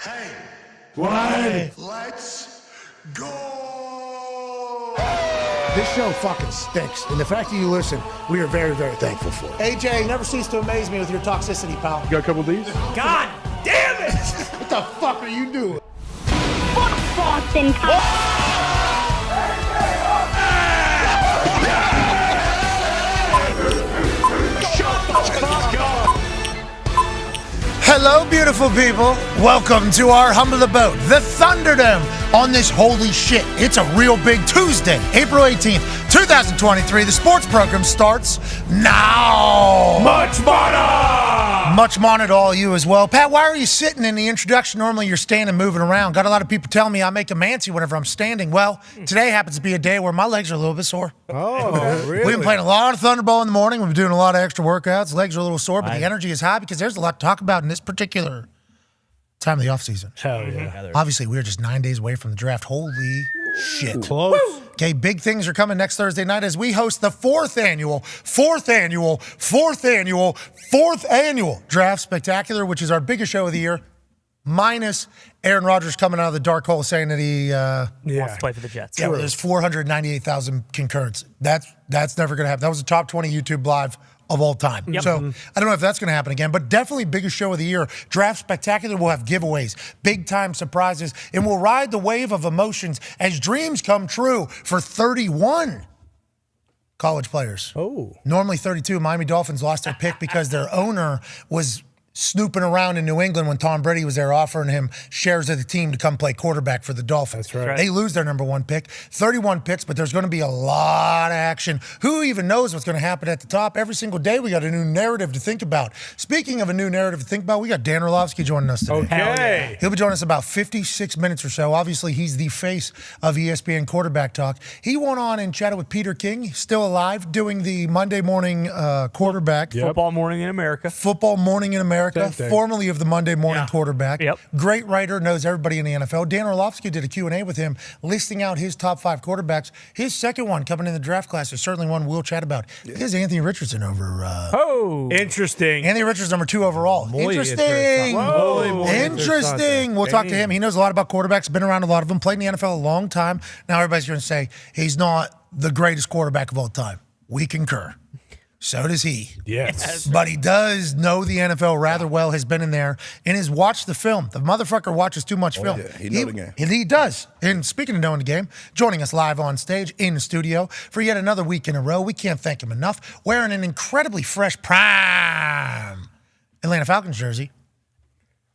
Hey. What? Let's go. This show fucking stinks, and the fact that you listen, we are very, very thankful for it. AJ, you never cease to amaze me with your toxicity, pal. You got a couple of these? God damn it! What the fuck are you doing? Fuck Boston Hello, beautiful people. Welcome to our humble abode, the Thunderdome, on this holy shit. It's a real big Tuesday, April 18th, 2023. The sports program starts now. Much money! Much money to all you as well. Pat, why are you sitting in the introduction? Normally you're standing, moving around. Got a lot of people telling me I make a mancy whenever I'm standing. Well, today happens to be a day where my legs are a little bit sore. Oh, really? We've been playing a lot of Thunderball in the morning. We've been doing a lot of extra workouts. Legs are a little sore, but the energy is high because there's a lot to talk about in this particular time of the offseason. Hell yeah. Obviously, we're just 9 days away from the draft. Holy shit. Close. Okay, big things are coming next Thursday night as we host the fourth annual Draft Spectacular, which is our biggest show of the year, minus Aaron Rodgers coming out of the dark hole saying that he wants to play for the Jets. Yeah, well, there's 498,000 concurrents. That's never going to happen. That was the top 20 YouTube live of all time. Yep. So I don't know if that's going to happen again, but definitely biggest show of the year. Draft Spectacular will have giveaways, big time surprises, and we'll ride the wave of emotions as dreams come true for 31 college players. Oh. Normally 32. Miami Dolphins lost their pick because their owner was snooping around in New England when Tom Brady was there offering him shares of the team to come play quarterback for the Dolphins. That's right. They lose their number one pick. 31 picks, but there's going to be a lot of action. Who even knows what's going to happen at the top? Every single day we got a new narrative to think about. Speaking of a new narrative to think about, we got Dan Orlovsky joining us today. Okay. He'll be joining us about 56 minutes or so. Obviously, he's the face of ESPN Quarterback Talk. He went on and chatted with Peter King, still alive, doing the Monday morning quarterback. Yep. Football Morning in America. Football Morning in America, Same thing. formerly of the Monday Morning Quarterback. Yep. Great writer, knows everybody in the NFL. Dan Orlovsky did a Q&A with him, listing out his top 5 quarterbacks. His second one coming in the draft class is certainly one we'll chat about. Here's Anthony Richardson over. Interesting. Anthony Richards, number 2 overall. Interesting. Whoa. Interesting. We'll talk to him. He knows a lot about quarterbacks, been around a lot of them, played in the NFL a long time. Now everybody's going to say he's not the greatest quarterback of all time. We concur. So does he. Yes. But he does know the NFL rather well, has been in there, and has watched the film. The motherfucker watches too much film. Yeah. He knows the game. He does. And speaking of knowing the game, joining us live on stage in the studio for yet another week in a row, we can't thank him enough, wearing an incredibly fresh prime Atlanta Falcons jersey,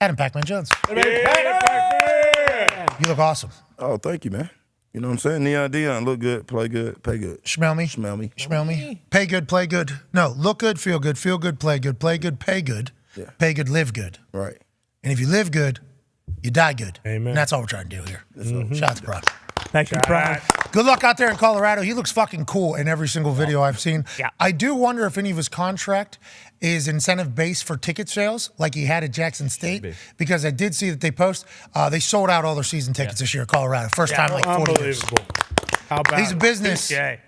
Adam Pac-Man Jones. You look awesome. Oh, thank you, man. You know what I'm saying? Neon Dion, look good, play good, pay good. Smell me. Smell me. Smell me. Pay good, play good. No, look good, play good, play good, pay good, Yeah. pay good, live good. Right. And if you live good, you die good. Amen. And that's all we're trying to do here. Shout out to Brock. Thank you, Brian. Good luck out there in Colorado. He looks fucking cool in every single video I've seen. Yeah. I do wonder if any of his contract is incentive-based for ticket sales like he had at Jackson State, because I did see that they sold out all their season tickets this year at Colorado. First time in like 40 years. Unbelievable. How about He's a business Okay.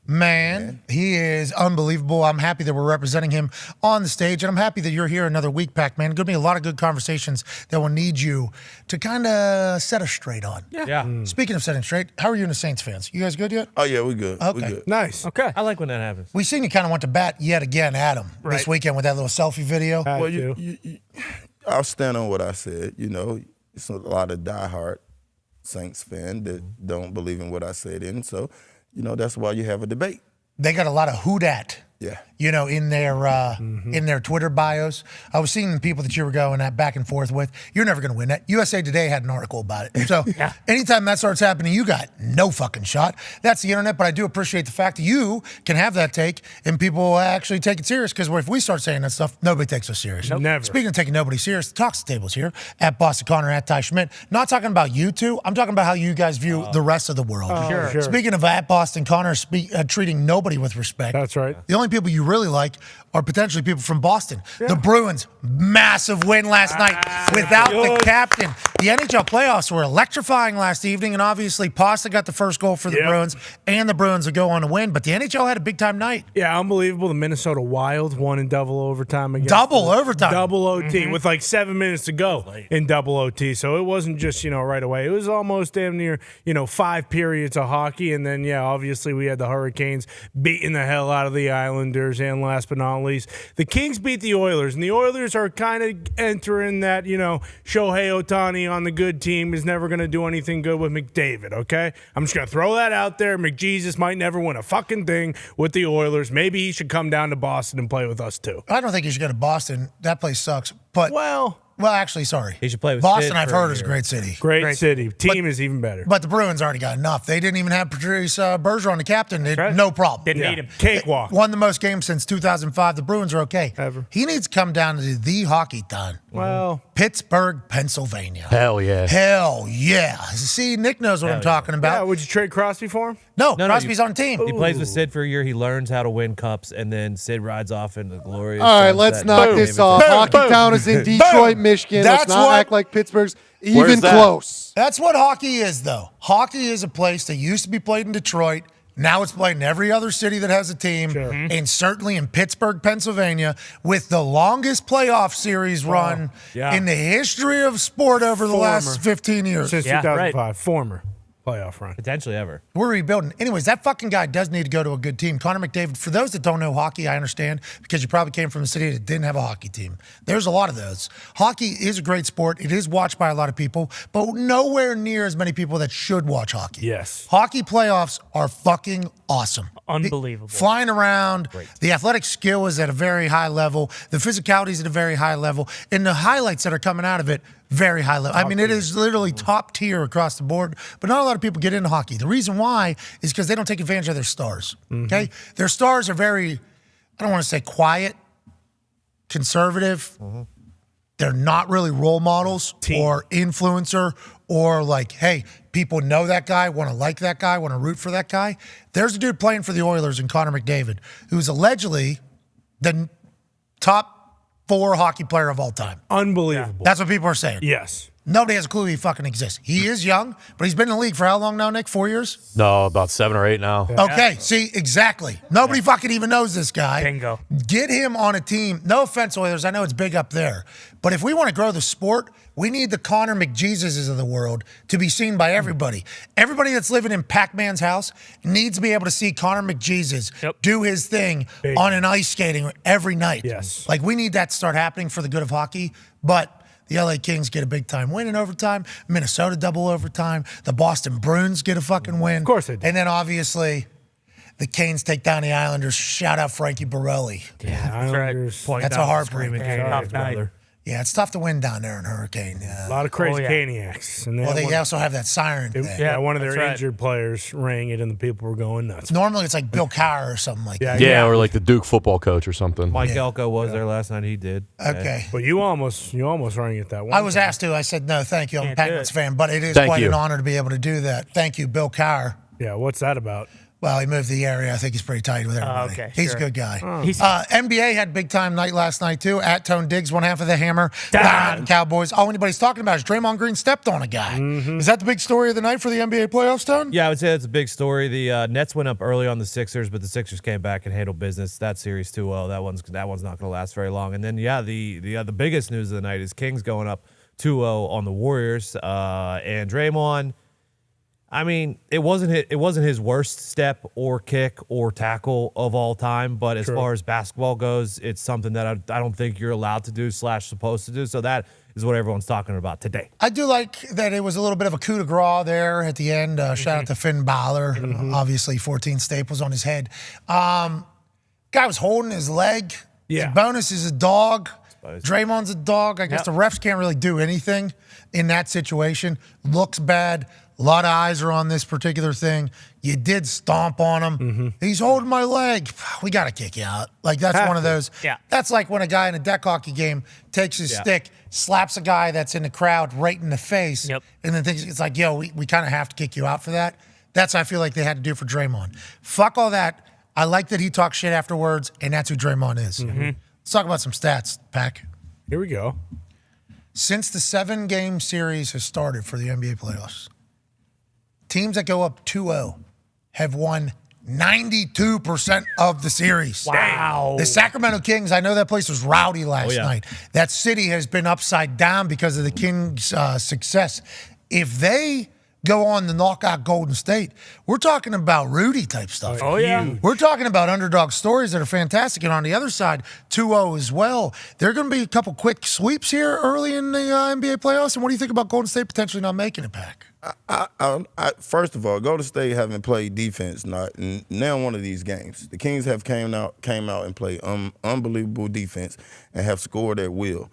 man. He is unbelievable. I'm happy that we're representing him on the stage, and I'm happy that you're here another week, Pac-Man. Going to be a lot of good conversations that will need you to kind of set us straight on. Yeah. Speaking of setting straight, how are you and the Saints fans? You guys good yet? Oh, yeah, we good. Okay. We good. Nice. Okay. I like when that happens. We seen you kind of went to bat yet again, Adam, this Right. weekend with that little selfie video. Had Well, to. I'll stand on what I said. You know, it's a lot of diehard Saints fan that don't believe in what I said in. So, you know, that's why you have a debate. They got a lot of who dat, Yeah. you know, in their Twitter bios. I was seeing the people that you were going at back and forth with. You're never going to win that. USA Today had an article about it. So anytime that starts happening, you got no fucking shot. That's the internet, but I do appreciate the fact that you can have that take and people actually take it serious, because if we start saying that stuff, nobody takes us serious. Nope. Never. Speaking of taking nobody serious, the Talks Table's here at Boston Connor, at Ty Schmidt. Not talking about you two. I'm talking about how you guys view the rest of the world. Sure. Speaking of at Boston Connor treating nobody with respect. That's right. The only only people you really like are potentially people from Boston. The Bruins, massive win last night without the captain. The NHL playoffs were electrifying last evening, and obviously Pasta got the first goal for the Bruins, and the Bruins would go on to win. But the NHL had a big-time night. Yeah, unbelievable. The Minnesota Wild won in double overtime against Double overtime. Double OT with like 7 minutes to go in double OT. So it wasn't just, right away. It was almost damn near, 5 periods of hockey. And then, obviously we had the Hurricanes beating the hell out of the Islanders. And last but not least, the Kings beat the Oilers. And the Oilers are kind of entering that, Shohei Ohtani on the good team is never going to do anything good with McDavid, okay? I'm just going to throw that out there. McJesus might never win a fucking thing with the Oilers. Maybe he should come down to Boston and play with us too. I don't think he should go to Boston. That place sucks. But Well, actually, sorry. He should play with Boston. Sid I've for a heard is a year. great city. Great city. Team is even better. But the Bruins already got enough. They didn't even have Patrice Bergeron, the captain. right. No problem. Didn't need him. Cakewalk. Won the most games since 2005. The Bruins are okay. Ever. He needs to come down to the hockey town. Well, Pittsburgh, Pennsylvania. Hell yeah. Hell yeah. See, Nick knows what I'm talking about. would you trade Crosby for him? No, No, Crosby's on team. He plays with Sid for a year. He learns how to win cups, and then Sid rides off into the glorious. All right, sunset. let's knock this off. Hockey Town is in Detroit, Michigan. That's Let's not what- act like Pittsburgh's even Where's that? close. That's what hockey is, though. Hockey is a place that used to be played in Detroit. Now it's played in every other city that has a team, and certainly in Pittsburgh, Pennsylvania, with the longest playoff series run in the history of sport over the last 15 years. Since 2005. Former playoff run. Potentially ever. We're rebuilding. Anyways, that fucking guy does need to go to a good team. Connor McDavid, for those that don't know hockey, I understand, because you probably came from a city that didn't have a hockey team. There's a lot of those. Hockey is a great sport. It is watched by a lot of people, but nowhere near as many people that should watch hockey. Yes. Hockey playoffs are fucking awesome. Unbelievable. Flying around. The athletic skill is at a very high level. The physicality is at a very high level. And the highlights that are coming out of it, very high level. I mean, it is literally top tier across the board, but not a lot of people get into hockey. The reason why is because they don't take advantage of their stars, okay? Their stars are very, I don't want to say quiet, conservative. They're not really role models or influencer or like, hey, people know that guy, want to like that guy, want to root for that guy. There's a dude playing for the Oilers in Connor McDavid, who's allegedly the top 4 hockey player of all time. Unbelievable. That's what people are saying. Yes. Nobody has a clue he fucking exists. He is young, but he's been in the league for how long now, Nick? 4 years? No, about 7 or 8 now. Okay, see, exactly. Nobody fucking even knows this guy. Bingo. Get him on a team. No offense, Oilers. I know it's big up there. But if we want to grow the sport, we need the Connor McJesuses of the world to be seen by everybody. Everybody that's living in Pac-Man's house needs to be able to see Connor McJesus do his thing on an ice skating every night. Yes. Like, we need that to start happening for the good of hockey. But the LA Kings get a big-time win in overtime. Minnesota double overtime. The Boston Bruins get a fucking win. Of course they do. And then, obviously, the Canes take down the Islanders. Shout out Frankie Borelli. Islanders. That's a heartbreak. Tough night. Yeah, it's tough to win down there in Hurricane. A lot of crazy Caniacs. And Well, they also have that siren thing. one of their that's right. injured players rang it, and the people were going nuts. Normally, it's like Bill Cowher or something like that. Yeah, or like the Duke football coach or something. Mike Elko was there last night. He did. Okay. But you almost rang it that one. I was asked to. I said, no, thank you. I'm a Can't do Penguins it. fan, but it is Thank quite you. an honor to be able to do that. Thank you, Bill Cowher. Yeah, what's that about? Well, he moved to the area. I think he's pretty tight with everybody. okay, He's sure. a good guy. He's- NBA had big time night last night, too. At Tone Diggs, one half of the hammer. Dahn, Cowboys. All anybody's talking about is Draymond Green stepped on a guy. Is that the big story of the night for the NBA playoffs, Tone? Yeah, I would say that's a big story. The Nets went up early on the Sixers, but the Sixers came back and handled business. That series 2-0. That one's not going to last very long. And then the biggest news of the night is Kings going up 2-0 on the Warriors. And Draymond, I mean, it wasn't his worst step or kick or tackle of all time, but as far as basketball goes, it's something that I don't think you're allowed to do / supposed to do. So that is what everyone's talking about today. I do like that it was a little bit of a coup de grace there at the end. Shout out to Finn Balor. Obviously, 14 staples on his head. Guy was holding his leg. Yeah. Bonus is a dog. Draymond's a dog. I guess the refs can't really do anything in that situation. Looks bad. A lot of eyes are on this particular thing. You did stomp on him. He's holding my leg. We got to kick you out. Like, that's one of those. Yeah. That's like when a guy in a deck hockey game takes his stick, slaps a guy that's in the crowd right in the face, Yep. and then thinks, it's like, yo, we kind of have to kick you out for that. That's what I feel like they had to do for Draymond. Fuck all that. I like that he talks shit afterwards, and that's who Draymond is. Let's talk about some stats, Pack. Here we go. Since the 7-game series has started for the NBA playoffs, teams that go up 2-0 have won 92% of the series. Wow. The Sacramento Kings, I know that place was rowdy last night. That city has been upside down because of the Kings' success. If they go on to knock out Golden State, we're talking about Rudy type stuff. Oh, yeah. We're talking about underdog stories that are fantastic. And on the other side, 2-0 as well. There are going to be a couple quick sweeps here early in the NBA playoffs. And what do you think about Golden State potentially not making it back? First of all, Golden State haven't played defense now one of these games. The Kings have came out and played unbelievable defense and have scored at will.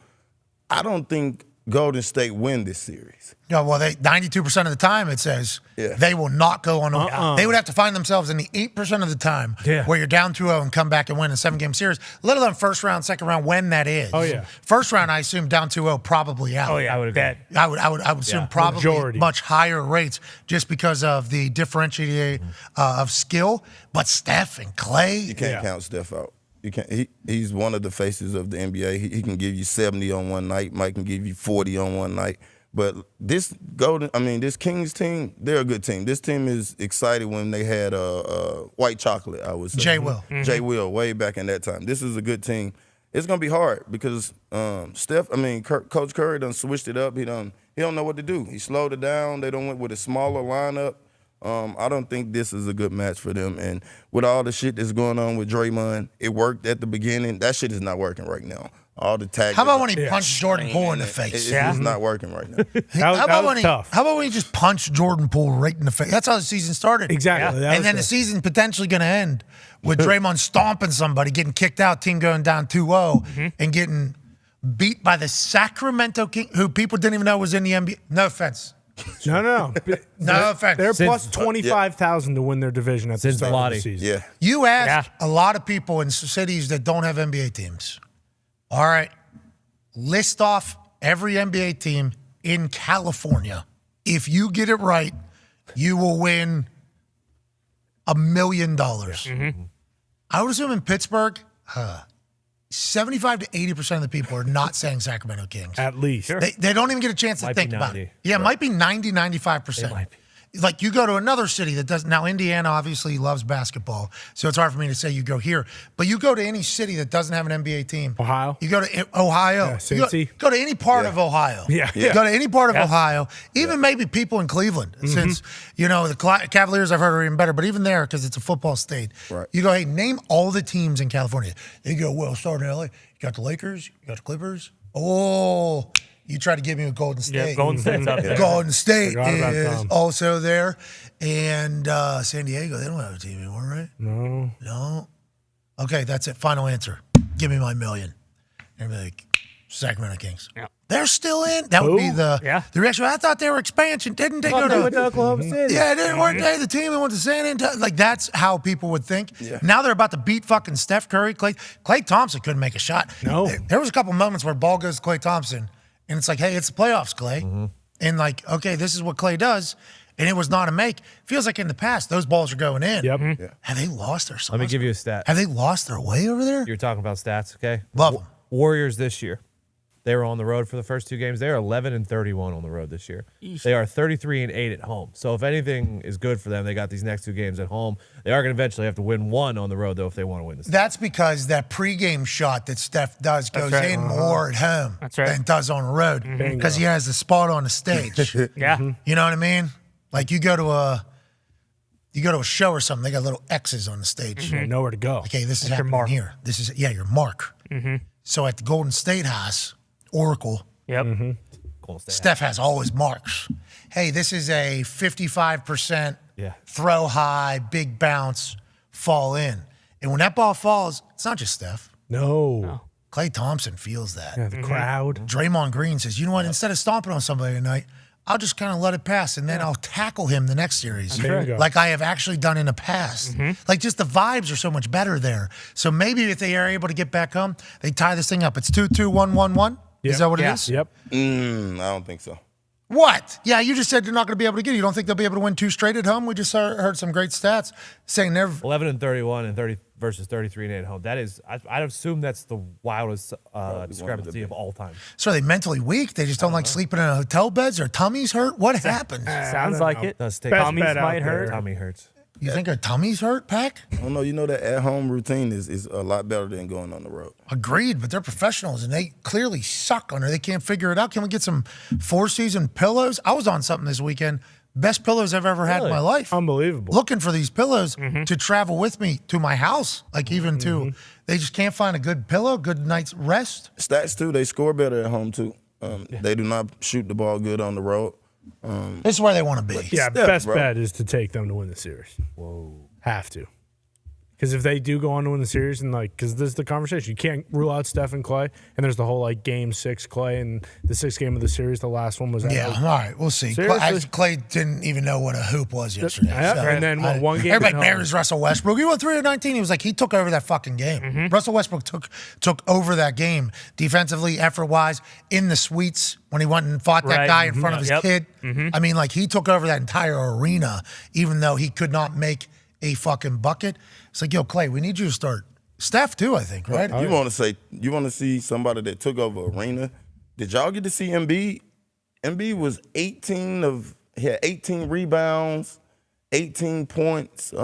I don't think Golden State win this series. No, well, 92% of the time it says they will not go on. They would have to find themselves in the 8% of the time where you're down 2-0 and come back and win a 7-game series, let alone first round, second round, when that is. Oh, yeah. First round, I assume down 2-0, probably out. Oh, yeah. I would agree. I would assume probably Majority. much higher rates just because of the differentiating of skill. But Steph and Clay. You can't count Steph out. You can't. He's one of the faces of the NBA. He can give you 70 on one night. Mike can give you 40 on one night. But this Kings team, they're a good team. This team is excited when they had white chocolate, I would say. Jay Will. Jay Will, way back in that time. This is a good team. It's gonna be hard because Coach Curry done switched it up. He don't know what to do. He slowed it down. They done went with a smaller lineup. I don't think this is a good match for them. And with all the shit that's going on with Draymond, it worked at the beginning. That shit is not working right now. All the tags. How about when he punched Jordan Poole in the face? It's not working right now. How about when he just punched Jordan Poole right in the face? That's how the season started. Exactly. And then the season potentially going to end with Draymond stomping somebody, getting kicked out, team going down 2-0, and getting beat by the Sacramento Kings, who people didn't even know was in the NBA. No offense. No. No offense. They're plus 25,000 to win their division at the start of the season. Yeah. You asked a lot of people in cities that don't have NBA teams. All right, list off every NBA team in California. If you get it right, you will win $1 million. I would assume in Pittsburgh, 75 to 80% of the people are not saying Sacramento Kings. At least. Sure. They don't even get a chance to think about it. Yeah, it might be 90, 95%. It might be. Like you go to another city that doesn't. Now, Indiana obviously loves basketball, so it's hard for me to say you go here. But you go to any city that doesn't have an NBA team. Ohio. You go to Ohio. Yeah, Cincy. Go to any part of Ohio. Yeah. Go to any part of Ohio. Even maybe people in Cleveland, since, the Cavaliers I've heard are even better. But even there, because it's a football state. Right. You go, hey, name all the teams in California. They go, well, starting in LA. You got the Lakers. You got the Clippers. Oh, you try to give me a Golden State. Yeah, Golden State's up there. Golden State Forgot about is them. also there. And San Diego, they don't have a team anymore, right? No. Okay, that's it. Final answer. Give me my $1 million. And be like, Sacramento Kings. Yeah. They're still in. That would be the reaction. I thought they were expansion. Didn't they go to Oklahoma City? Yeah, weren't they the team that went to San Antonio? Like, that's how people would think. Yeah. Now they're about to beat fucking Steph Curry. Clay Thompson couldn't make a shot. No. There was a couple moments where the ball goes to Clay Thompson, and it's like, hey, it's the playoffs, Clay. And like, okay, this is what Clay does. And it was not a make. Feels like in the past, those balls are going in. Yep. Yeah. Have they lost their sauce? Let me give you a stat. Have they lost their way over there? You're talking about stats, okay? Love them. Warriors this year. They were on the road for the first 2 games. They are 11-31 on the road this year. They are 33-8 at home. So if anything is good for them, they got these next 2 games at home. They are going to eventually have to win 1 on the road, though, if they want to win this. That's because that pregame shot that Steph does goes in more at home than it does on the road because he has the spot on the stage. Yeah. You know what I mean? Like you go to a show or something, they got little X's on the stage. Nowhere to go. Okay, this is That's your happening mark. here. This is your mark. So at the Golden State House, Oracle, Yep. Steph has all his marks. Hey, this is a 55% throw high, big bounce, fall in. And when that ball falls, it's not just Steph. No. Klay Thompson feels that. Yeah, the crowd. Draymond Green says, you know what, instead of stomping on somebody tonight, I'll just kind of let it pass, and then I'll tackle him the next series, like I have actually done in the past. Like, just the vibes are so much better there. So maybe if they are able to get back home, they tie this thing up. It's 2-2-1-1-1. Is that what it is? Yep. I don't think so. What? Yeah, you just said they're not going to be able to get it. You don't think they'll be able to win 2 straight at home? We just heard some great stats saying they're 11-31 and 30 versus 33-8 at home. That is, I'd assume that's the wildest discrepancy of all time. So are they mentally weak? They just don't like sleeping in hotel beds? Their tummies hurt? What happened? Sounds like it. Does take Tummies bet out might there. hurt. Tummy hurts. You think our tummies hurt, Pack? I don't know. You know that at-home routine is a lot better than going on the road. Agreed, but they're professionals and they clearly suck on it. They can't figure it out. Can we get some 4-season pillows? I was on something this weekend. Best pillows I've ever had in my life. Unbelievable. Looking for these pillows to travel with me to my house. Like even to, they just can't find a good pillow, good night's rest. Stats too. They score better at home too. They do not shoot the ball good on the road. This is where they want to be. Yeah, Steph, best bro. bet is to take them to win the series. Whoa. Have to. Because if they do go on to win the series, and because this is the conversation, you can't rule out Steph and Clay. And there's the whole game 6 Clay, and the 6th game of the series, the last one was at Yeah, all right, we'll see. Seriously? Clay didn't even know what a hoop was yesterday. Yeah, and then one game Everybody at marries Russell Westbrook. He won 3 of 19. He was like, he took over that fucking game. Russell Westbrook took over that game defensively, effort-wise, in the suites when he went and fought that Right. guy in front of his Yep. kid. I mean, he took over that entire arena, even though he could not make a fucking bucket. It's like, yo, Clay, we need you to start. Steph too, I think, right? You want to see somebody that took over arena? Did y'all get to see Embiid? Embiid was he had 18 rebounds, 18 points. He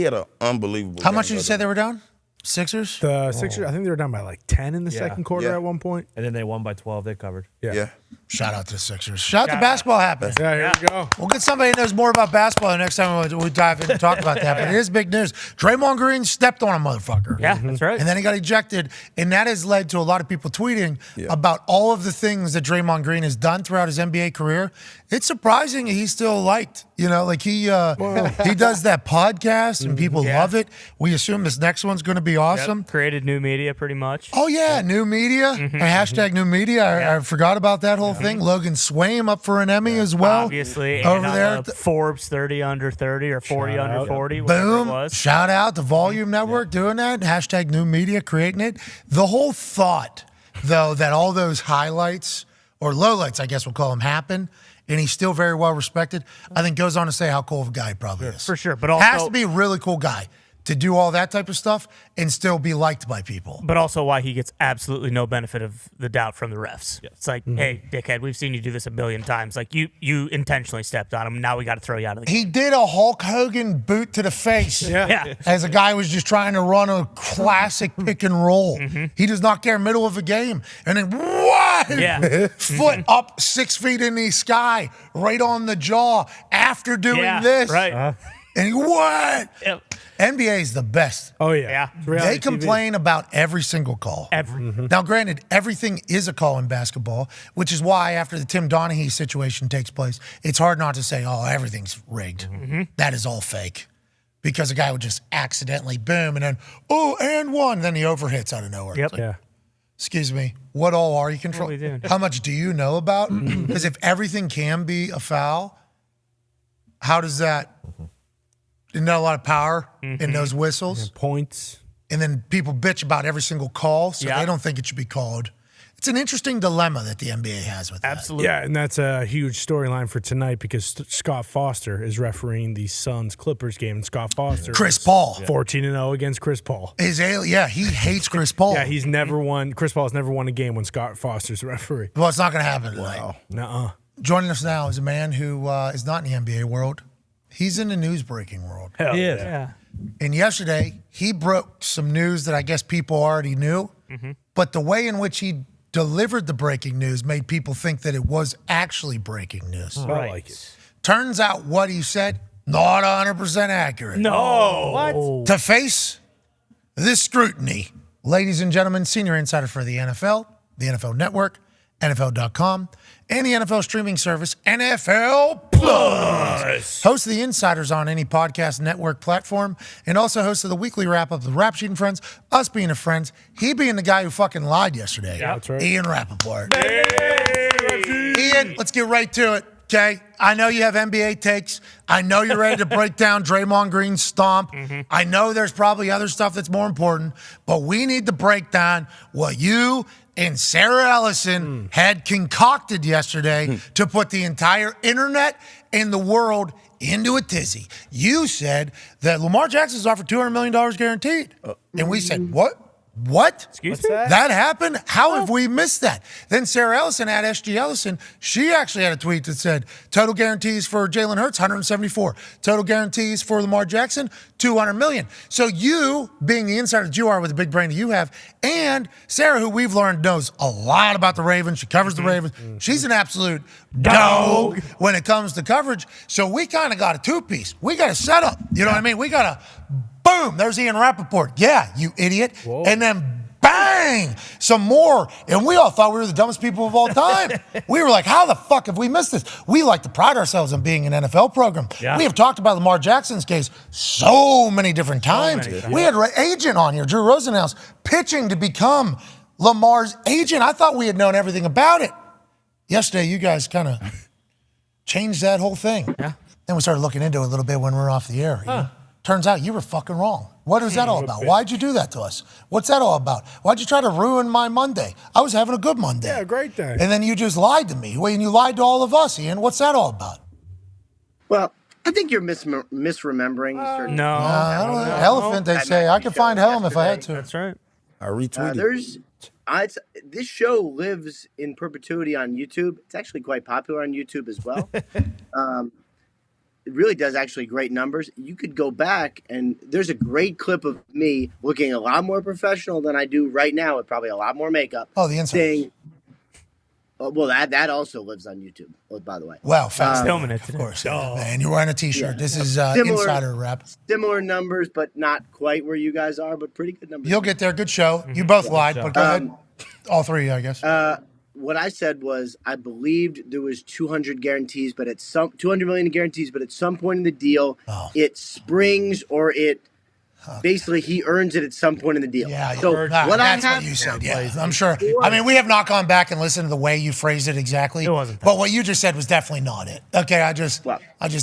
had an unbelievable. How much game did you say they were down? Sixers? The Sixers, I think they were down by 10 in the second quarter at one point. And then they won by 12. They covered. Yeah. Shout out to the Sixers. Shout out to basketball happening. Yeah, here we go. We'll get somebody who knows more about basketball the next time we dive in and talk about that. But it is big news. Draymond Green stepped on a motherfucker. Yeah, that's right. And then he got ejected. And that has led to a lot of people tweeting about all of the things that Draymond Green has done throughout his NBA career. It's surprising he's still liked. You know, he does that podcast and people love it. We assume this next one's going to be awesome. Yep. Created new media pretty much. Oh, yeah, new media. And hashtag new media. I forgot about that whole thing. Logan Swaim up for an Emmy as well. Obviously. Over and there. Forbes 30 under 30 or 40 under 40. Whatever it Boom. was. Shout out to Volume Network doing that. Hashtag new media creating it. The whole thought, though, that all those highlights or lowlights, I guess we'll call them, happen, and he's still very well respected, I think goes on to say how cool of a guy he probably is. For sure. But also, has to be a really cool guy to do all that type of stuff and still be liked by people. But also why he gets absolutely no benefit of the doubt from the refs. It's like, hey, dickhead, we've seen you do this a billion times. Like, you intentionally stepped on him. Now we got to throw you out of the game. He did a Hulk Hogan boot to the face. Yeah. As a guy was just trying to run a classic pick and roll. He does not care middle of a game. And then, what? Yeah. Foot up 6 feet in the sky, right on the jaw after doing this. Right. And what? Yep. NBA is the best. Oh, yeah. Yeah. Reality They complain about every single call. Now, granted, everything is a call in basketball, which is why after the Tim Donaghy situation takes place, it's hard not to say, oh, everything's rigged. That is all fake. Because a guy would just accidentally boom and then, oh, and one. Then he overhits out of nowhere. Yep. It's like, Yeah. excuse me, what all are you controlling? What are we doing? How much do you know about? Because if everything can be a foul, how does that? Isn't there a lot of power in those whistles? Points. And then people bitch about every single call, so Yeah. they don't think it should be called. It's an interesting dilemma that the NBA has with that. Absolutely. Yeah, and that's a huge storyline for tonight because Scott Foster is refereeing the Suns-Clippers game. And Scott Foster Chris is Paul. 14-0 against Chris Paul. He hates Chris Paul. Yeah, he's never won. Chris Paul's never won a game when Scott Foster's referee. Well, it's not going to happen tonight. Nuh-uh. Joining us now is a man who is not in the NBA world. He's in the news-breaking world. Hell He is. Yeah. And yesterday, he broke some news that I guess people already knew, but the way in which he delivered the breaking news made people think that it was actually breaking news. I like it. Turns out what he said, not 100% accurate. No. What? To face this scrutiny, ladies and gentlemen, senior insider for the NFL Network, NFL.com, and the NFL streaming service, NFL Plus. Host of the Insiders on any podcast network platform, and also host of the weekly wrap-up of the Rap Sheet and Friends, us being the friends, he being the guy who fucking lied yesterday. Yeah, that's right. Ian Rappaport. Ian, let's get right to it, okay? I know you have NBA takes. I know you're ready to break down Draymond Green's stomp. I know there's probably other stuff that's more important, but we need to break down what you And Sarah Ellison had concocted yesterday to put the entire internet and the world into a tizzy. You said that Lamar Jackson's offered $200 million guaranteed. And we said, what? What? Excuse me? That happened? How have we missed that? Then Sarah Ellison at SG Ellison, she actually had a tweet that said, total guarantees for Jalen Hurts, 174. Total guarantees for Lamar Jackson, 200 million. So you, being the insider that you are with the big brain that you have, and Sarah, who we've learned knows a lot about the Ravens, she covers the Ravens, she's an absolute dog when it comes to coverage. So we kind of got a two-piece. We got a setup. You know what I mean? We got a boom, there's Ian Rappaport. Yeah, you idiot. Whoa. And then bang, some more. And we all thought we were the dumbest people of all time. We were like, how the fuck have we missed this? We like to pride ourselves on being an NFL program. Yeah. We have talked about Lamar Jackson's case so many different times. We had an agent on here, Drew Rosenhaus, pitching to become Lamar's agent. I thought we had known everything about it. Yesterday, you guys kind of changed that whole thing. Yeah. Then we started looking into it a little bit when we were off the air. You know? Turns out you were fucking wrong. What is that all about? Why'd you do that to us? What's that all about? Why'd you try to ruin my Monday? I was having a good Monday. Yeah, great day. And then you just lied to me. And you lied to all of us, Ian. What's that all about? Well, I think you're misremembering. Elephant, they say. I could find Helm if I had to. That's right. I retweeted. This show lives in perpetuity on YouTube. It's actually quite popular on YouTube as well. It really does actually great numbers. You could go back and there's a great clip of me looking a lot more professional than I do right now with probably a lot more makeup. Oh, the inside. Well, that also lives on YouTube, by the way. Wow, fast. Filming it today. Of course. Man, you're wearing a T-shirt. Yeah. This is insider rap. Similar numbers, but not quite where you guys are, but pretty good numbers. You'll get there. Good show. You both lied, but go ahead. All three, I guess. What I said was I believed there was 200 guarantees, but at 200 million guarantees, but at some point in the deal, it springs or it basically he earns it at some point in the deal. Yeah, that's what you said. Yeah, I'm sure. I mean, we have not gone back and listened to the way you phrased it exactly. It wasn't that. But what you just said was definitely not it. Okay, I just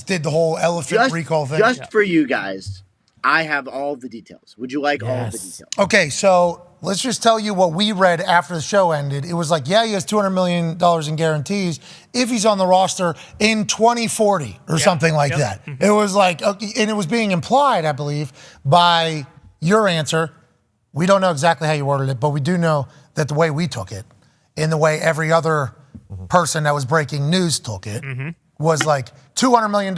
did the whole elephant recall thing. Just for you guys, I have all of the details. Would you like all of the details? Okay, so let's just tell you what we read after the show ended. It was like, he has $200 million in guarantees if he's on the roster in 2040 or something like that. It was like, okay, and it was being implied, I believe, by your answer. We don't know exactly how you worded it, but we do know that the way we took it and the way every other person that was breaking news took it was like $200 million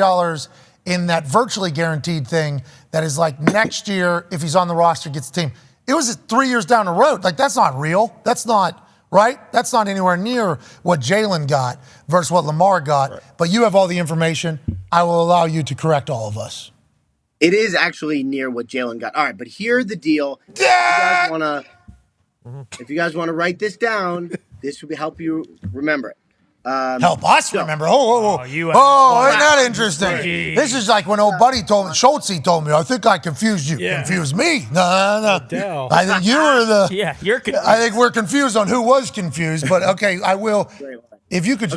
in that virtually guaranteed thing that is like next year, if he's on the roster, gets the team. It was 3 years down the road. Like, that's not real. That's not, right? That's not anywhere near what Jalen got versus what Lamar got. Right. But you have all the information. I will allow you to correct all of us. It is actually near what Jalen got. All right, but here's the deal. If you guys want to write this down, this will help you remember it. Help us remember. Isn't that interesting? This is like when old buddy told me, Schultze told me, I think I confused you. Yeah. Confused me? No. I think you were you're confused. I think we're confused on who was confused, but okay, I will. If you could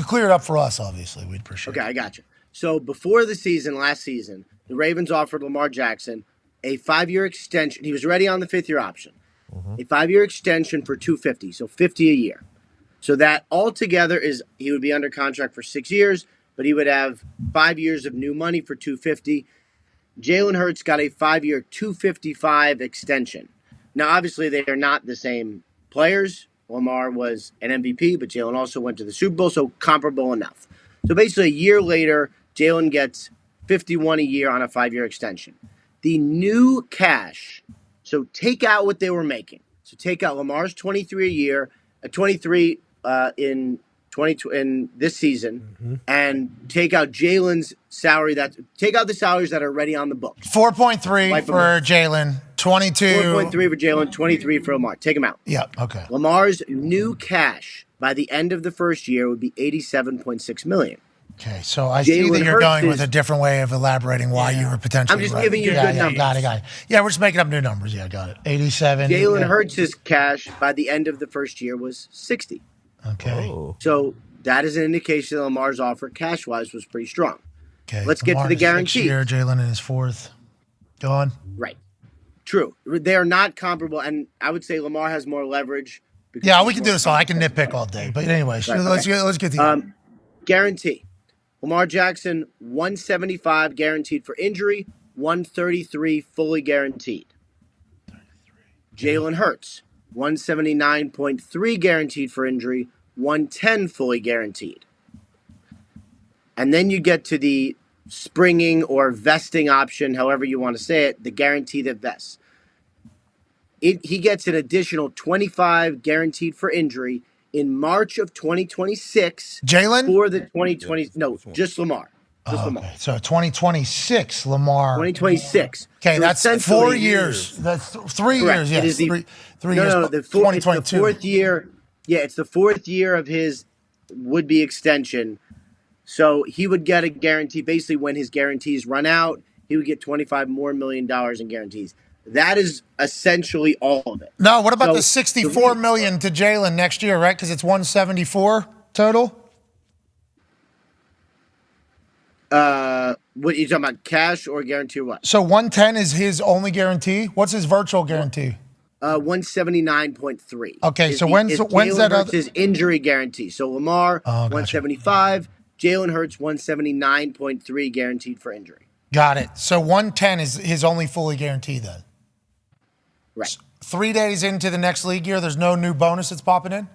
clear it up for us, obviously, we'd appreciate it. Okay, I got you. So before the season, last season, the Ravens offered Lamar Jackson a 5-year extension. He was already on the 5th-year option. A 5-year extension for $250, so $50 a year. So that altogether is he would be under contract for 6 years, but he would have 5 years of new money for $250. Jalen Hurts got a 5-year $255 extension. Now, obviously, they are not the same players. Lamar was an MVP, but Jalen also went to the Super Bowl, so comparable enough. So basically, a year later, Jalen gets $51 a year on a 5-year extension. The new cash, so take out what they were making. So take out Lamar's $23 a year, 23 in this season, and take out Jalen's salary. Take out the salaries that are already on the books. 4.3 for Jalen, 22. 4.3 for Jalen, 23 for Lamar. Take them out. Yeah, okay. Lamar's new cash by the end of the first year would be $87.6 million. Okay, so I see that you're going with a different way of elaborating why you were potentially. I'm just giving you good numbers. Got it. Yeah, we're just making up new numbers. Yeah, got it. 87. Jalen Hurts' cash by the end of the first year was 60. Okay. Oh. So that is an indication that Lamar's offer cash-wise was pretty strong. Okay. Let's get to the guarantee. Year, Jalen in his 4th. Go on. Right. True. They are not comparable, and I would say Lamar has more leverage Yeah, we can do this all. I can nitpick all day. But anyways, Right, let's get the guarantee. Lamar Jackson, 175 guaranteed for injury, 133 fully guaranteed. Jalen Hurts, 179.3 guaranteed for injury, 110 fully guaranteed. And then you get to the springing or vesting option, however you want to say it, the guarantee that vests. He gets an additional 25 guaranteed for injury in March of 2026. Jalen? For the 2020, no, just Lamar. Just Lamar. Okay. So 2026, Lamar. 2026. Okay, So that's essentially- 4 years. That's 3 Correct. years. Yes, It is the- three no, years. no, it's the 4th year. Yeah, it's the 4th year of his would-be extension. So he would get a guarantee. Basically, when his guarantees run out, he would get $25 million in guarantees. That is essentially all of it. No, what about So the 64 million to Jalen next year, right? Because it's 174 total. What you talking about? Cash or guarantee or what? So 110 is his only guarantee. What's his virtual guarantee? 179.3. Okay, so when's when's that Hurts other? his injury guarantee? So Lamar, Gotcha. 175. Jalen Hurts, 179.3 guaranteed for injury. Got it. So 110 is his only fully guarantee then. Right. 3 days into the next league year, there's no new bonus that's popping in?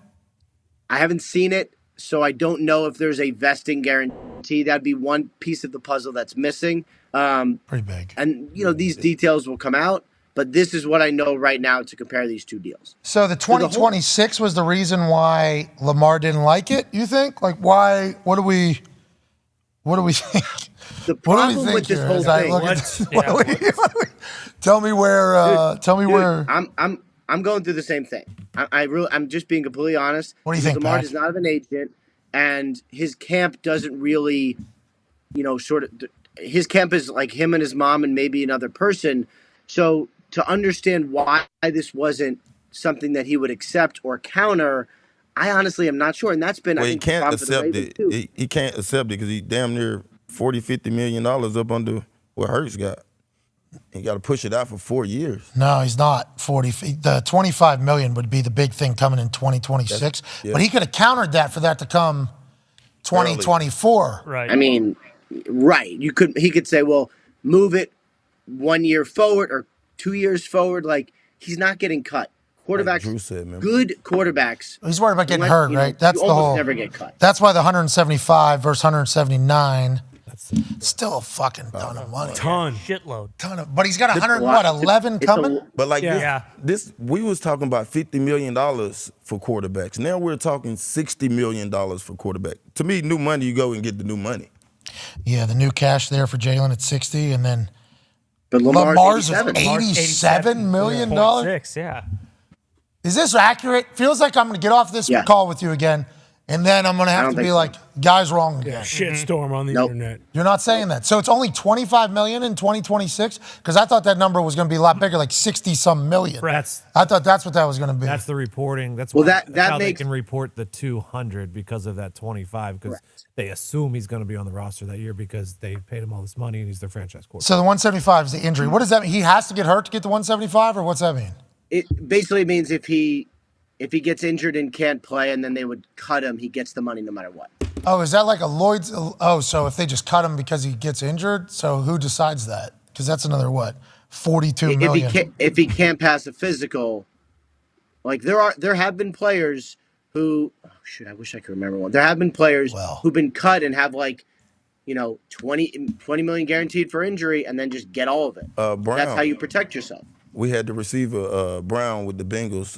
I haven't seen it, so I don't know if there's a vesting guarantee. That'd be one piece of the puzzle that's missing. Pretty big. And, these details will come out, but this is what I know right now to compare these two deals. So the 2026 was the reason why Lamar didn't like it, you think? Like why, what do we think? The What do we problem think with this here whole as I thing. look at tell me where, tell me where. I'm going through the same thing. I'm just being completely honest. What do you because think, Lamar Pat? does not have an agent, and his camp doesn't really, his camp is like him and his mom and maybe another person. So to understand why this wasn't something that he would accept or counter, I honestly am not sure. And that's been, Well, I he think, the can't problem for the accept Ravens, it. too. He can't accept it because he damn near $40-50 million up under what Hurts got. He got to push it out for 4 years. No, he's not 40. The 25 million would be the big thing coming in 2026. Yeah. But he could have countered that for that to come 2024. Right. I mean, right. He could say, well, move it 1 year forward or 2 years forward. Like, he's not getting cut. Quarterbacks, Like Drew said, man. good quarterbacks. He's worried about getting unless, hurt, right? That's you the almost whole. never get cut. That's why the 175 versus 179. Still a fucking ton of money. Shitload. Ton of, but he's got 11 coming. But like Yeah. this, we was talking about $50 million for quarterbacks. Now we're talking $60 million for quarterback. To me, new money, you go and get the new money. Yeah, the new cash there for Jalen at 60, and then But Lamar's is 87. $87 million. 0.6, yeah. Is this accurate? Feels like I'm going to get off this Yeah. call with you again, and then I'm going to have don't to think be so. like, guys, wrong again. Shitstorm on the Nope. internet. You're not saying that. So it's only 25 million in 2026? Because I thought that number was going to be a lot bigger, like 60-some million. That's I thought that's what that was going to be. that's the reporting. That's Well, why, that that's how makes- they can report the 200 because of that 25 because they assume he's going to be on the roster that year because they paid him all this money and he's their franchise quarterback. So the 175 is the injury. What does that mean? He has to get hurt to get the 175, or what's that mean? It basically means if he gets injured and can't play, and then they would cut him, he gets the money no matter what. Oh, is that like a Lloyd's? Oh, so if they just cut him because he gets injured, so who decides that? Because that's another, what, 42 million? If he can't pass a physical, like there have been players who, I wish I could remember one. There have been players who've been cut and have 20 million guaranteed for injury, and then just get all of it. Brown. That's how you protect yourself. We had the receiver, Brown, with the Bengals.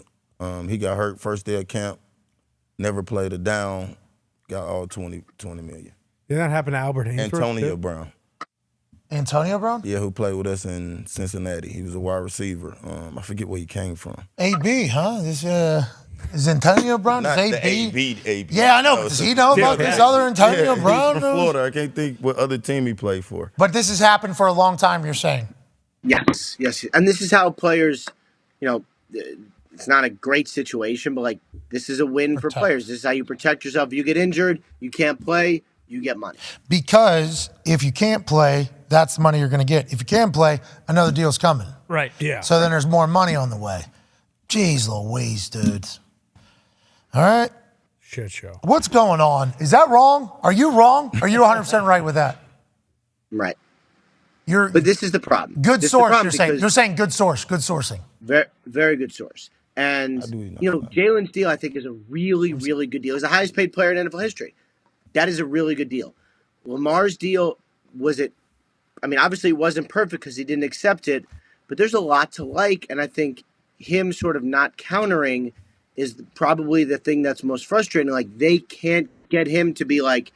He got hurt first day of camp, never played a down, got all 20 million. Did that happen to Albert Haynesworth? Antonio too? Brown. Antonio Brown? Yeah, who played with us in Cincinnati. He was a wide receiver. I forget where he came from. AB, huh? This is Antonio Brown? Not Is the AB? AB. Yeah, I know. But does he know about this other Antonio Brown? He's from Florida. I can't think what other team he played for. But this has happened for a long time, you're saying? Yes. And this is how players, it's not a great situation, but this is a win for players. This is how you protect yourself. If you get injured, you can't play, you get money. Because if you can't play, that's the money you're going to get. If you can play, another deal's coming. Right. Yeah. So then there's more money on the way. Jeez Louise, dudes. All right. Shit show. What's going on? Is that wrong? Are you wrong? Are you 100% right with that? Right. But this is the problem. Good This is the source, problem you're saying. because- You're saying good source, good sourcing. Very, very good source. And, Jalen's deal, I think, is a really, really good deal. He's the highest paid player in NFL history. That is a really good deal. Lamar's deal, obviously it wasn't perfect because he didn't accept it, but there's a lot to like. And I think him sort of not countering is probably the thing that's most frustrating. Like, they can't get him to be like,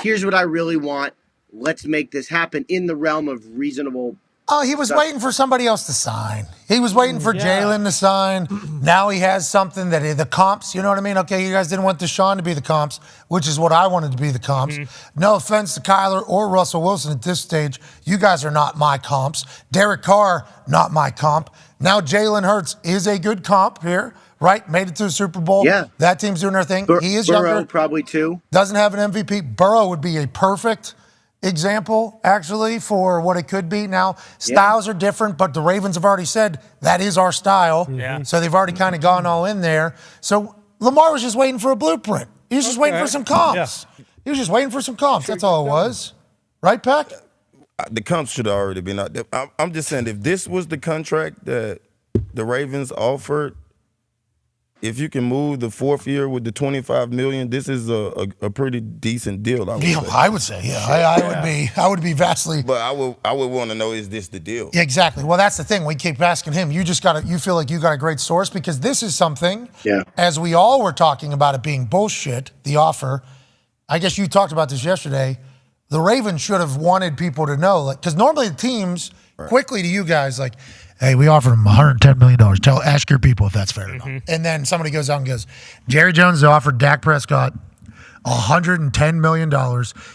here's what I really want. Let's make this happen in the realm of reasonable. Oh, he was waiting for somebody else to sign. He was waiting for Jalen to sign. Now he has something that the comps, you know what I mean? Okay, you guys didn't want Deshaun to be the comps, which is what I wanted to be the comps. No offense to Kyler or Russell Wilson at this stage. You guys are not my comps. Derek Carr, not my comp. Now Jalen Hurts is a good comp here, right? Made it to the Super Bowl. Yeah. That team's doing their thing. He is Burrow younger. probably too. Doesn't have an MVP. Burrow would be a perfect example, actually, for what it could be. Now, styles are different, but the Ravens have already said that is our style. Yeah. So they've already kind of gone all in there. So Lamar was just waiting for a blueprint. He was just waiting for some comps. He was just waiting for some comps. That's all it was. Right, Peck? The comps should have already been out there. I'm just saying, if this was the contract that the Ravens offered, if you can move the fourth year with the $25 million, this is a pretty decent deal. I would say, I would be vastly. But I would want to know, is this the deal? Yeah, exactly. Well, that's the thing. We keep asking him. You feel like you got a great source because this is something. Yeah. As we all were talking about it being bullshit, the offer. I guess you talked about this yesterday. The Ravens should have wanted people to know, because normally the teams quickly to you guys like, hey, we offered him $110 million. Ask your people if that's fair or not. And then somebody goes out and goes, Jerry Jones offered Dak Prescott $110 million.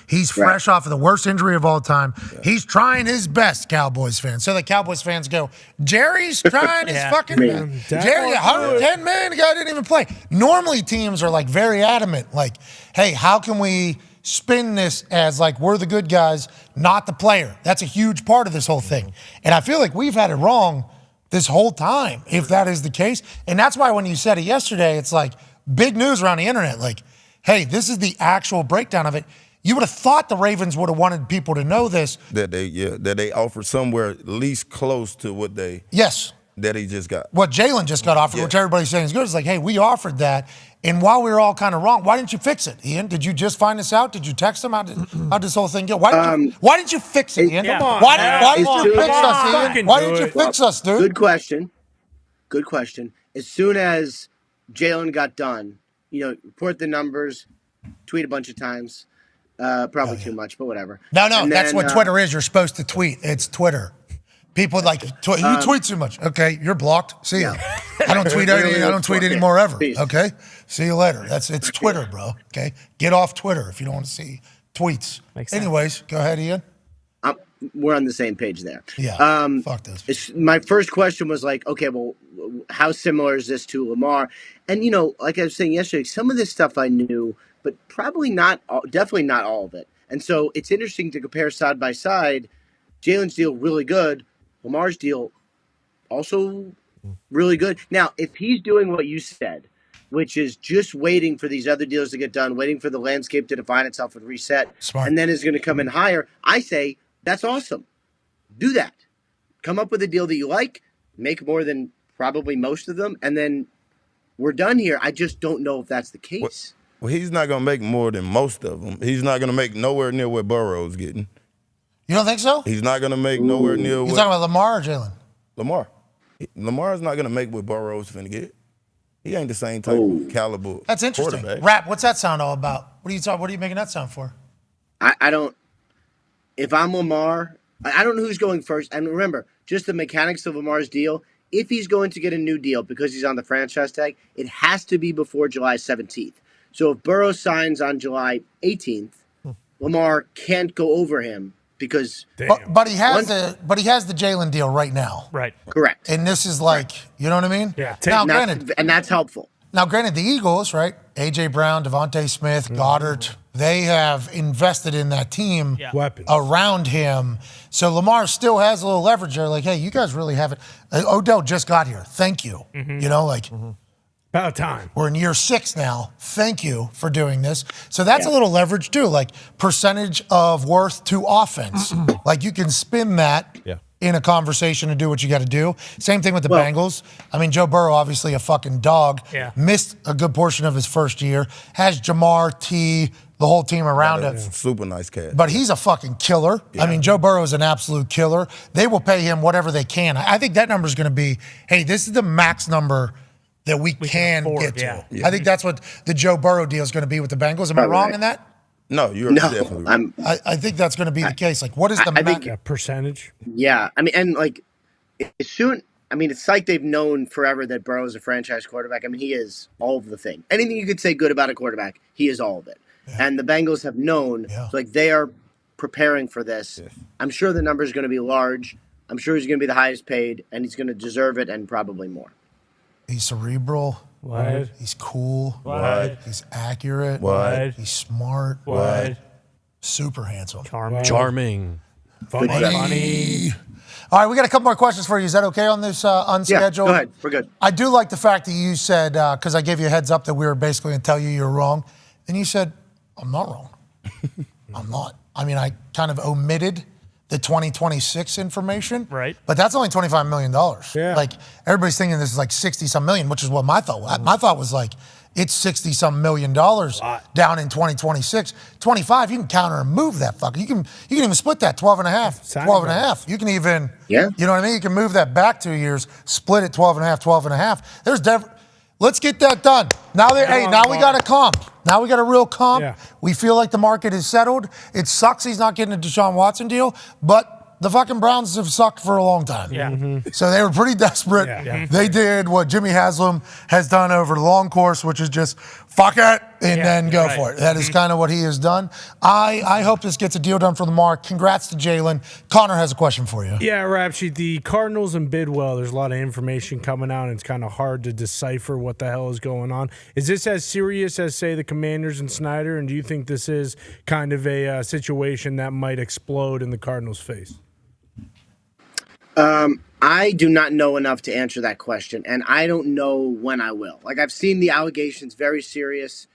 He's fresh off of the worst injury of all time. He's trying his best, Cowboys fans. So the Cowboys fans go, Jerry's trying his fucking Jerry, $110 million, the guy didn't even play. Normally teams are like very adamant, like, hey, how can we spin this as like we're the good guys, not the player? That's a huge part of this whole thing. And I feel like we've had it wrong this whole time, if that is the case. And that's why when you said it yesterday, it's like big news around the internet. Like, hey, this is the actual breakdown of it. You would have thought the Ravens would have wanted people to know this. That they offered somewhere at least close to what they that he just got. What Jalen just got offered, which everybody's saying is good. It's like, hey, we offered that. And while we were all kind of wrong, why didn't you fix it, Ian? Did you just find this out? Did you text him? How'd this whole thing go? Why didn't you fix it, Ian? Come on. Why did you fix us, Ian? Why didn't you fix us, dude? Good question. Good question. As soon as Jalen got done, report the numbers, tweet a bunch of times. Probably too much, but whatever. No, that's what Twitter is. You're supposed to tweet. It's Twitter. People like, you tweet too much. Okay, you're blocked. See ya. I don't tweet anything. I don't tweet anymore ever. Okay? See you later. It's Twitter, bro. Okay? Get off Twitter if you don't want to see tweets. Anyways, go ahead, Ian. We're on the same page there. Yeah. Fuck this. My first question was like, okay, well, how similar is this to Lamar? And, like I was saying yesterday, some of this stuff I knew, but probably not, definitely not all of it. And so it's interesting to compare side by side. Jalen's deal, really good. Lamar's deal, also really good. Now, if he's doing what you said, which is just waiting for these other deals to get done, waiting for the landscape to define itself and reset, and then is going to come in higher, I say that's awesome. Do that. Come up with a deal that you like, make more than probably most of them, and then we're done here. I just don't know if that's the case. Well, he's not going to make more than most of them. He's not going to make nowhere near what Burrow's getting. You don't think so? He's not going to make nowhere near what... You talking about Lamar or Jalen? Lamar. Lamar's not going to make what Burrow's finna get. He ain't the same type of caliber. That's interesting. Rap, what's that sound all about? What are you making that sound for? I don't... If I'm Lamar, I don't know who's going first. And remember, just the mechanics of Lamar's deal, if he's going to get a new deal because he's on the franchise tag, it has to be before July 17th. So if Burrow signs on July 18th, Lamar can't go over him because but he has the Jalen deal right now. Right. Correct. And this is like, you know what I mean? Yeah. Now, granted, and that's helpful. Now, granted, the Eagles, right? A.J. Brown, Devontae Smith, Goddard, they have invested in that team around him. So Lamar still has a little leverage there. Like, hey, you guys really haven't. Odell just got here. Thank you. You know, like. About time. We're in year 6 now. Thank you for doing this. So that's a little leverage too, like percentage of worth to offense. Like you can spin that in a conversation and do what you got to do. Same thing with the Bengals. I mean, Joe Burrow, obviously a fucking dog. Missed a good portion of his first year. Has Jamar, T, the whole team around him. Super nice cat. But he's a fucking killer. I mean, Joe Burrow is an absolute killer. They will pay him whatever they can. I think that number is going to be, hey, this is the max number that we can afford, get to. I think that's what the Joe Burrow deal is going to be with the Bengals. Am I wrong in that? No, you're definitely right. I think that's going to be the case. Like, what is the percentage? Yeah, I mean, and like, as soon, I mean, it's like they've known forever that Burrow's a franchise quarterback. I mean, he is all of the thing. Anything you could say good about a quarterback, he is all of it. And the Bengals have known, so like they are preparing for this. I'm sure the number is going to be large. I'm sure he's going to be the highest paid, and he's going to deserve it, and probably more. He's cerebral. What? He's cool. What? He's accurate. What? He's smart. What? Super handsome. Charming. Funny. All right, we got a couple more questions for you. Is that okay on this unscheduled? Yeah, go ahead. We're good. I do like the fact that you said, because I gave you a heads up that we were basically going to tell you you're wrong. And you said, I'm not wrong. I'm not. I mean, I kind of omitted the 2026 information. Right. But that's only $25 million. Yeah. Like, everybody's thinking this is like 60-some million, which is what my thought was. My thought was like, it's 60-some million dollars down in 2026. 25, you can counter and move that fucker. You can even split that 12 and a half, 12 and a half. You can even, you know what I mean? You can move that back 2 years, split it 12 and a half, 12 and a half. Let's get that done. Now we got a comp. Now we got a real comp. Yeah. We feel like the market is settled. It sucks he's not getting a Deshaun Watson deal, but the fucking Browns have sucked for a long time. Yeah. So they were pretty desperate. Yeah. They did what Jimmy Haslam has done over the long course, which is just fuck it and then go for it. That is kind of what he has done. I hope this gets a deal done for the mark. Congrats to Jalen. Connor has a question for you. Yeah, Rap Sheet, the Cardinals and Bidwell, there's a lot of information coming out, and it's kind of hard to decipher what the hell is going on. Is this as serious as, say, the Commanders and Snyder, and do you think this is kind of a situation that might explode in the Cardinals' face? I do not know enough to answer that question, and I don't know when I will. Like, I've seen the allegations very serious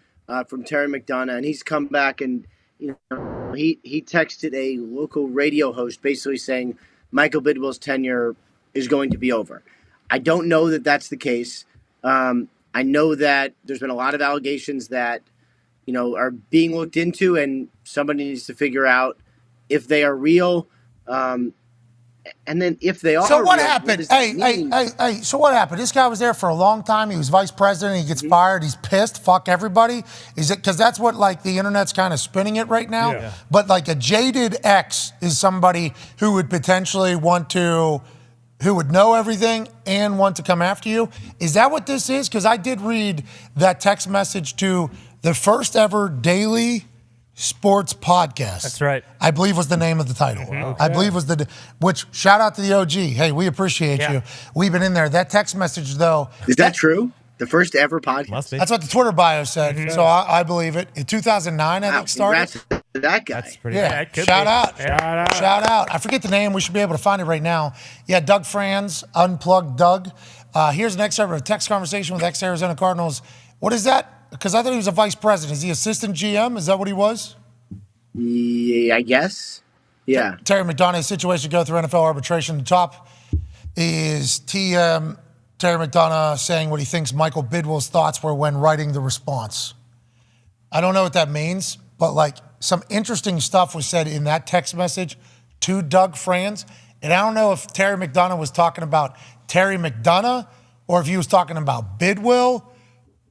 from Terry McDonough, and he's come back and he texted a local radio host basically saying Michael Bidwell's tenure is going to be over. I don't know that that's the case. I know that there's been a lot of allegations that are being looked into, and somebody needs to figure out if they are real. And then if they are, So what real, happened? What Hey, so what happened? This guy was there for a long time. He was vice president. He gets fired. He's pissed. Fuck everybody. Is it because that's what like the internet's kind of spinning it right now? Yeah. But like a jaded ex is somebody who would potentially who would know everything and want to come after you. Is that what this is? Because I did read that text message to the first ever daily sports podcast. That's right. I believe was the name of the title. I believe was which shout out to the OG. Hey, we appreciate you. We've been in there. That text message though. is that true? The first ever podcast. Must be. That's what the Twitter bio said. So I believe it. In 2009, I think started. Congrats to that guy. That's pretty Yeah, it could shout be. out. Yeah. Shout out. I forget the name. We should be able to find it right now. Yeah, Doug Franz, Unplugged Doug. Here's an excerpt of a text conversation with ex-Arizona Cardinals. What is that? Because I thought he was a vice president. Is he assistant GM? Is that what he was? Yeah, I guess. Yeah. Terry McDonough's situation go through NFL arbitration. The top is TM Terry McDonough saying what he thinks Michael Bidwell's thoughts were when writing the response. I don't know what that means, but like some interesting stuff was said in that text message to Doug Franz. And I don't know if Terry McDonough was talking about Terry McDonough or if he was talking about Bidwell,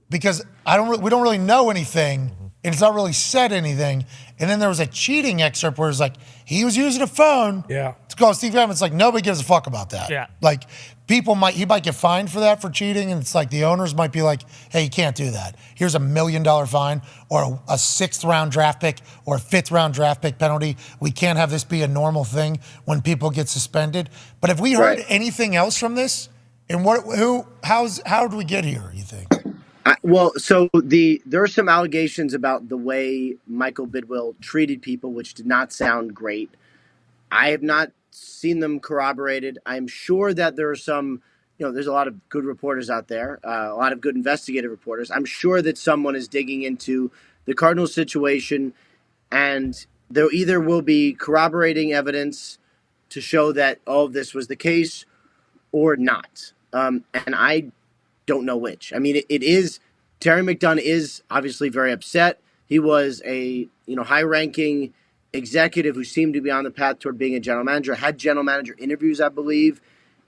because we don't really know anything, and it's not really said anything. And then there was a cheating excerpt where it's like he was using a phone to call Steve Evans. It's like nobody gives a fuck about that. Yeah. Like he might get fined for that for cheating, and it's like the owners might be like, hey, you can't do that. Here's $1 million fine or a 6th round draft pick or a 5th round draft pick penalty. We can't have this be a normal thing when people get suspended. But have we heard anything else from this? And how did we get here, you think? There are some allegations about the way Michael Bidwell treated people, which did not sound great. I have not seen them corroborated. I'm sure that there are some there's a lot of good reporters out there, a lot of good investigative reporters. I'm sure that someone is digging into the Cardinals situation, and there either will be corroborating evidence to show that all of this was the case or not. And I don't know which. I mean, it is Terry McDonough is obviously very upset. He was a high-ranking executive who seemed to be on the path toward being a general manager, had general manager interviews, I believe,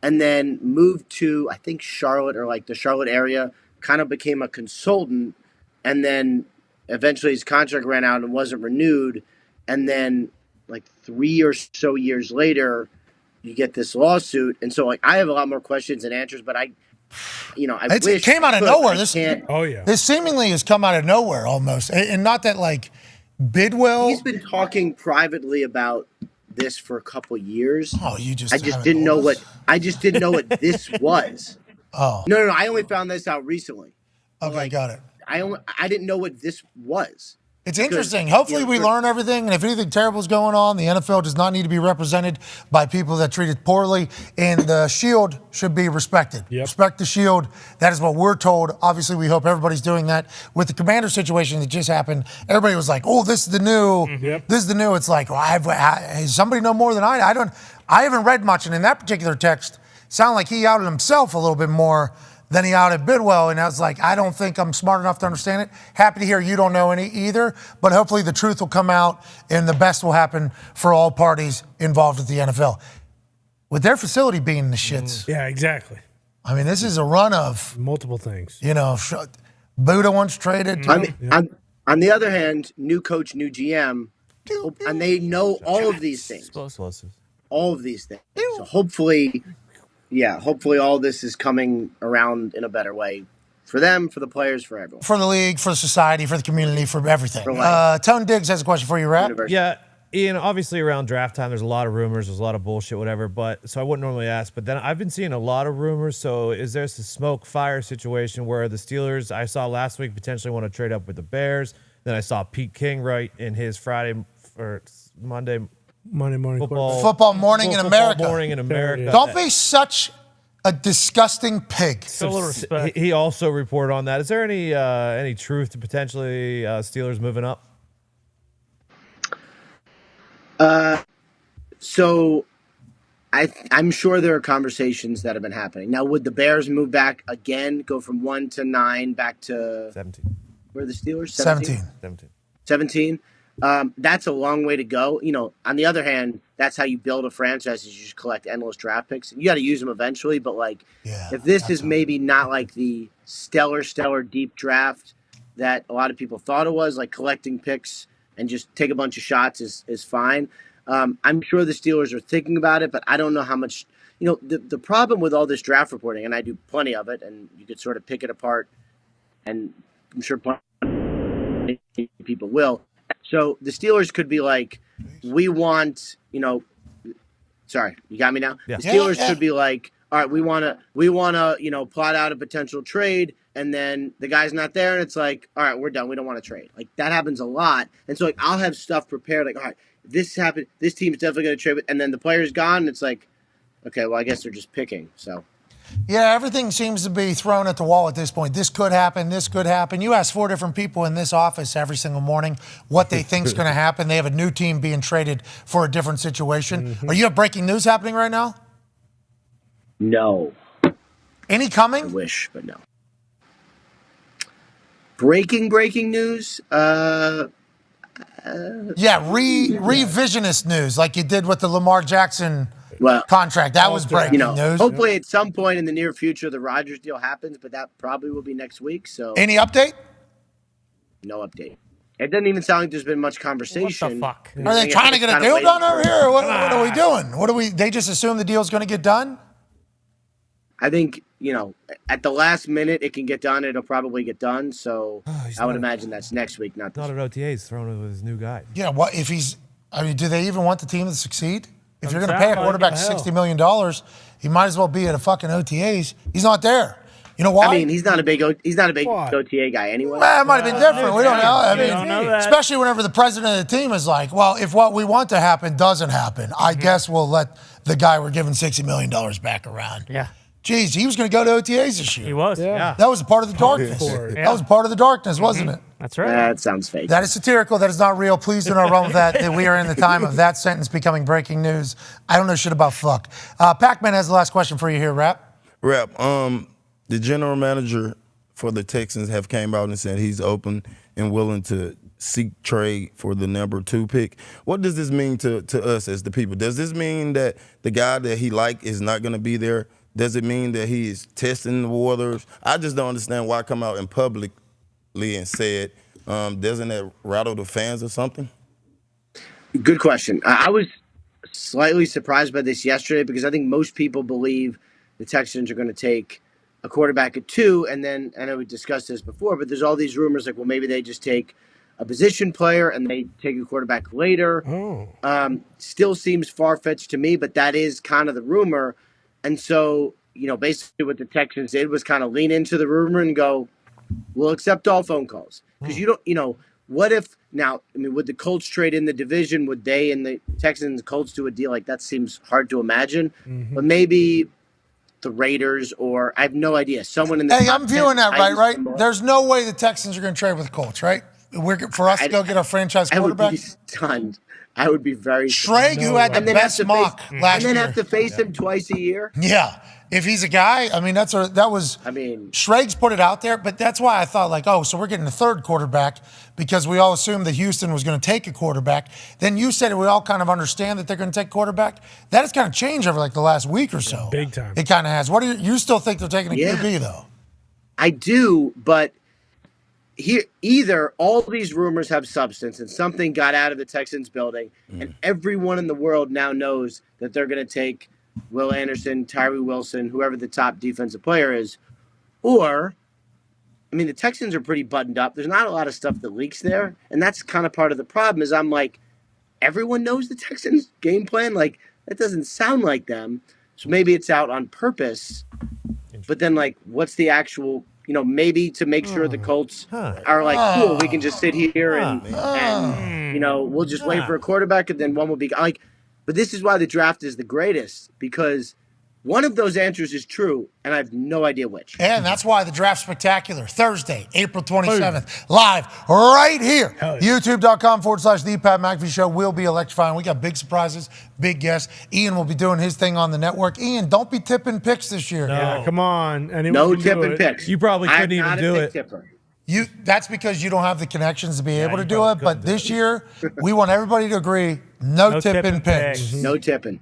and then moved to, I think, Charlotte or like the Charlotte area, kind of became a consultant, and then eventually his contract ran out and wasn't renewed. And then like 3 or so years later, you get this lawsuit. And so like I have a lot more questions and answers, but it came out of nowhere. This seemingly has come out of nowhere almost. And not that like Bidwell. He's been talking privately about this for a couple years. Oh, I just didn't know what this was. Oh. No. I only found this out recently. Okay, got it. I didn't know what this was. It's interesting. Hopefully we learn everything, and if anything terrible is going on, the NFL does not need to be represented by people that treat it poorly, and the Shield should be respected. Respect the Shield. That is what we're told. Obviously, we hope everybody's doing that. With the Commander situation that just happened, everybody was like, oh, this is the new. This is the new. It's like, well, does somebody know more than I haven't read much, and in that particular text, it sounded like he outed himself a little bit more than he outed Bidwell, and I was like, I don't think I'm smart enough to understand it. Happy to hear you don't know any either, but hopefully the truth will come out and the best will happen for all parties involved with the NFL. With their facility being the shits. Yeah, exactly. I mean, this is a run of multiple things. Buddha once traded. On the other hand, new coach, new GM, and they know all of these things. All of these things. So hopefully all this is coming around in a better way for them, for the players, for everyone. For the league, for the society, for the community, for everything. Tone Diggs has a question for you, Rap. Yeah, Ian, obviously around draft time, there's a lot of rumors, there's a lot of bullshit, whatever, so I wouldn't normally ask, but then I've been seeing a lot of rumors, so is there a smoke fire situation where the Steelers, I saw last week, potentially want to trade up with the Bears, then I saw Pete King write in his Monday morning football morning in America. Morning in America. Don't be such a disgusting pig. He also reported on that. Is there any truth to potentially Steelers moving up? So I'm sure there are conversations that have been happening. Now, would the Bears move back again, go from 1 to 9 back to 17? Where are the Steelers? 17. That's a long way to go. On the other hand, that's how you build a franchise, is you just collect endless draft picks. You got to use them eventually, but if this is maybe not like the stellar deep draft that a lot of people thought it was, like collecting picks and just take a bunch of shots is fine. I'm sure the Steelers are thinking about it, but I don't know how much. The problem with all this draft reporting, and I do plenty of it, and you could sort of pick it apart, and I'm sure plenty of people will. So the Steelers could be like, we want, sorry, you got me now? Yeah. The Steelers could be like, all right, we want to, plot out a potential trade, and then the guy's not there, and it's like, all right, we're done. We don't want to trade. Like, that happens a lot. And so, I'll have stuff prepared, like, all right, this happened, this team's definitely going to trade, and then the player's gone, and it's like, okay, well, I guess they're just picking, so. Yeah, everything seems to be thrown at the wall at this point. This could happen. This could happen. You ask 4 different people in this office every single morning what they think is going to happen. They have a new team being traded for a different situation. Are you have breaking news happening right now? No. Any coming? I wish, but no. Breaking news? Yeah, revisionist news, like you did with the Lamar Jackson contract. That was breaking news. Hopefully at some point in the near future the Rodgers deal happens, but that probably will be next week. So any update? No update. It doesn't even sound like there's been much conversation. What the fuck? Are they trying to get a deal done over here? What are we doing? They just assume the deal's going to get done? I think, at the last minute it can get done. It'll probably get done. So I would imagine that's next week, not this week. Not at OTAs, thrown with his new guy. Yeah, what if do they even want the team to succeed? If you're going to pay a quarterback $60 million, he might as well be at a fucking OTAs. He's not there. You know why? I mean, he's not a big OTA guy anyway. Well, it might have been different. We don't know. I mean, especially whenever the president of the team is like, well, if what we want to happen doesn't happen, I guess we'll let the guy we're giving $60 million back around. Yeah. Geez, he was going to go to OTAs this year. He was. Yeah. That was a part of the darkness. That was part of the darkness, wasn't it? That's right. That sounds fake. That is satirical. That is not real. Please do not run with that. That we are in the time of that sentence becoming breaking news. I don't know shit about fuck. Pac-Man has the last question for you here, Rap. The general manager for the Texans have came out and said he's open and willing to seek trade for the number 2 pick. What does this mean to us as the people? Does this mean that the guy that he like is not going to be there? Does it mean that he is testing the waters? I just don't understand why come out in publicly and say it. Doesn't that rattle the fans or something? Good question. I was slightly surprised by this yesterday because I think most people believe the Texans are going to take a quarterback at 2, and then I know we discussed this before, but there's all these rumors like, well, maybe they just take a position player and they take a quarterback later. Still seems far-fetched to me, but that is kind of the rumor. And so, basically what the Texans did was kind of lean into the rumor and go, we'll accept all phone calls. Because what if now, would the Colts trade in the division? Would they and the Texans and Colts do a deal? Like, that seems hard to imagine. But maybe the Raiders or I have no idea. Someone in the Hey, I'm viewing that right? There's no way the Texans are going to trade with the Colts, right? For us to go get our franchise quarterback? I would be stunned. I would be very Schrag, who had the best mock last year. And then have to face him twice a year? Yeah. If he's a guy, Schrag's put it out there, but that's why I thought so we're getting a third quarterback because we all assumed that Houston was going to take a quarterback. Then you said we all kind of understand that they're going to take quarterback. That has kind of changed over the last week or so. Big time. It kind of has. What do you still think they're taking a QB though? I do, but here either all these rumors have substance and something got out of the Texans building and everyone in the world now knows that they're going to take Will Anderson, Tyree Wilson, whoever the top defensive player is, or the Texans are pretty buttoned up. There's not a lot of stuff that leaks there, and that's kind of part of the problem is I'm like, everyone knows the Texans game plan? Like, that doesn't sound like them. So maybe it's out on purpose, but then what's the actual maybe to make sure the Colts are cool, we can just sit here and we'll just wait for a quarterback and then one will be but this is why the draft is the greatest because one of those answers is true and I have no idea which. And that's why the draft's spectacular. Thursday, April 27th, live right here. YouTube.com/The Pat McAfee Show will be electrifying. We got big surprises, big guests. Ian will be doing his thing on the network. Ian, don't be tipping picks this year. No. Yeah, come on. No tipping picks. You probably couldn't even do it. Tipper. That's because you don't have the connections to be able to do it. But this year, we want everybody to agree, no tipping picks. No tipping.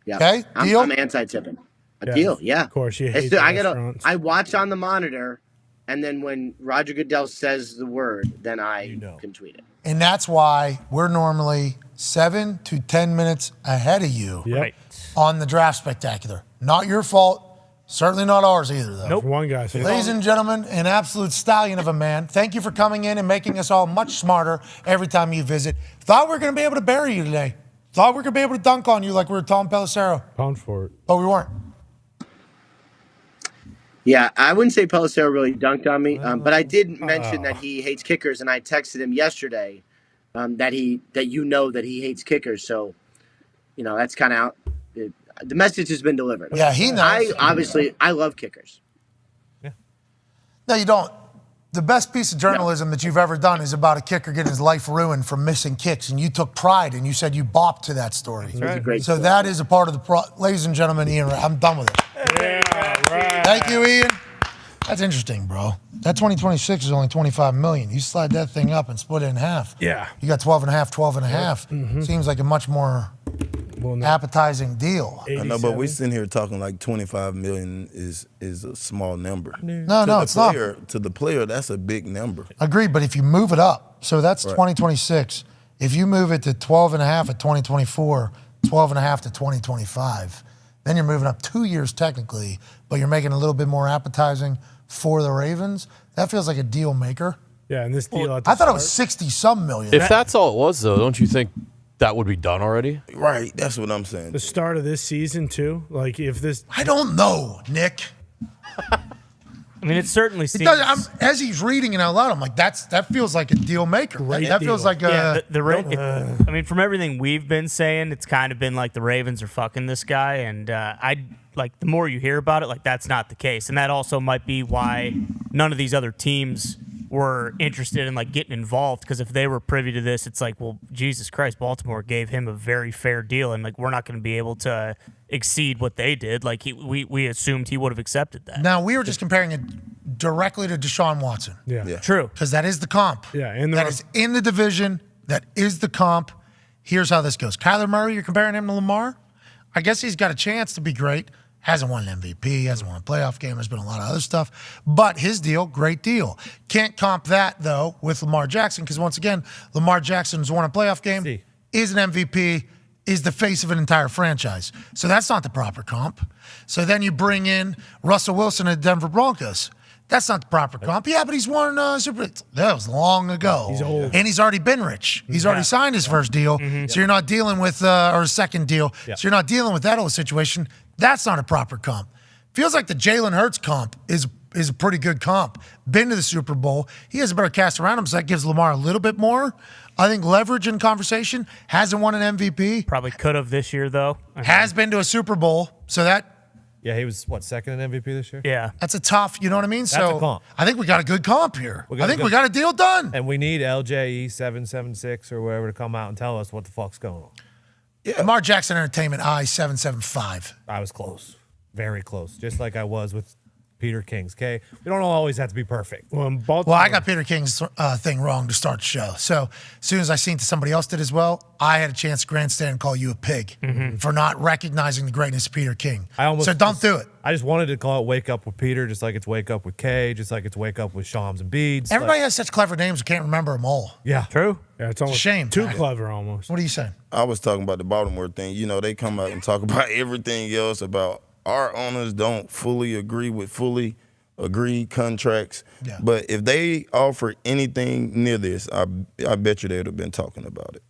Yeah. Okay, deal? I'm anti-tipping. A deal, yeah. Of course, you hate I watch on the monitor, and then when Roger Goodell says the word, then I can tweet it. And that's why we're normally 7 to 10 minutes ahead of you on the Draft Spectacular. Not your fault. Certainly not ours either, though. Nope. One guy. Ladies and gentlemen, an absolute stallion of a man. Thank you for coming in and making us all much smarter every time you visit. Thought we were going to be able to bury you today. Thought we were going to be able to dunk on you like we were Tom Pelissero. Pound for it. But we weren't. Yeah, I wouldn't say Pelissero really dunked on me, but I did mention that he hates kickers, and I texted him yesterday that he hates kickers. So, that's kind of out. The message has been delivered. Yeah, he knows. I love kickers. Yeah. No, you don't. The best piece of journalism that you've ever done is about a kicker getting his life ruined from missing kicks, and you took pride, and you said you bopped to that story. That's right. Great so story. that is a part of the ladies and gentlemen, Ian, I'm done with it. Yeah, right. Thank you, Ian. That's interesting, bro. That 2026 is only $25 million. You slide that thing up and split it in half. Yeah. You got 12 and a half. Seems like a much more appetizing deal. I know, but we're sitting here talking like $25 million is a small number. No, it's not. To the player, that's a big number. Agreed, but if you move it up, so that's 2026. If you move it to 12 and a half at 2024, 12 and a half to 2025, then you're moving up 2 years technically, but you're making it a little bit more appetizing for the Ravens. That feels like a deal maker. Yeah, and this deal I thought it was 60-some million. If that's all it was, though, don't you think that would be done already? Right, that's what I'm saying. The start of this season, too? Like, if this... I don't know, Nick. I mean, it certainly It seems. does, as he's reading it out loud, I'm like, that feels like a deal maker. That feels like a. I mean, from everything we've been saying, it's kind of been like the Ravens are fucking this guy, and the more you hear about it, like that's not the case, and that also might be why none of these other teams were interested in like getting involved, because if they were privy to this, it's like, well, Jesus Christ, Baltimore gave him a very fair deal, and like we're not going to be able to exceed what they did. Like we assumed he would have accepted that. Now we were just comparing it directly to Deshaun Watson. Yeah. True. Because that is the comp. Yeah, that is in the division. That is the comp. Here's how this goes. Kyler Murray, you're comparing him to Lamar. I guess he's got a chance to be great. Hasn't won an MVP, hasn't won a playoff game. There's been a lot of other stuff. But his deal, great deal. Can't comp that, though, with Lamar Jackson, because once again, Lamar Jackson's won a playoff game, is an MVP, is the face of an entire franchise. So that's not the proper comp. So then you bring in Russell Wilson at Denver Broncos. That's not the proper comp. Yeah, but he's won Super Bowl. That was long ago. He's old. And he's already been rich. He's already signed his first deal. So you're not dealing with, or his second deal. So you're not dealing with that whole situation. That's not a proper comp. Feels like the Jalen Hurts comp is a pretty good comp. Been to the Super Bowl. He has a better cast around him, so that gives Lamar a little bit more. I think leverage in conversation. Hasn't won an MVP. Probably could have this year, though. Has been to a Super Bowl. So that. Yeah, he was, second in MVP this year? Yeah. That's a tough, you know what I mean? That's So a comp. I think we got a good comp here. I think we got a deal done. And we need LJE 776 or whatever to come out and tell us what the fuck's going on. Yeah. Lamar Jackson Entertainment, I-775. I was close. Very close. Just like I was with Peter King's. Okay? We don't always have to be perfect. Well, I got Peter King's thing wrong to start the show. So as soon as I seen that somebody else did as well, I had a chance to grandstand and call you a pig for not recognizing the greatness of Peter King. So don't do it. I just wanted to call it Wake Up with Peter, just like it's Wake Up with K, just like it's Wake Up with Shams and Beads. Everybody has such clever names, we can't remember them all. Yeah. True. Yeah, it's almost shame. too clever almost. What are you saying? I was talking about the Baltimore thing. You know, they come out and talk about everything else about our owners don't fully agree with fully agreed contracts. Yeah. But if they offer anything near this, I bet you they'd have been talking about it.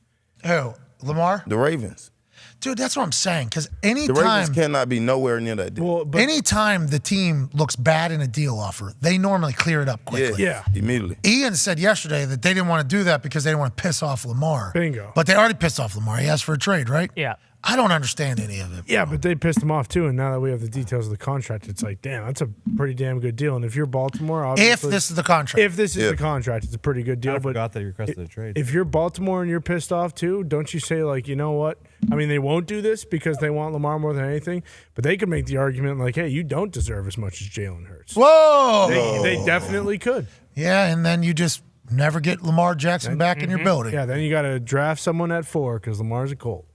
Who? Lamar? The Ravens. Dude, that's what I'm saying. Because The anytime Ravens cannot be nowhere near that deal. anytime the team looks bad in a deal offer, they normally clear it up quickly. Yeah. Immediately. Ian said yesterday that they didn't want to do that because they didn't want to piss off Lamar. Bingo. But they already pissed off Lamar. He asked for a trade, right? Yeah. I don't understand any of it. Yeah, but they pissed him off too, and now that we have the details of the contract, it's like, damn, that's a pretty damn good deal. And if you're Baltimore, obviously, If this is the contract. if this is the contract, it's a pretty good deal. I But forgot that you requested a trade. if you're Baltimore and you're pissed off too, don't you say, like, you know what? I mean, they won't do this because they want Lamar more than anything, but they could make the argument like, hey, you don't deserve as much as Jalen Hurts. Whoa! They definitely could. Yeah, and then you just never get Lamar Jackson back in your building. Yeah, then you got to draft someone at 4 because Lamar's a Colt.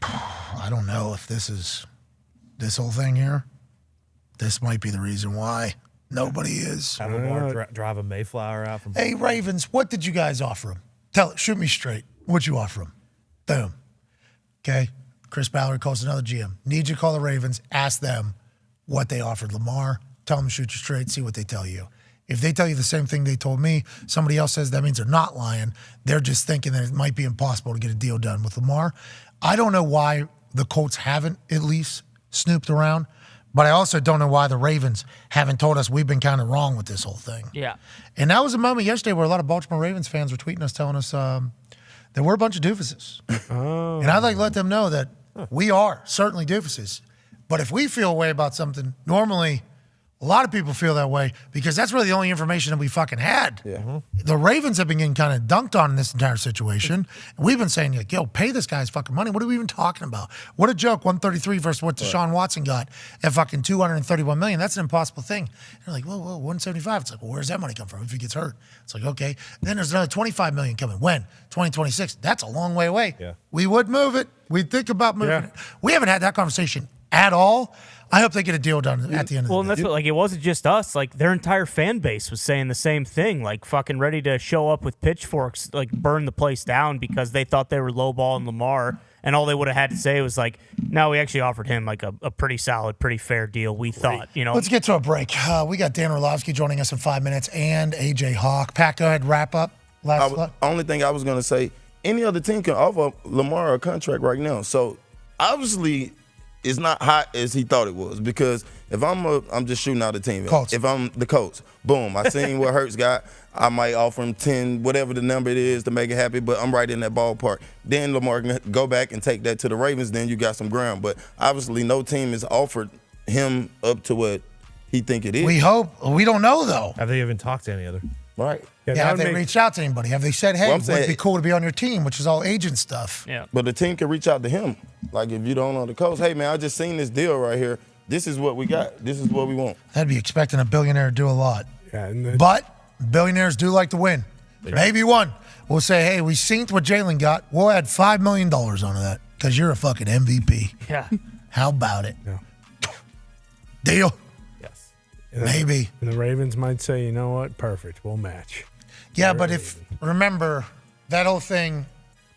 I don't know if this is this whole thing here. This might be the reason why nobody is. Have Lamar drive a Mayflower out from. Hey, Ravens, what did you guys offer him? Shoot me straight. What'd you offer him? Boom. Okay. Chris Ballard calls another GM. Need you to call the Ravens, ask them what they offered Lamar. Tell them to shoot you straight, see what they tell you. If they tell you the same thing they told me, somebody else says that means they're not lying. They're just thinking that it might be impossible to get a deal done with Lamar. I don't know why the Colts haven't at least snooped around, but I also don't know why the Ravens haven't told us we've been kind of wrong with this whole thing. Yeah. And that was a moment yesterday where a lot of Baltimore Ravens fans were tweeting us, telling us that we're a bunch of doofuses. And I'd like to let them know that we are certainly doofuses. But if we feel a way about something, normally a lot of people feel that way because that's really the only information that we fucking had. Yeah. The Ravens have been getting kind of dunked on in this entire situation. And we've been saying, like, yo, pay this guy's fucking money. What are we even talking about? What a joke, 133 versus what Deshaun Watson got at fucking $231 million. That's an impossible thing. And they're like, whoa, 175. It's like, well, where's that money come from if he gets hurt? It's like, okay. Then there's another $25 million coming. When? 2026. That's a long way away. Yeah. We would move it. We'd think about moving it. We haven't had that conversation at all. I hope they get a deal done at the end of the day. Well, and that's what, like, it wasn't just us. Like, their entire fan base was saying the same thing. Like, fucking ready to show up with pitchforks, like, burn the place down because they thought they were lowballing Lamar. And all they would have had to say was, like, no, we actually offered him, like, a pretty solid, pretty fair deal, we thought, you know. Let's get to a break. We got Dan Orlovsky joining us in 5 minutes and AJ Hawk. Pat, go ahead, wrap up. Only thing I was going to say, any other team can offer Lamar a contract right now. So, obviously, it's not hot as he thought it was. Because if I'm just shooting out the team. Colts. If I'm the coach, boom, I seen what Hurts got. I might offer him 10, whatever the number it is to make it happy, but I'm right in that ballpark. Then Lamar can go back and take that to the Ravens, then you got some ground. But obviously no team has offered him up to what he think it is. We hope. We don't know, though. Have they even talked to any other? Right. Yeah, have they reached out to anybody? Have they said, hey, Well, would it be cool to be on your team, which is all agent stuff? Yeah. But the team can reach out to him. Like if you don't know the coach, hey, man, I just seen this deal right here. This is what we got. This is what we want. That'd be expecting a billionaire to do a lot. Yeah, But billionaires do like to win. Maybe one. We'll say, hey, we synced what Jalen got. We'll add $5 million onto that because you're a fucking MVP. Yeah. How about it? Yeah. Deal? Yes. Maybe. And the Ravens might say, you know what? Perfect. We'll match. Yeah, but remember, that whole thing.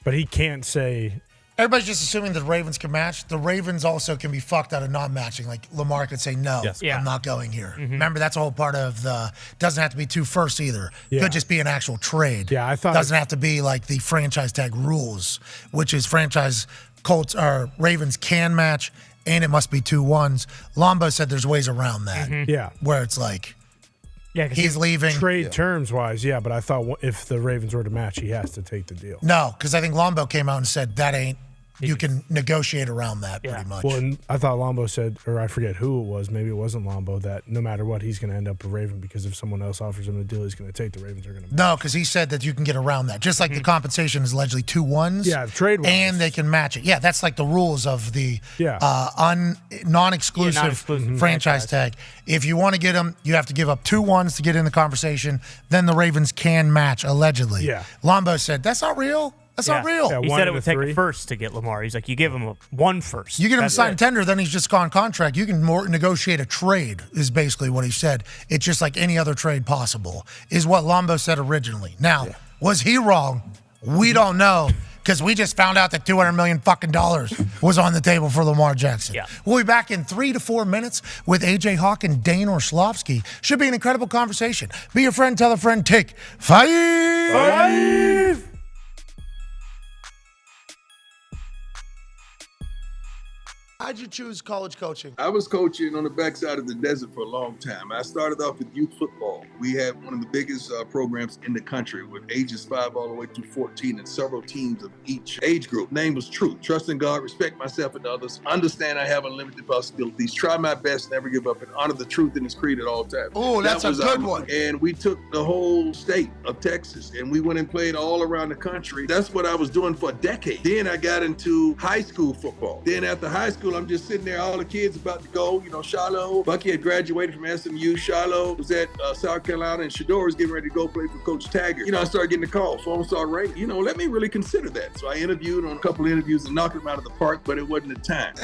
But he can't say. Everybody's just assuming that the Ravens can match. The Ravens also can be fucked out of not matching. Like Lamar could say, no, I'm not going here. Remember, that's a whole part of the, doesn't have to be 2 firsts either. Yeah. Could just be an actual trade. Yeah, I thought. Doesn't have to be like the franchise tag rules, which is franchise Colts or Ravens can match, and it must be 2 1s. Lombo said there's ways around that. Yeah. Where it's like, Yeah, he's leaving. Trade terms wise, yeah, but I thought if the Ravens were to match, he has to take the deal. No, because I think Lombo came out and said that ain't. You can negotiate around that pretty much. Well, and I thought Lombo said, or I forget who it was, maybe it wasn't Lombo, that no matter what, he's going to end up a Raven because if someone else offers him a deal, he's going to take the Ravens are going to. No, because he said that you can get around that. Just like the compensation is allegedly 2 1s. Yeah, trade-wise. And they can match it. Yeah, that's like the rules of the non-exclusive, non-exclusive franchise tag. If you want to get them, you have to give up 2 1s to get in the conversation. Then the Ravens can match, allegedly. Yeah. Lombo said, that's not real. That's not real. Yeah, He one said it and would a take 3. a first to get Lamar. He's like, you give him a 1 first. You get him to That's sign it. tender, then he's just gone contract. You can more negotiate a trade, is basically what he said. It's just like any other trade possible, is what Lombo said originally. Now, was he wrong? We don't know, because we just found out that $200 million fucking dollars was on the table for Lamar Jackson. Yeah. We'll be back in 3 to 4 minutes with AJ Hawk and Dahn Orlovsky. Should be an incredible conversation. Be your friend, tell a friend, take 5. How'd you choose college coaching? I was coaching on the backside of the desert for a long time. I started off with youth football. We had one of the biggest programs in the country with ages 5 all the way through 14 and several teams of each age group. Name was Truth. Trust in God, respect myself and others, understand I have unlimited possibilities, try my best, never give up, and honor the truth in its creed at all times. Oh, that's a good one. And we took the whole state of Texas and we went and played all around the country. That's what I was doing for a decade. Then I got into high school football. Then after high school, I'm just sitting there, all the kids about to go, Shiloh. Bucky had graduated from SMU. Shiloh was at South Carolina, and Shador was getting ready to go play for Coach Taggart. I started getting the call. Phone started ringing. Let me really consider that. So I interviewed on a couple of interviews and knocked them out of the park, but it wasn't the time.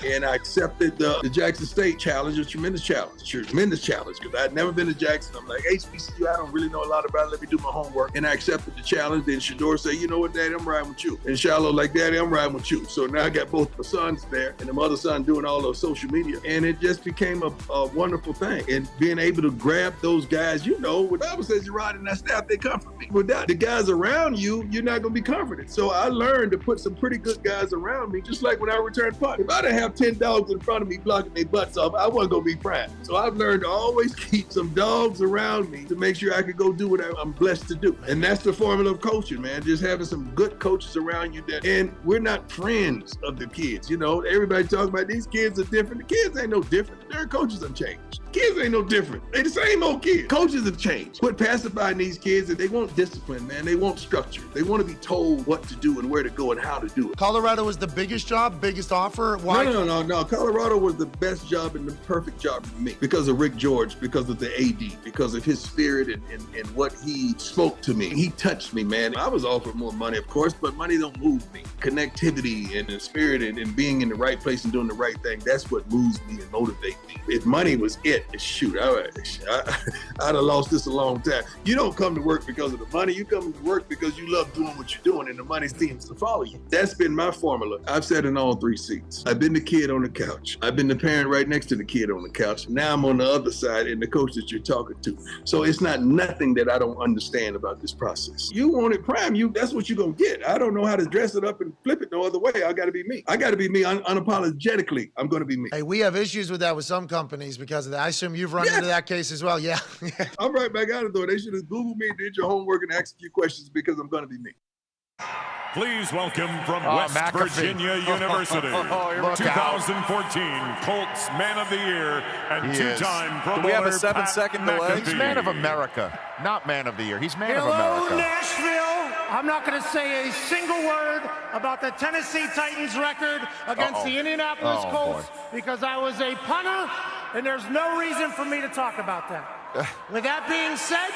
And I accepted the Jackson State challenge, a tremendous challenge, because I'd never been to Jackson. I'm like, HBCU, I don't really know a lot about it. Let me do my homework. And I accepted the challenge. Then Shador said, you know what, Daddy, I'm riding with you. And Shiloh like, Daddy, I'm riding with you. So now I got both my sons there and the mother son doing all those social media. And it just became a wonderful thing. And being able to grab those guys, what the Bible says, you ride in that staff, they comfort me. Without the guys around you, you're not going to be comforted. So I learned to put some pretty good guys around me, just like when I returned punt. If I didn't have 10 dogs in front of me blocking their butts off, I wasn't going to be prime. So I've learned to always keep some dogs around me to make sure I could go do what I'm blessed to do. And that's the formula of coaching, man. Just having some good coaches around you and we're not friends of the kids. Everybody talks about these kids are different. The kids ain't no different. Their coaches have changed. Kids ain't no different. They the same old kids. Coaches have changed. Quit pacifying these kids and they want discipline, man. They want structure. They want to be told what to do and where to go and how to do it. Colorado was the biggest job, biggest offer? Why? No. Colorado was the best job and the perfect job for me because of Rick George, because of the AD, because of his spirit and what he spoke to me. He touched me, man. I was offered more money, of course, but money don't move me. Connectivity and the spirit and being in the right place and doing the right thing, that's what moves me and motivates me. If money was it, shoot, I'd have lost this a long time. You don't come to work because of the money. You come to work because you love doing what you're doing, and the money seems to follow you. That's been my formula. I've sat in all three seats. I've been the kid on the couch. I've been the parent right next to the kid on the couch. Now I'm on the other side and the coach that you're talking to. So it's not nothing that I don't understand about this process. You want it prime, that's what you're going to get. I don't know how to dress it up and flip it no other way. I got to be me. I got to be me unapologetically. I'm going to be me. Hey, we have issues with that with some companies because of that. I assume you've run into that case as well. Yeah. I'm right back out of there. They should have Googled me, did your homework, and asked a few questions because I'm going to be me. Please welcome from West Virginia University, 2014 Colts Man of the Year and two-time Pro Bowler. Do we have a 7-second delay? He's Man of America, not Man of the Year. He's Man of America. Hello, Nashville. I'm not going to say a single word about the Tennessee Titans record against the Indianapolis Colts because I was a punter, and there's no reason for me to talk about that. With that being said,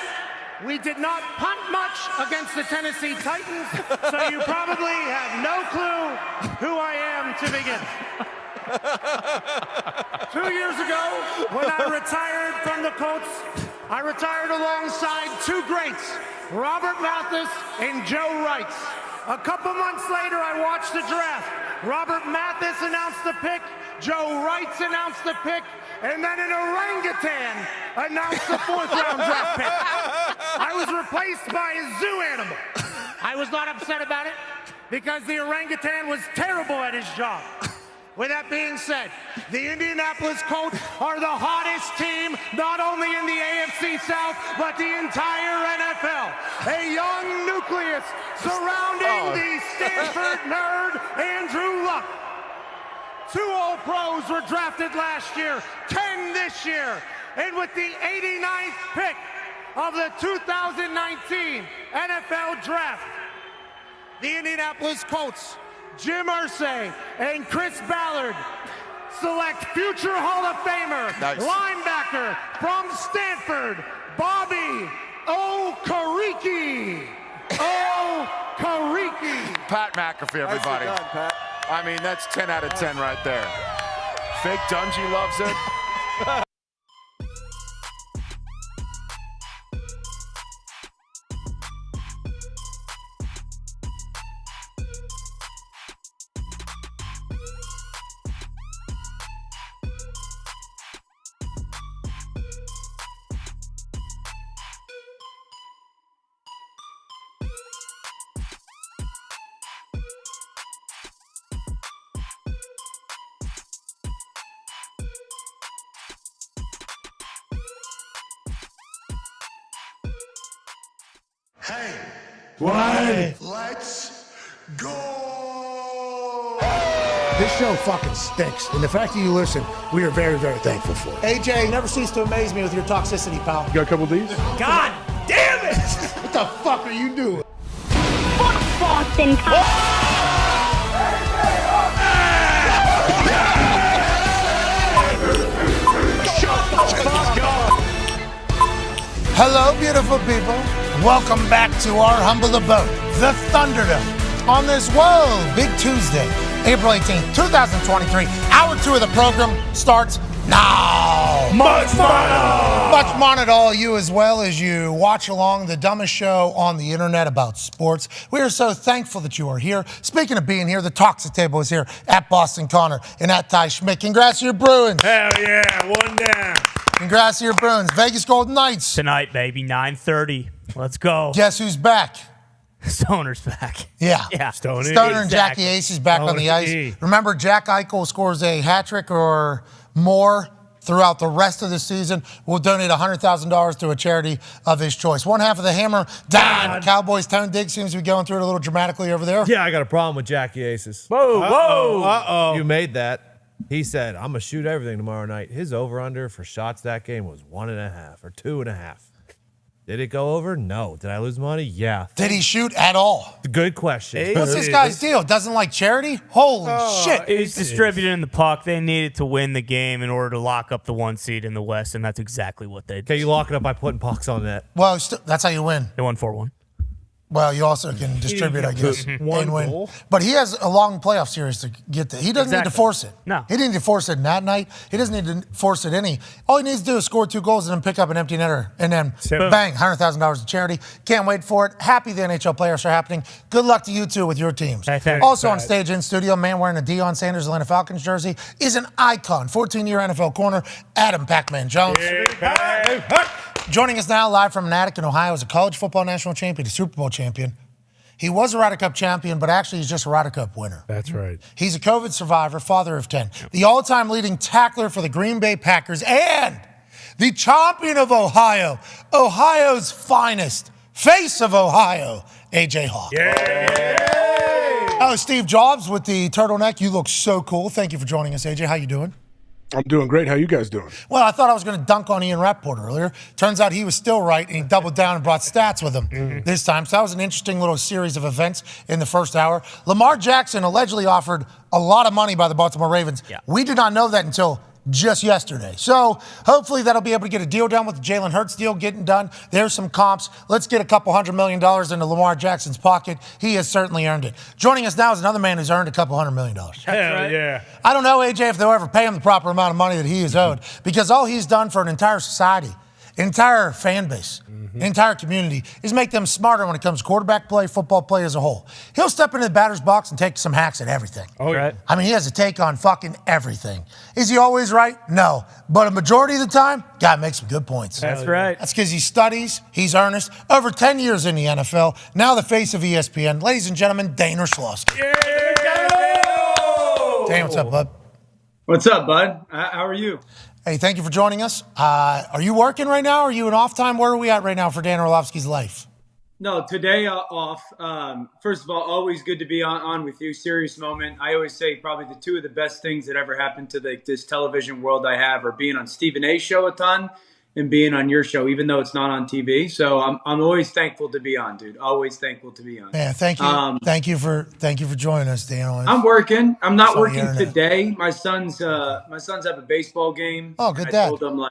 we did not punt much against the Tennessee Titans, so you probably have no clue who I am to begin. 2 years ago, when I retired from the Colts, I retired alongside two greats, Robert Mathis and Joe Wrights. A couple months later, I watched the draft. Robert Mathis announced the pick, Joe Wrights announced the pick, and then an orangutan announced the fourth-round draft pick. I was replaced by a zoo animal. I was not upset about it because the orangutan was terrible at his job. With that being said, the Indianapolis Colts are the hottest team, not only in the AFC South, but the entire NFL. A young nucleus surrounding the Stanford nerd, Andrew Luck. 2 All-Pros were drafted last year, 10 this year, and with the 89th pick of the 2019 NFL Draft, the Indianapolis Colts, Jim Irsay and Chris Ballard select future Hall of Famer, linebacker from Stanford, Bobby Okereke. Pat McAfee, everybody. Nicely done, Pat. I mean, that's 10 out of 10 right there. Fake Dungy loves it. Hey, Why? let's go. This show fucking stinks. And the fact that you listen, we are very, very thankful for it. AJ, never cease to amaze me with your toxicity, pal. You got a couple of these? God damn it! What the fuck are you doing? Boston Hello, beautiful people. Welcome back to our humble abode, the Thunderdome. On this big Tuesday, April 18th, 2023, hour 2 of the program starts now. Much fun! Much fun at all you as well as you watch along the dumbest show on the internet about sports. We are so thankful that you are here. Speaking of being here, the Toxic Table is here at Boston Connor and at Ty Schmidt. Congrats to your Bruins. Hell yeah, one down. Congrats to your Bruins. Vegas Golden Knights. Tonight, baby, 9:30. Let's go. Guess who's back? Stoner's back. Yeah. Stoner. Stoner and Jackie Ace is back on the ice. Remember, Jack Eichel scores a hat trick or more throughout the rest of the season. We'll donate $100,000 to a charity of his choice. One half of the hammer, Dahn. Cowboys Tone Dig seems to be going through it a little dramatically over there. Yeah, I got a problem with Jackie Aces. Uh-oh. You made that. He said, I'm going to shoot everything tomorrow night. His over-under for shots that game was 1.5 or 2.5. Did it go over? No. Did I lose money? Yeah. Did he shoot at all? Good question. What's this guy's deal? Doesn't like charity? Holy shit. He's distributing the puck. They needed to win the game in order to lock up the 1 seed in the West, and that's exactly what they did. Okay, you lock it up by putting pucks on net. Well, that's how you win. They won 4-1. Well, you also can distribute, I guess, one and win. goal. But he has a long playoff series to get there. He doesn't need to force it. No. He didn't need to force it in that night. He doesn't need to force it any. All he needs to do is score 2 goals and then pick up an empty netter. And then, bang, $100,000 to charity. Can't wait for it. Happy the NHL playoffs are happening. Good luck to you two with your teams. Also on stage in studio, man wearing a Deion Sanders Atlanta Falcons jersey is an icon. 14-year NFL corner, Adam Pac-Man Jones. Joining us now live from an attic in Ohio is a college football national champion, a Super Bowl champion. He was a Ryder Cup champion, but actually he's just a Ryder Cup winner. That's right. He's a COVID survivor, father of 10, the all-time leading tackler for the Green Bay Packers, and the champion of Ohio, Ohio's finest, face of Ohio, AJ Hawk. Oh, Steve Jobs with the turtleneck. You look so cool. Thank you for joining us, AJ. How you doing? I'm doing great. How you guys doing? Well, I thought I was going to dunk on Ian Rappaport earlier. Turns out he was still right, and he doubled down and brought stats with him this time. So that was an interesting little series of events in the first hour. Lamar Jackson allegedly offered a lot of money by the Baltimore Ravens. Yeah. We did not know that until just yesterday. So hopefully that'll be able to get a deal done with the Jalen Hurts deal getting done. There's some comps. Let's get a couple $100 million into Lamar Jackson's pocket. He has certainly earned it. Joining us now is another man who's earned a couple $100 million. Hell yeah. I don't know, AJ, if they'll ever pay him the proper amount of money that he is owed, because all he's done for an entire society, entire fan base, entire community is make them smarter when it comes to quarterback play, football play as a whole. He'll step into the batter's box and take some hacks at everything. Oh, yeah. I mean, he has a take on fucking everything. Is he always right? No. But a majority of the time, guy makes some good points. That's right. That's because he studies, he's earnest. Over 10 years in the NFL, now the face of ESPN. Ladies and gentlemen, Dahn Orslowski. Dahn, what's up, bud? What's up, bud? How are you? Hey, thank you for joining us. Are you working right now? Are you in off time? Where are we at right now for Dahn Orlovsky's life? No, today off. First of all, always good to be on with you. Serious moment. I always say probably the two of the best things that ever happened to this television world I have are being on Stephen A's show a ton and being on your show, even though it's not on TV. So I'm always thankful to be on, dude. Always thankful to be on. Man, thank you. Thank you for joining us, Dahn. I'm working. I'm not working today. My sons have a baseball game. Oh, good I dad. told them, like,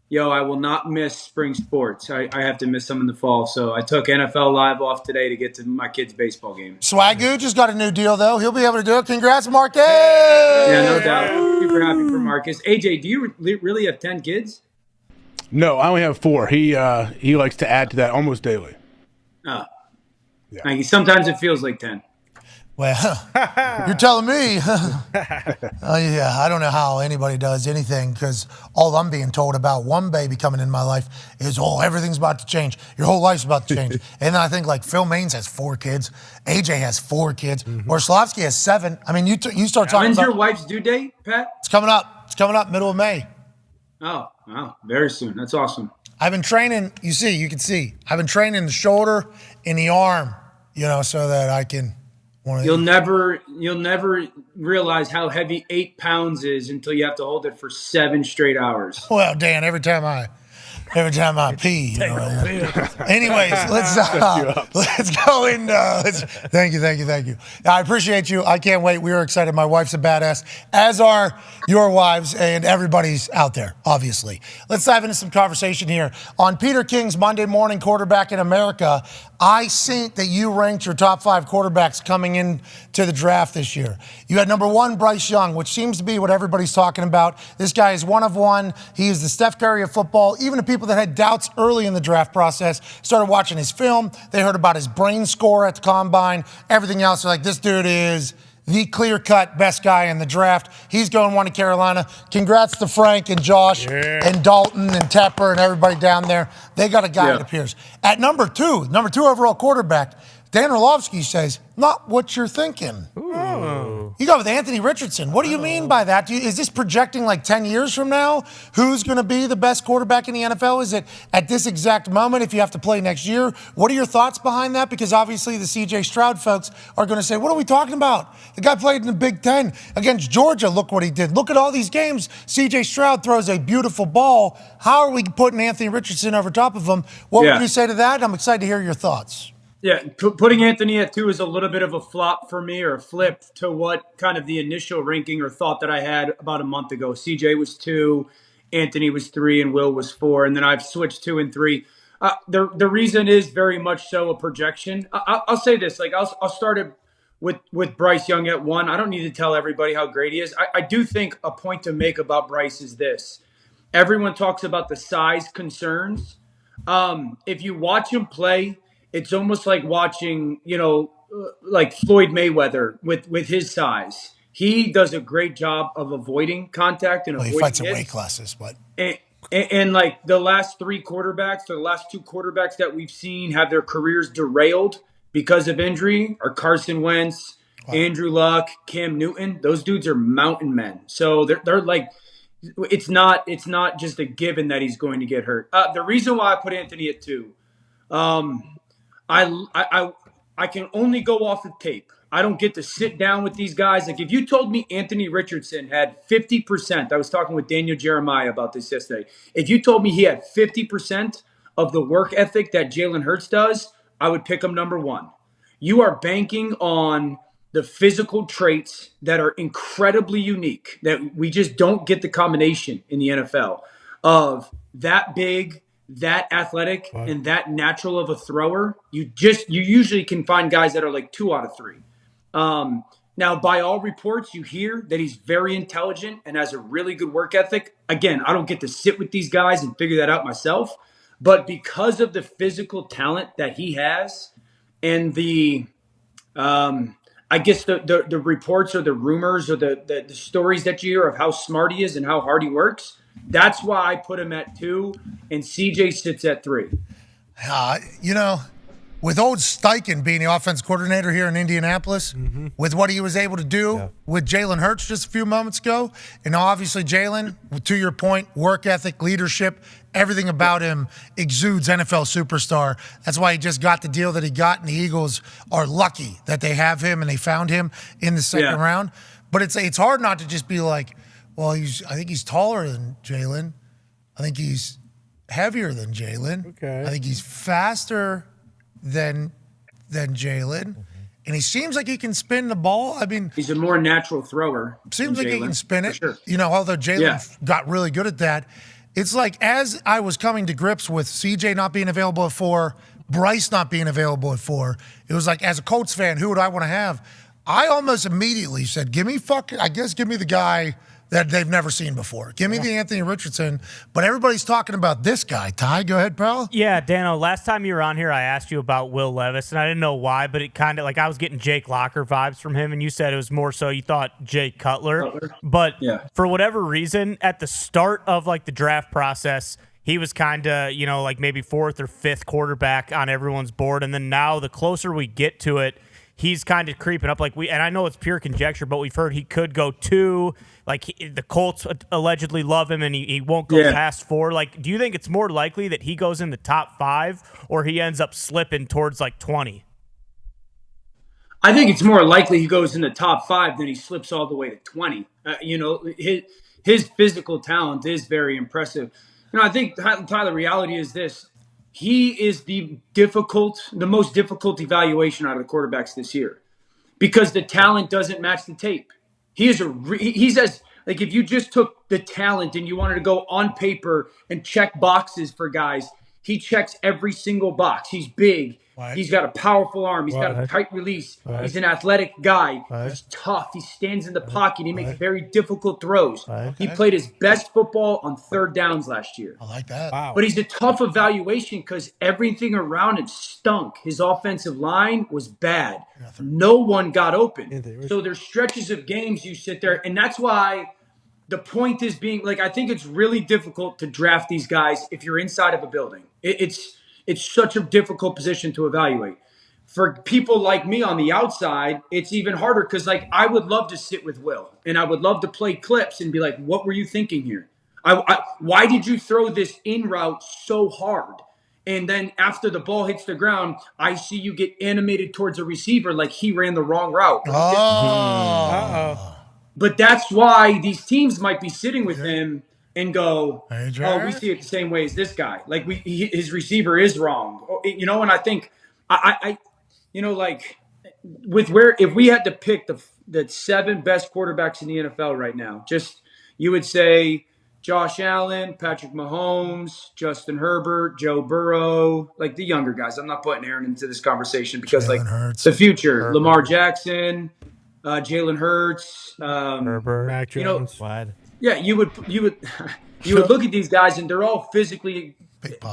yo, I will not miss spring sports. I have to miss some in the fall. So I took NFL Live off today to get to my kid's baseball game. Swagoo just got a new deal, though. He'll be able to do it. Congrats, Marcus. Yeah, no doubt. Super happy for Marcus. AJ, do you really have 10 kids? No, I only have 4. He likes to add to that almost daily. Oh. Yeah. Sometimes it feels like 10. Well, you're telling me. Yeah, I don't know how anybody does anything, because all I'm being told about one baby coming in my life is, everything's about to change. Your whole life's about to change. And then I think, like, Phil Maines has 4 kids. AJ has 4 kids. Orslowski has 7. I mean, you start talking When's about... your wife's due date, Pat? It's coming up. It's coming up middle of May. Oh, wow. Very soon. That's awesome. I've been training, you can see. I've been training the shoulder and the arm, so that I can... You'll never realize how heavy 8 pounds is until you have to hold it for 7 straight hours. Well, Dan, every time I pee. Anyways, let's go in. Thank you. I appreciate you. I can't wait. We are excited. My wife's a badass, as are your wives and everybody's out there, obviously. Let's dive into some conversation here. On Peter King's Monday Morning Quarterback in America, I think that you ranked your top 5 quarterbacks coming into the draft this year. You had number 1, Bryce Young, which seems to be what everybody's talking about. This guy is one of one. He is the Steph Curry of football. Even the people that had doubts early in the draft process started watching his film. They heard about his brain score at the combine, everything else. They're like, this dude is the clear-cut best guy in the draft. He's going 1 to Carolina. Congrats to Frank and Josh and Dalton and Tepper and everybody down there. They got a guy, it appears. At number 2 overall quarterback, Dahn Orlovsky says, not what you're thinking. Ooh. You go with Anthony Richardson. What do you mean by that? Is this projecting like 10 years from now? Who's going to be the best quarterback in the NFL? Is it at this exact moment if you have to play next year? What are your thoughts behind that? Because obviously the C.J. Stroud folks are going to say, what are we talking about? The guy played in the Big Ten against Georgia. Look what he did. Look at all these games. C.J. Stroud throws a beautiful ball. How are we putting Anthony Richardson over top of him? What would you say to that? I'm excited to hear your thoughts. Yeah, putting Anthony at 2 is a little bit of a flop for me, or a flip to what kind of the initial ranking or thought that I had about a month ago. CJ was 2, Anthony was 3, and Will was 4, and then I've switched 2 and 3. The reason is very much so a projection. I'll say this, like I'll start it with Bryce Young at 1. I don't need to tell everybody how great he is. I do think a point to make about Bryce is this. Everyone talks about the size concerns. If you watch him play, it's almost like watching, like Floyd Mayweather with his size. He does a great job of avoiding contact and avoiding he fights in hits. weight classes, but And like the last 3 quarterbacks, or the last 2 quarterbacks that we've seen have their careers derailed because of injury are Carson Wentz, Andrew Luck, Cam Newton. Those dudes are mountain men. So they're like, it's not just a given that he's going to get hurt. The reason why I put Anthony at 2, I can only go off of tape. I don't get to sit down with these guys. Like if you told me Anthony Richardson had 50%, I was talking with Daniel Jeremiah about this yesterday. If you told me he had 50% of the work ethic that Jalen Hurts does, I would pick him number 1. You are banking on the physical traits that are incredibly unique, that we just don't get the combination in the NFL of that big, that athletic, and that natural of a thrower. You usually can find guys that are like 2 out of 3. Now, by all reports, you hear that he's very intelligent and has a really good work ethic. Again, I don't get to sit with these guys and figure that out myself. But because of the physical talent that he has and the I guess the reports or the rumors or the stories that you hear of how smart he is and how hard he works, that's why I put him at 2 and CJ sits at 3. With old Steichen being the offense coordinator here in Indianapolis, with what he was able to do with Jalen Hurts just a few moments ago, and obviously Jalen, to your point, work ethic, leadership, everything about him exudes NFL superstar. That's why he just got the deal that he got, and the Eagles are lucky that they have him and they found him in the second round. But it's hard not to just be like, well, I think he's taller than Jalen. I think he's heavier than Jalen. Okay. I think he's faster than Jalen. And he seems like he can spin the ball. I mean, he's a more natural thrower. Seems like he can spin it. Sure. Although Jalen got really good at that. It's like as I was coming to grips with CJ not being available at 4, Bryce not being available at 4, it was like, as a Colts fan, who would I want to have? I almost immediately said, give me the guy that they've never seen before. Give me the Anthony Richardson. But everybody's talking about this guy. Ty, go ahead, pal. Yeah, Dano, last time you were on here, I asked you about Will Levis, and I didn't know why, but it kind of, like, I was getting Jake Locker vibes from him, and you said it was more so you thought Jake Cutler. But for whatever reason, at the start of, like, the draft process, he was kind of, like maybe 4th or 5th quarterback on everyone's board, and then now the closer we get to it, he's kind of creeping up. And I know it's pure conjecture, but we've heard he could go 2. Like the Colts allegedly love him, and he won't go past 4. Like, do you think it's more likely that he goes in the top 5, or he ends up slipping towards like 20? I think it's more likely he goes in the top 5 than he slips all the way to 20. His physical talent is very impressive. I think, Tyler, the reality is this. He is the most difficult evaluation out of the quarterbacks this year because the talent doesn't match the tape. He's as, like, if you just took the talent and you wanted to go on paper and check boxes for guys, he checks every single box. He's big. Right. He's got a powerful arm. He's got a tight release. Right. He's an athletic guy. Right. He's tough. He stands in the pocket. He makes very difficult throws. Right. He played his best football on 3rd downs last year. I like that. Wow. But he's a tough evaluation because everything around him stunk. His offensive line was bad. No one got open. So there's stretches of games you sit there, and that's why the point is being, like, I think it's really difficult to draft these guys if you're inside of a building. It's such a difficult position to evaluate. For people like me on the outside, it's even harder because, like, I would love to sit with Will, and I would love to play clips and be like, what were you thinking here? Why did you throw this in route so hard? And then after the ball hits the ground, I see you get animated towards a receiver like he ran the wrong route. But that's why these teams might be sitting with him and go, oh, we see it the same way as this guy. Like, his receiver is wrong. And I think, if we had to pick the 7 best quarterbacks in the NFL right now, you would say Josh Allen, Patrick Mahomes, Justin Herbert, Joe Burrow, like the younger guys. I'm not putting Aaron into this conversation because Jalen Hurts. the future, Herbert. Lamar Jackson, Jalen Hurts, Herbert. Mac Jones. yeah, you would look at these guys and they're all physically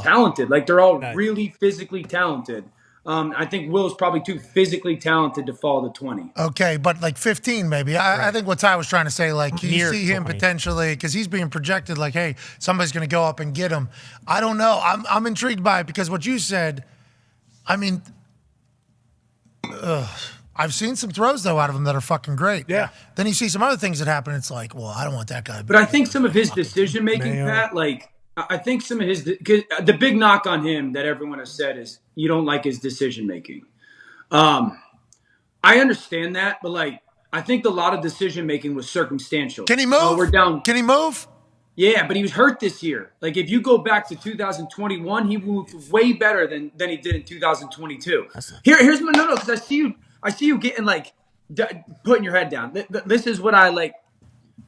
talented. Like they're all really physically talented. I think Will's probably too physically talented to fall to 20. Okay, but like 15 maybe. I think what Ty was trying to say, like, you Near see him 20. potentially, because he's being projected like, hey, somebody's going to go up and get him. I don't know. I'm intrigued by it because what you said, I mean, I've seen some throws, though, out of him that are fucking great. Yeah. Then you see some other things that happen. It's like, well, I don't want that guy. But I think some of his decision-making, Pat, like, I think some of his – because the big knock on him that everyone has said is you don't like his decision-making. I understand that, but, like, I think a lot of decision-making was circumstantial. Can he move? Oh, we're down. Can he move? Yeah, but he was hurt this year. Like, if you go back to 2021, he moved way better than he did in 2022. Here's my – no, because I see you getting, like, putting your head down. This is what I like.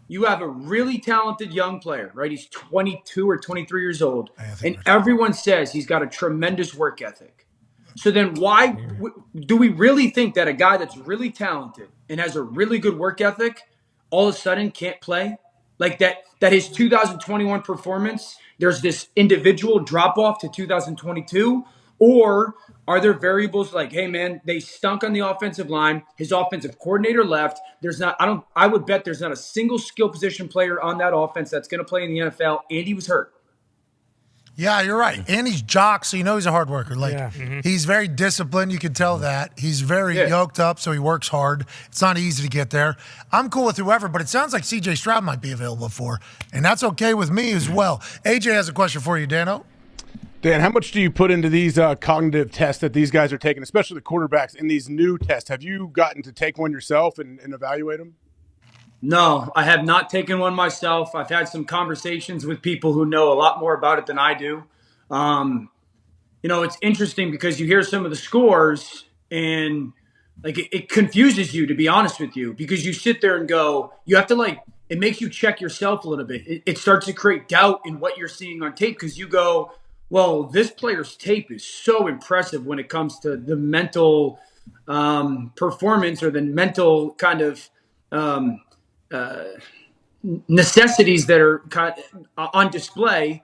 You have a really talented young player, right? He's 22 or 23 years old, and everyone says he's got a tremendous work ethic. So then why do we really think that a guy that's really talented and has a really good work ethic all of a sudden can't play? Like that his 2021 performance, there's this individual drop-off to 2022? Or are there variables like, hey man, they stunk on the offensive line. His offensive coordinator left. I would bet there's not a single skill position player on that offense that's going to play in the NFL, and he was hurt. Yeah, you're right. And he's jock, so you know he's a hard worker. Like he's very disciplined. You can tell that. He's very yoked up, so he works hard. It's not easy to get there. I'm cool with whoever, but it sounds like CJ Stroud might be available for, and that's okay with me as well. AJ has a question for you, Dano. Dan, how much do you put into these cognitive tests that these guys are taking, especially the quarterbacks, in these new tests? Have you gotten to take one yourself and evaluate them? No, I have not taken one myself. I've had some conversations with people who know a lot more about it than I do. It's interesting because you hear some of the scores and like it confuses you, to be honest with you, because you sit there and go, you have to it makes you check yourself a little bit. It starts to create doubt in what you're seeing on tape because you go, well, this player's tape is so impressive when it comes to the mental performance or the mental kind of necessities that are on display.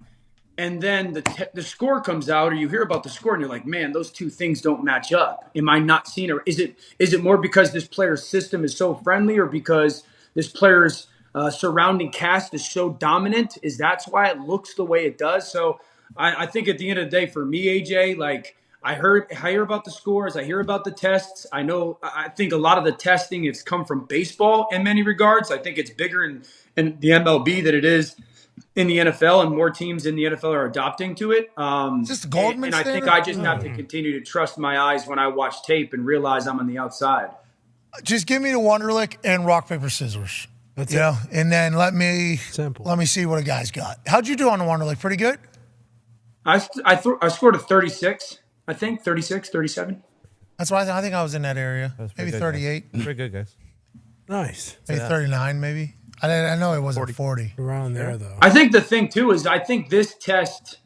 And then the score comes out, or you hear about the score, and you're like, man, those two things don't match up. Am I not seeing it? Is it more because this player's system is so friendly, or because this player's surrounding cast is so dominant? That's why it looks the way it does? So I think at the end of the day, for me, AJ, like I hear about the scores, I hear about the tests. I think a lot of the testing has come from baseball in many regards. I think it's bigger in the MLB than it is in the NFL, and more teams in the NFL are adopting to it. Just Goldman and I think I just have to continue to trust my eyes when I watch tape and realize I'm on the outside. Just give me the Wonderlic and rock, paper, scissors. That's it. And then let me see what a guy's got. How'd you do on the Wonderlic? Pretty good? I scored a 36, I think, 36, 37. That's why I think I was in that area. Maybe 38. Pretty good, guys. Nice. Maybe 39, maybe. I know it wasn't 40. Around there, though. I think the thing, too, is I think this test,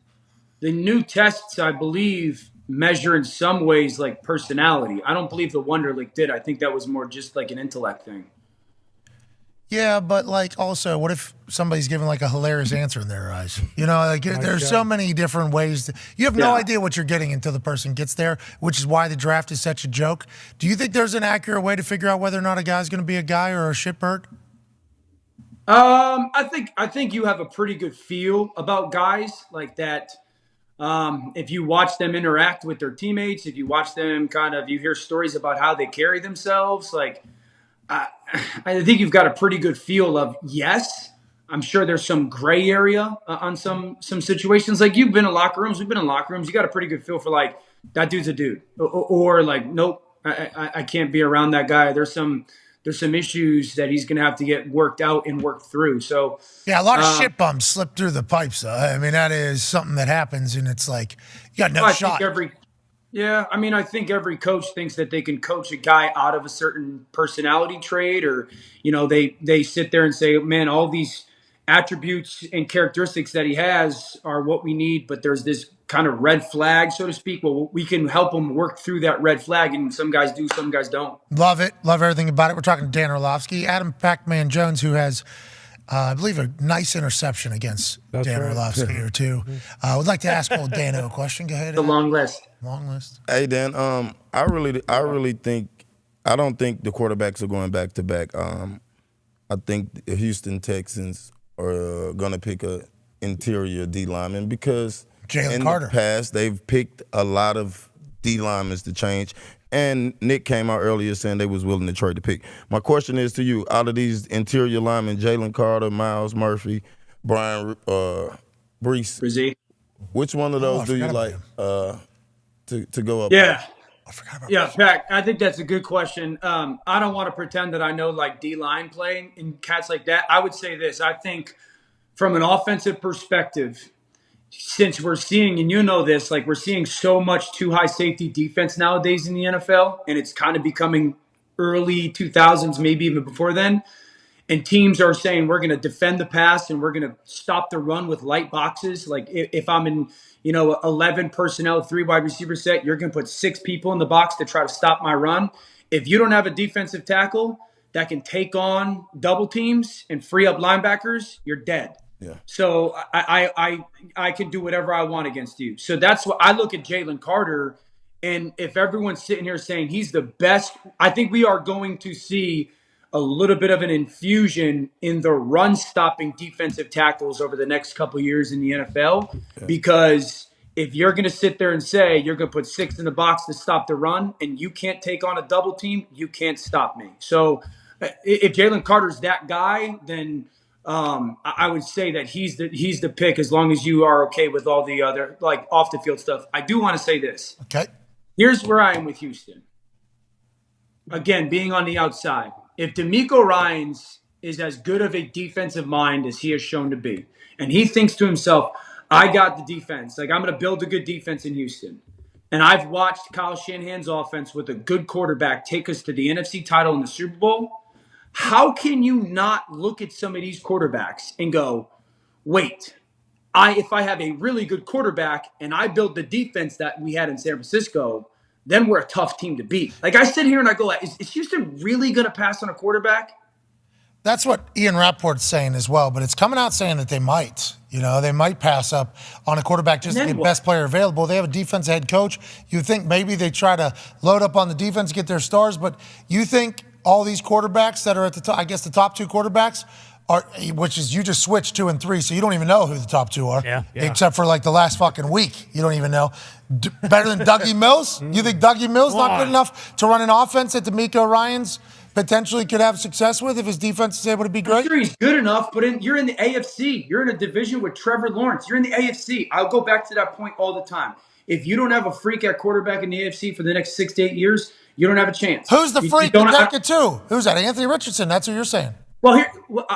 the new tests, I believe, measure in some ways like personality. I don't believe the Wonderlic did. I think that was more just like an intellect thing. Yeah, but also, what if somebody's giving a hilarious answer in their eyes? There's so many different ways. You have no idea what you're getting until the person gets there, which is why the draft is such a joke. Do you think there's an accurate way to figure out whether or not a guy's going to be a guy or a shitbird? I think you have a pretty good feel about guys like that. If you watch them interact with their teammates, if you watch them you hear stories about how they carry themselves, I think you've got a pretty good feel of, yes, I'm sure there's some gray area on some situations. Like you've been in locker rooms, we've been in locker rooms. You got a pretty good feel for that dude's a dude, or nope, I can't be around that guy. There's some issues that he's going to have to get worked out and worked through. So yeah, a lot of shit bums slip through the pipes. I mean, that is something that happens, and it's like you got no shot. I think every coach thinks that they can coach a guy out of a certain personality trait, or they sit there and say, man, all these attributes and characteristics that he has are what we need, but there's this kind of red flag, so to speak. Well, we can help him work through that red flag, and some guys do, some guys don't. Love it. Love everything about it. We're talking to Dan Orlovsky, Adam Pac-Man Jones, who has, I believe, a nice interception against Dan Orlovsky here, too. I would like to ask old Dano a question. Go ahead. The long list. Long list. Hey, Dan, I really think, I don't think the quarterbacks are going back to back. I think the Houston Texans are going to pick a interior D lineman because in the past they've picked a lot of D linemen to change. And Nick came out earlier saying they was willing to trade the pick. My question is to you: out of these interior linemen, Jalen Carter, Miles Murphy, Brian Brees, which one of those do you like to go up? Yeah. Yeah, Pat, I think that's a good question. I don't want to pretend that I know like D-line playing and cats like that. I would say this. I think from an offensive perspective, since we're seeing, and you know this, like we're seeing so much too high safety defense nowadays in the NFL, and it's kind of becoming early 2000s, maybe even before then. And teams are saying we're going to defend the pass and we're going to stop the run with light boxes. Like if I'm in, 11 personnel, 3 wide receiver set, you're going to put 6 people in the box to try to stop my run. If you don't have a defensive tackle that can take on double teams and free up linebackers, you're dead. Yeah. So I can do whatever I want against you. So that's what I look at Jalen Carter. And if everyone's sitting here saying he's the best, I think we are going to see a little bit of an infusion in the run-stopping defensive tackles over the next couple of years in the NFL. Because if you're going to sit there and say you're going to put 6 in the box to stop the run and you can't take on a double team, you can't stop me. So if Jalen Carter's that guy, then I would say that he's the pick as long as you are okay with all the other like off-the-field stuff. I do want to say this. Okay. Here's where I am with Houston. Again, being on the outside. If DeMeco Ryans is as good of a defensive mind as he has shown to be, and he thinks to himself, I got the defense, like I'm going to build a good defense in Houston. And I've watched Kyle Shanahan's offense with a good quarterback take us to the NFC title in the Super Bowl. How can you not look at some of these quarterbacks and go, wait, if I have a really good quarterback and I build the defense that we had in San Francisco, then we're a tough team to beat. Like I sit here and I go, is Houston really going to pass on a quarterback? That's what Ian Rappaport's saying as well, but it's coming out saying that they might. They might pass up on a quarterback just to get best player available. They have a defensive head coach. You think maybe they try to load up on the defense, get their stars, but you think all these quarterbacks that are at the top, I guess the top 2 quarterbacks, which is you just switched 2 and 3, so you don't even know who the top 2 are. Yeah. Except for like the last fucking week. You don't even know. Better than Dougie Mills? You think Dougie Mills not good enough to run an offense that DeMeco Ryans potentially could have success with if his defense is able to be great? I'm sure he's good enough, but you're in the AFC. You're in a division with Trevor Lawrence. You're in the AFC. I'll go back to that point all the time. If you don't have a freak at quarterback in the AFC for the next 6 to 8 years, you don't have a chance. Who's the freak at Deca 2? Who's that? Anthony Richardson. That's who you're saying. Well,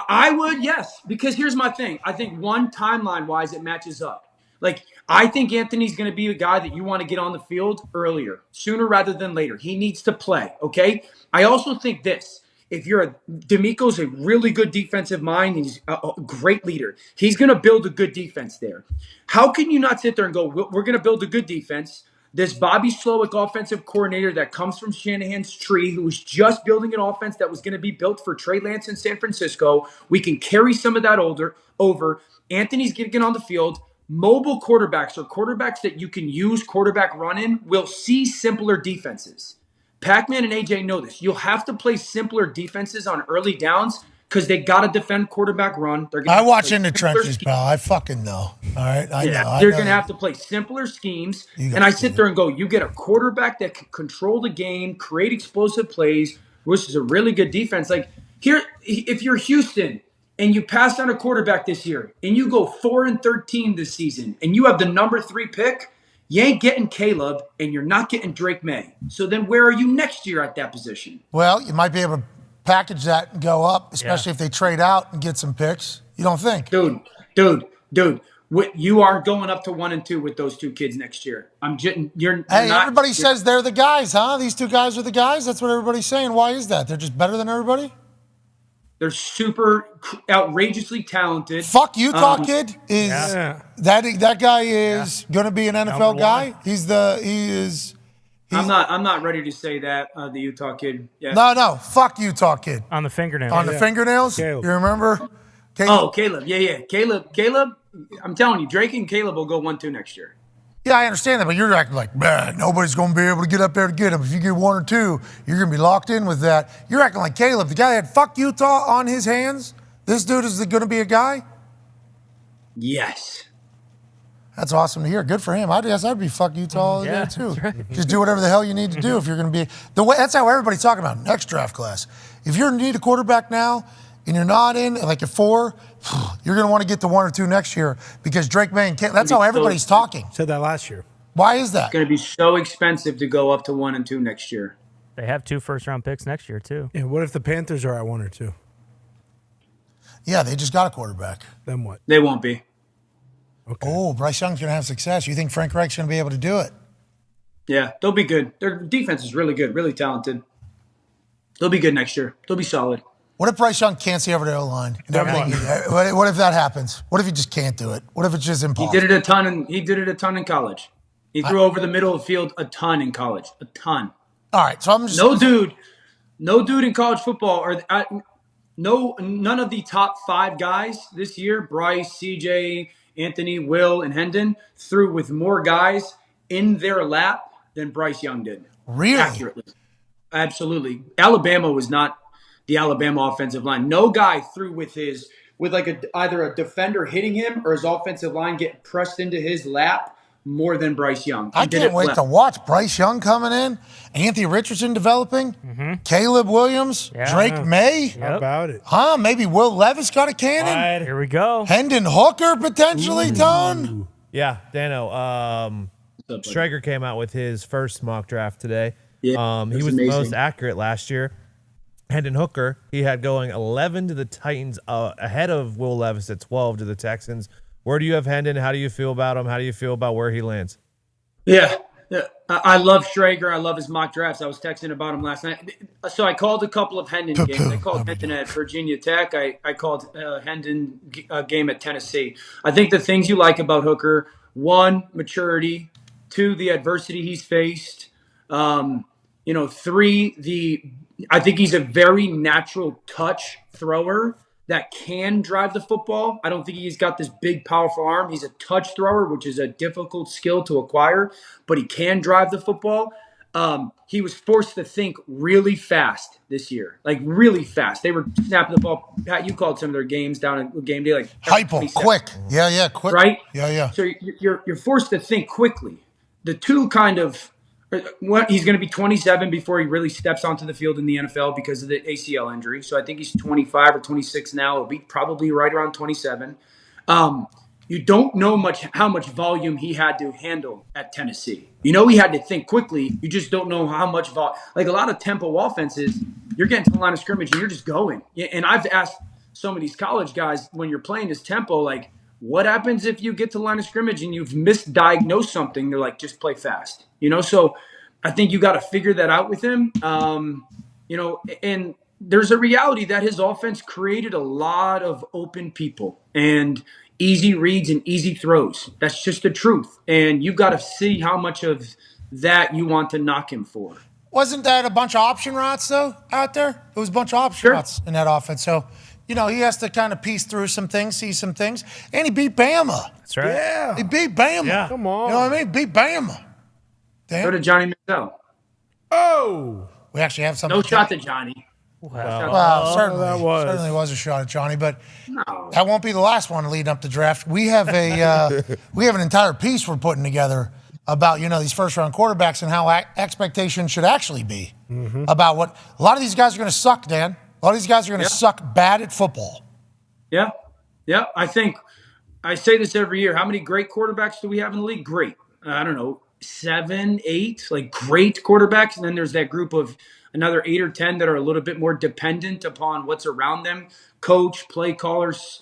I would, yes, because here's my thing. I think timeline-wise, it matches up. Like, I think Anthony's going to be a guy that you want to get on the field earlier, sooner rather than later. He needs to play, okay? I also think this. If DeMeco's a really good defensive mind, he's a great leader. He's going to build a good defense there. How can you not sit there and go, we're going to build a good defense? This Bobby Slowick offensive coordinator that comes from Shanahan's tree, who was just building an offense that was going to be built for Trey Lance in San Francisco. We can carry some of that over. Anthony's getting on the field. Mobile quarterbacks or quarterbacks that you can use quarterback run in will see simpler defenses. Pac-Man and AJ know this. You'll have to play simpler defenses on early downs because they got to defend quarterback run. I watch in the trenches, pal. I fucking know. All right? I know. They're going to have to play simpler schemes. And I sit there and go, you get a quarterback that can control the game, create explosive plays, which is a really good defense. Like, here, if you're Houston and you pass on a quarterback this year and you go 4-13 this season and you have the number 3 pick, you ain't getting Caleb and you're not getting Drake May. So then where are you next year at that position? Well, you might be able to package that and go up, especially if they trade out and get some picks. You don't think? Dude, you are going up to 1 and 2 with those 2 kids next year. Everybody says they're the guys, huh? These 2 guys are the guys? That's what everybody's saying. Why is that? They're just better than everybody? They're super outrageously talented. Fuck Utah kid is Yeah. that guy is going to be an NFL guy. He is. I'm not ready to say that the Utah kid. Yeah. No, fuck Utah kid. On the fingernails. On the fingernails. Caleb. You remember? Oh, Caleb. Yeah. Caleb. I'm telling you, Drake and Caleb will go 1-2 next year. Yeah, I understand that, but you're acting like, man, nobody's going to be able to get up there to get him. If you get 1 or 2, you're going to be locked in with that. You're acting like Caleb, the guy that had fuck Utah on his hands. This dude is going to be a guy? Yes. That's awesome to hear. Good for him. I guess I'd be fuck Utah there too. Just do whatever the hell you need to do if you're going to be the way. That's how everybody's talking about next draft class. If you need a quarterback now and you're not in like at 4, you're going to want to get to 1 or 2 next year because Drake May and that's how everybody's talking. Said that last year. Why is that? It's going to be so expensive to go up to 1 and 2 next year. They have 2 first-round picks next year, too. Yeah, what if the Panthers are at 1 or 2? Yeah, they just got a quarterback. Then what? They won't be. Okay. Oh, Bryce Young's going to have success. You think Frank Reich's going to be able to do it? Yeah, they'll be good. Their defense is really good, really talented. They'll be good next year. They'll be solid. What if Bryce Young can't see over the O-line? What if that happens? What if he just can't do it? What if it's just impossible? He did it a ton in college. He threw over the middle of the field a ton in college. A ton. All right, so I'm just no dude in college football or none of the top 5 guys this year, Bryce, CJ, Anthony, Will, and Hendon, threw with more guys in their lap than Bryce Young did. Really? Accurately. Absolutely. Alabama was not the Alabama offensive line. No guy threw with either a defender hitting him or his offensive line getting pressed into his lap more than Bryce Young. I can't wait to watch Bryce Young coming in, Anthony Richardson developing, Caleb Williams, Drake May. How about it? Maybe Will Levis got a cannon. Here we go. Hendon Hooker potentially, Dahn. Yeah, Dano. Strager came out with his first mock draft today. Yeah, he was the most accurate last year. Hendon Hooker, he had going 11 to the Titans, ahead of Will Levis at 12 to the Texans. Where do you have Hendon? How do you feel about him? How do you feel about where he lands? Yeah. I love Strager. I love his mock drafts. I was texting about him last night. So I called a couple of Hendon games. I called Hendon at Virginia Tech. I called Hendon a game at Tennessee. I think the things you like about Hooker, 1, maturity, 2, the adversity he's faced, 3, I think he's a very natural touch thrower that can drive the football. I don't think he's got this big, powerful arm. He's a touch thrower, which is a difficult skill to acquire, but he can drive the football. He was forced to think really fast this year, like really fast. They were snapping the ball. Pat, you called some of their games down at game day, like hypo, quick. Yeah, quick. Right? Yeah. So you're forced to think quickly. The two kind of he's going to be 27 before he really steps onto the field in the NFL because of the ACL injury. So I think he's 25 or 26 now. He'll be probably right around 27. You don't know how much volume he had to handle at Tennessee. You know he had to think quickly. You just don't know how much volume. Like a lot of tempo offenses, you're getting to the line of scrimmage and you're just going. And I've asked some of these college guys when you're playing this tempo, like, what happens if you get to the line of scrimmage and you've misdiagnosed something? They're like, just play fast. So I think you got to figure that out with him. And there's a reality that his offense created a lot of open people and easy reads and easy throws. That's just the truth. And you got to see how much of that you want to knock him for. Wasn't that a bunch of option routes, though, out there? It was a bunch of option routes in that offense. So, he has to kind of piece through some things, see some things. And he beat Bama. That's right. Yeah. He beat Bama. Yeah. Come on. You know what I mean? Beat Bama. Damn. Go to Johnny Manziel. Oh. We actually have something. No shot to Johnny. Well, certainly was a shot at Johnny, but that won't be the last one leading up to draft. We have an entire piece we're putting together about these first round quarterbacks and how expectations should actually be about what a lot of these guys are going to suck, Dan. A lot of these guys are going to suck bad at football. Yeah. I think I say this every year. How many great quarterbacks do we have in the league? Great. I don't know, 7, 8, like great quarterbacks, and then there's that group of another 8 or 10 that are a little bit more dependent upon what's around them, coach, play callers,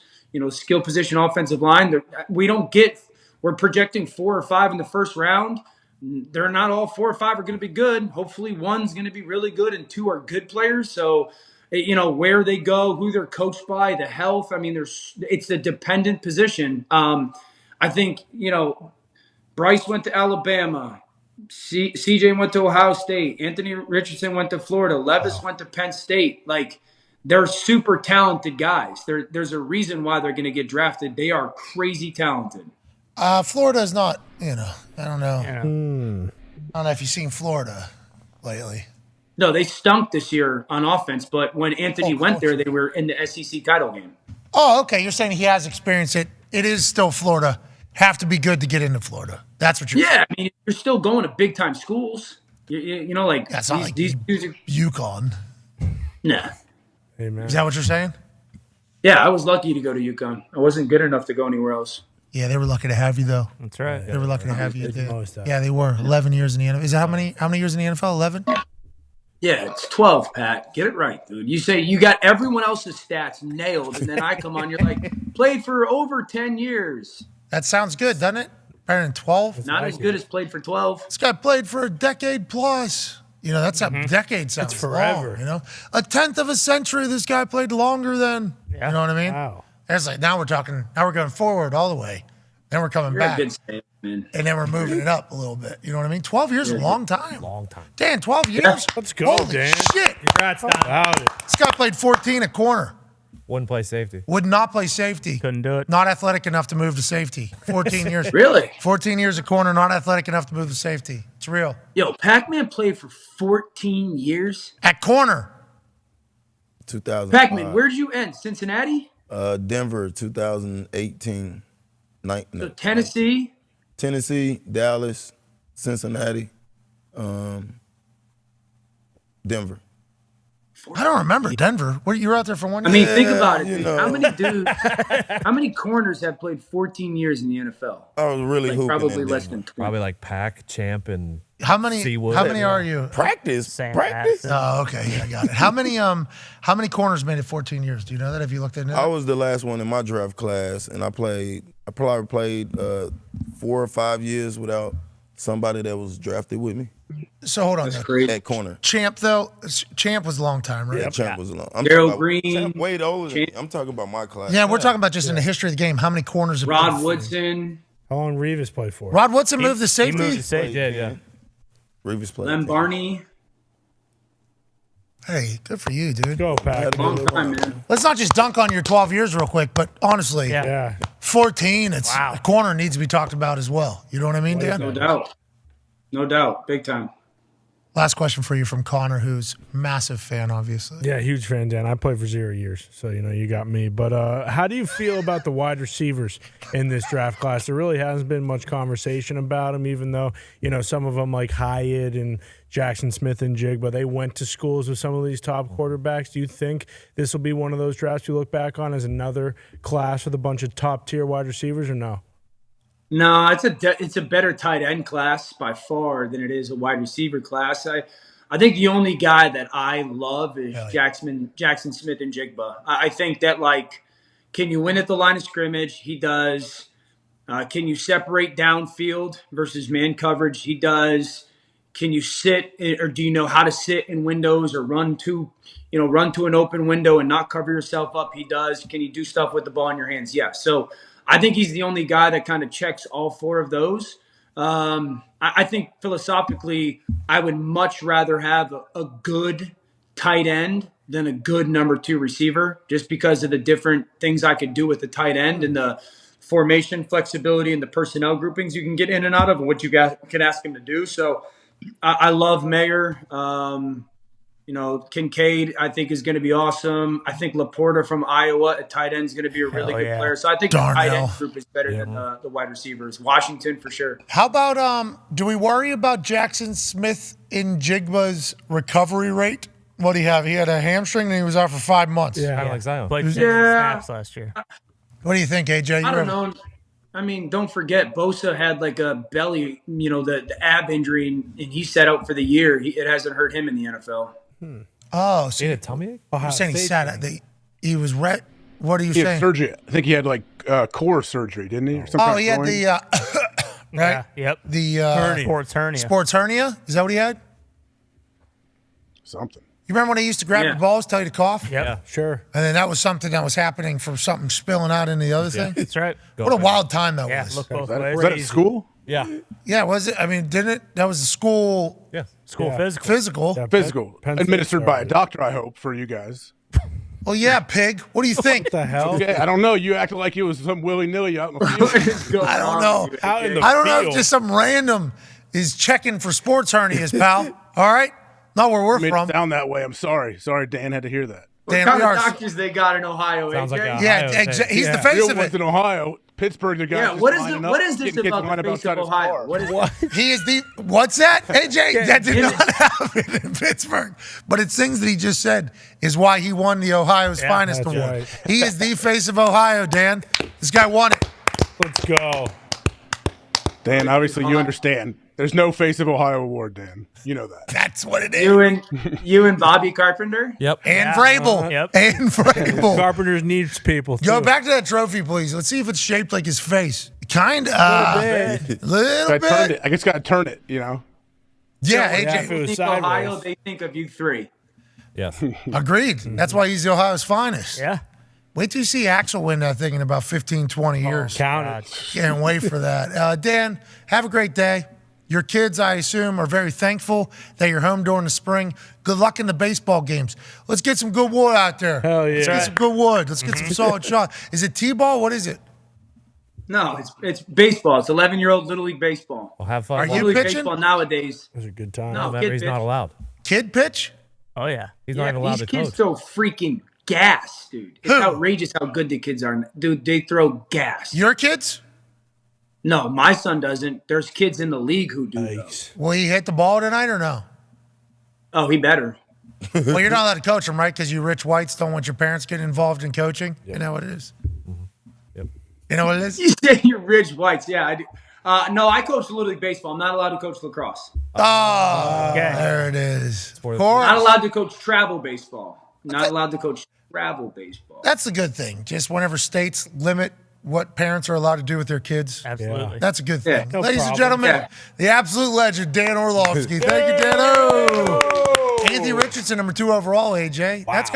skill position, offensive line. We're projecting 4 or 5 in the first round. They're not all 4 or 5 are going to be good. Hopefully one's going to be really good and 2 are good players. So where they go, who they're coached by, the health. I mean, it's a dependent position. I think, Bryce went to Alabama. CJ went to Ohio State. Anthony Richardson went to Florida. Levis went to Penn State. Like, they're super talented guys. There's a reason why they're going to get drafted. They are crazy talented. Florida is not, I don't know. I don't know if you've seen Florida lately. No, they stunk this year on offense, but when Anthony went there, they were in the SEC title game. Oh, okay. You're saying he has experienced it. It is still Florida. Have to be good to get into Florida. That's what you're saying. Yeah, I mean, you're still going to big time schools. That's not like these dudes are, UConn. Nah. Amen. Is that what you're saying? Yeah, I was lucky to go to UConn. I wasn't good enough to go anywhere else. Yeah, they were lucky to have you, though. That's right. They were lucky to have you. Did the most out. Yeah, they were. 11 years in the NFL. Is that how many years in the NFL? 11? Yeah, it's 12, Pat. Get it right, dude. You say you got everyone else's stats nailed, and then I come on, you're like, played for over 10 years. That sounds good, doesn't it? Better than 12? Not as good as played for 12. This guy played for a decade plus. That's a decade sounds It's forever. long, A 10th of a century, this guy played longer than, you know what I mean? Wow. It's like, now we're going forward all the way. Then we're coming You're back. a good save, man. And then we're moving it up a little bit. You know what I mean? 12 years is a long time. Long time. Dan, 12 years? Let's go, Holy Dan. shit. Congrats, Don. About it. This guy played 14 at corner. Wouldn't play safety. Would not play safety. Couldn't do it. Not athletic enough to move to safety. 14 years. Really? 14 years at corner, not athletic enough to move to safety. It's real. Yo, Pac-Man played for 14 years? At corner. 2000. Pac-Man, where'd you end? Cincinnati? Denver, 2018. So Tennessee? Tennessee, Dallas, Cincinnati, Denver. I don't remember Denver. You were out there for 1 year? I mean, think about it. you Dude. know. How many corners have played 14 years in the NFL? I was really hooping Probably in less Denver. than 20. Probably like Pack, Champ, and How many Seawood. are you? Practice. Oh, okay. Yeah, I got it. How many corners made it 14 years? Do you know that? Have you looked into it? I was the last one in my draft class, and I probably played 4 or 5 years without somebody that was drafted with me. So hold on. At corner. Champ, though, Champ was a long time, right? Yeah, Champ was a long. I'm Gerald talking about- Green. Champ way older than me. I'm talking about my class. Yeah, we're talking about just in the history of the game. How many corners have Rod played? Woodson, How long Revis played for? Rod Woodson moved to He safety? moved to safety. Yeah. Reeves played. Lem Barney. Hey, good for you, dude. Go, Pac. Long time, man. Let's not just dunk on your 12 years real quick, but honestly, Yeah. 14, it's a corner needs to be talked about as well. You know what I mean, Dan? No doubt. No doubt. Big time. Last question for you from Connor, who's massive fan, obviously. Yeah, huge fan, Dan. I played for 0 years, so you got me. But how do you feel about the wide receivers in this draft class? There really hasn't been much conversation about them, even though some of them like Hyatt and Jackson Smith and Jigba, they went to schools with some of these top quarterbacks. Do you think this will be one of those drafts you look back on as another class with a bunch of top tier wide receivers, or no? No, it's a better tight end class by far than it is a wide receiver class. I think the only guy that I love is Jackson Smith and Jigba. I think that, can you win at the line of scrimmage? He does. Can you separate downfield versus man coverage? He does. Can you sit, or do you know how to sit in windows or run to an open window and not cover yourself up? He does. Can you do stuff with the ball in your hands? Yeah. So I think he's the only guy that kind of checks all four of those. I think philosophically, I would much rather have a good tight end than a good number 2 receiver, just because of the different things I could do with the tight end and the formation flexibility and the personnel groupings you can get in and out of and what you guys can ask him to do. So I love Mayer. Kincaid, I think, is going to be awesome. I think Laporta from Iowa at tight end is going to be a really good player. So I think the tight end group is better than the wide receivers. Washington, for sure. How about, do we worry about Jackson Smith in Jigba's recovery rate? What do you have? He had a hamstring and he was out for 5 months. Kind of like Zion. Played 60 snaps last year. What do you think, AJ? I don't know. I mean, don't forget, Bosa had a belly, the ab injury, and he sat out for the year. It hasn't hurt him in the NFL. Oh, so he had a tummy ache? you're saying he sat out. He was What are you He had saying? surgery. I think he had core surgery, didn't he? Or some kind of He had groin? the right. Yeah, yep. The sports hernia. Sports hernia. Is that what he had? Something. You remember when they used to grab Yeah. your balls, tell you to cough? Yeah, sure. And then that was something that was happening from something spilling out into the other thing? That's right. What a wild time that Yeah, was. look both Was ways. that at school? Yeah. Yeah, was it? I mean, didn't it? That was the school Yeah. School physical. physical. Yeah, Physical. Penn State Administered by a started. doctor, I hope, for you guys. Well, yeah, pig. What do you think? What the hell? Okay, I don't know. You acted like it was some willy-nilly out in the field. I don't know. Out in the I don't know if field. just some random is checking for sports hernias, pal. All right? Not where we're Made from. it sound that way. I'm sorry. Sorry, Dan had to hear that. What Dan, kind we of are- doctors they got in Ohio, Sounds AJ? like a- Yeah, Ohio State. he's the Yeah. face Real of ones it. in Ohio. Pittsburgh, the guys. Yeah, just what is lining the, up, what is this getting kids about lined the up face of outside his Ohio? car. What is He is the what's that? AJ, that did Give not happen in Pittsburgh. But it's things that he just said is why he won the Ohio's Finest that's Award. right. He is the face of Ohio, Dan. This guy won it. Let's go. Dan, obviously you understand. There's no Face of Ohio award, Dan. You know that. That's what it is. you and Bobby Carpenter? Yep. And Vrabel. Yep. And Vrabel. Carpenters needs people. Go too. back to that trophy, please. Let's see if it's shaped like his face. Kind of. Little I turned bit. it. I just got to turn it, you know? Yeah, Yeah, AJ. if it was Think Ohio, sideways. they think of you three. Yes. Agreed. That's why he's the Ohio's finest. Yeah. Wait till you see Axel win that thing in about 15, 20 years. Count it. Can't wait for that. Dan, have a great day. Your kids, I assume, are very thankful that you're home during the spring. Good luck in the baseball games. Let's get some good wood out there. Hell yeah. Let's get some good wood. Let's get some solid shot. Is it T-ball? What is it? No, it's baseball. It's 11-year-old Little League baseball. Well, have fun. Are you Little League pitching? baseball nowadays. It was a good time. No, Remember, kid he's pitch. not allowed. Kid pitch? Oh, yeah. He's not even allowed these to kids coach. throw freaking gas, dude. It's Who? outrageous how good the kids are. Dude, they throw gas. Your kids? No, my son doesn't. There's kids in the league who do. Though. Will he hit the ball tonight or no? Oh, he better. Well, you're not allowed to coach him, right? Because you rich whites don't want your parents getting involved in coaching. You know what it is? Yep. You know what it is? You say you're rich whites. Yeah, I do. No, I coach Little League baseball. I'm not allowed to coach lacrosse. Oh, Okay. there it is. Of Not course. allowed to coach travel baseball. Not allowed to coach travel baseball. That's a good thing. Just whenever states limit what parents are allowed to do with their kids. Absolutely. That's a good Yeah, thing. no Ladies and problem. gentlemen, the absolute legend, Dan Orlovsky. Thank you, Dan. Oh. Anthony Richardson, number 2 overall, AJ. That's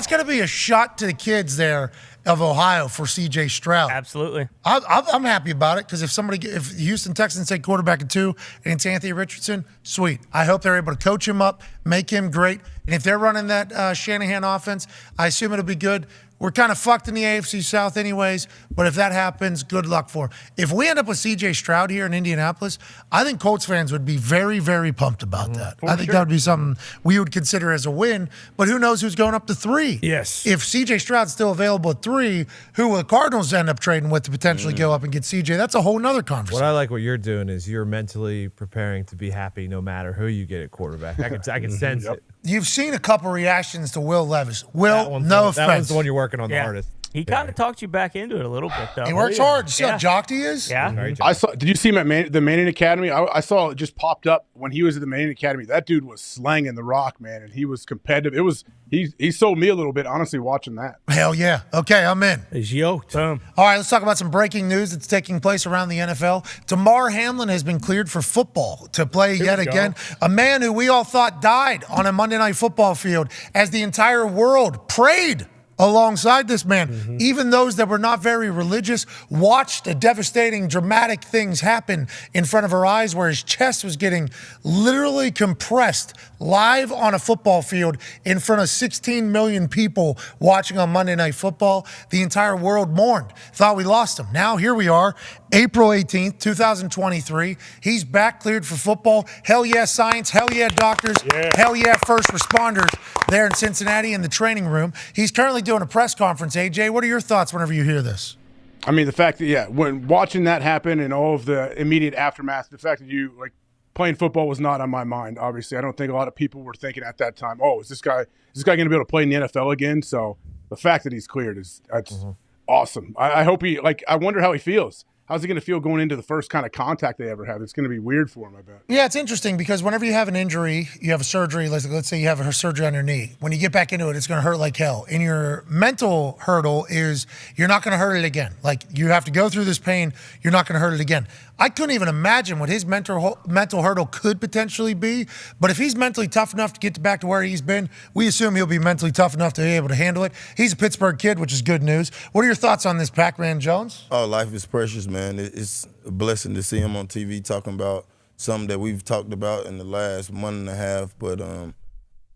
gotta be a shot to the kids there of Ohio for CJ Stroud. Absolutely. I'm happy about it because if Houston Texans take quarterback at 2 and it's Anthony Richardson, sweet. I hope they're able to coach him up, make him great. And if they're running that Shanahan offense, I assume it'll be good. We're kind of fucked in the AFC South anyways, but if that happens, good luck for him. If we end up with CJ Stroud here in Indianapolis, I think Colts fans would be very, very pumped about that. I think that would be something we would consider as a win, but who knows who's going up to 3? Yes. If CJ Stroud's still available at 3, who will the Cardinals end up trading with to potentially go up and get CJ? That's a whole nother conversation. What I like what you're doing is you're mentally preparing to be happy no matter who you get at quarterback. I can sense it. You've seen a couple reactions to Will Levis. That Will, one's no the- offense. That one's the one you're working on the Yeah. hardest. He kind of talked you back into it a little bit, though. He works hard. You see Yeah. how jocked he is? Yeah. Very I saw. Did you see him at the Manning Academy? I saw it just popped up when he was at the Manning Academy. That dude was slanging the rock, man, and he was competitive. It was he sold me a little bit, honestly, watching that. Hell yeah. Okay, I'm in. He's yoked. Boom. All right, let's talk about some breaking news that's taking place around the NFL. Damar Hamlin has been cleared for football to play yet we go. again. A man who we all thought died on a Monday Night Football field as the entire world prayed alongside this man. Even those that were not very religious watched the devastating, dramatic things happen in front of our eyes where his chest was getting literally compressed live on a football field in front of 16 million people watching on Monday Night Football. The entire world mourned, thought we lost him. Now here we are, April 18th, 2023. He's back, cleared for football. Hell yeah, science. Hell yeah, doctors. Hell yeah, first responders there in Cincinnati in the training room. He's currently doing a press conference. AJ, what are your thoughts whenever you hear this? I mean, the fact that when watching that happen and all of the immediate aftermath, the fact that playing football was not on my mind. Obviously, I don't think a lot of people were thinking at that time, "Oh, is this guy going to be able to play in the NFL again?" So the fact that he's cleared that's awesome. I hope I wonder how he feels. how's he going to feel going into the first kind of contact they ever have? It's going to be weird for him, I bet. Yeah, it's interesting because whenever you have an injury, you have a surgery, let's say you have a surgery on your knee. When you get back into it, it's going to hurt like hell. And your mental hurdle is you're not going to hurt it again. Like, you have to go through this pain. You're not going to hurt it again. I couldn't even imagine what his mental hurdle could potentially be. But if he's mentally tough enough to get back to where he's been, we assume he'll be mentally tough enough to be able to handle it. He's a Pittsburgh kid, which is good news. What are your thoughts on this, Pac-Man Jones? Oh, life is precious, man. It's a blessing to see him on TV talking about something that we've talked about in the last month and a half. But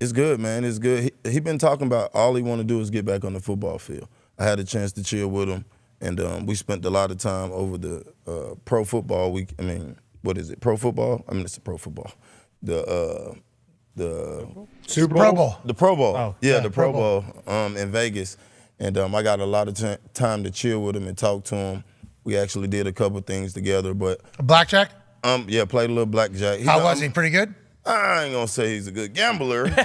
it's good, man. It's good. He been talking about all he want to do is get back on the football field. I had a chance to chill with him. And we spent a lot of time over the pro football week. I mean, what is it? Pro football? I mean, it's a pro football. The Super Bowl. The Pro Bowl. Oh, yeah, the Pro Bowl in Vegas. And I got a lot of time to chill with him and talk to him. We actually did a couple things together. But blackjack? Yeah, played a little blackjack. How was he? Pretty good? I ain't gonna say he's a good gambler. Okay,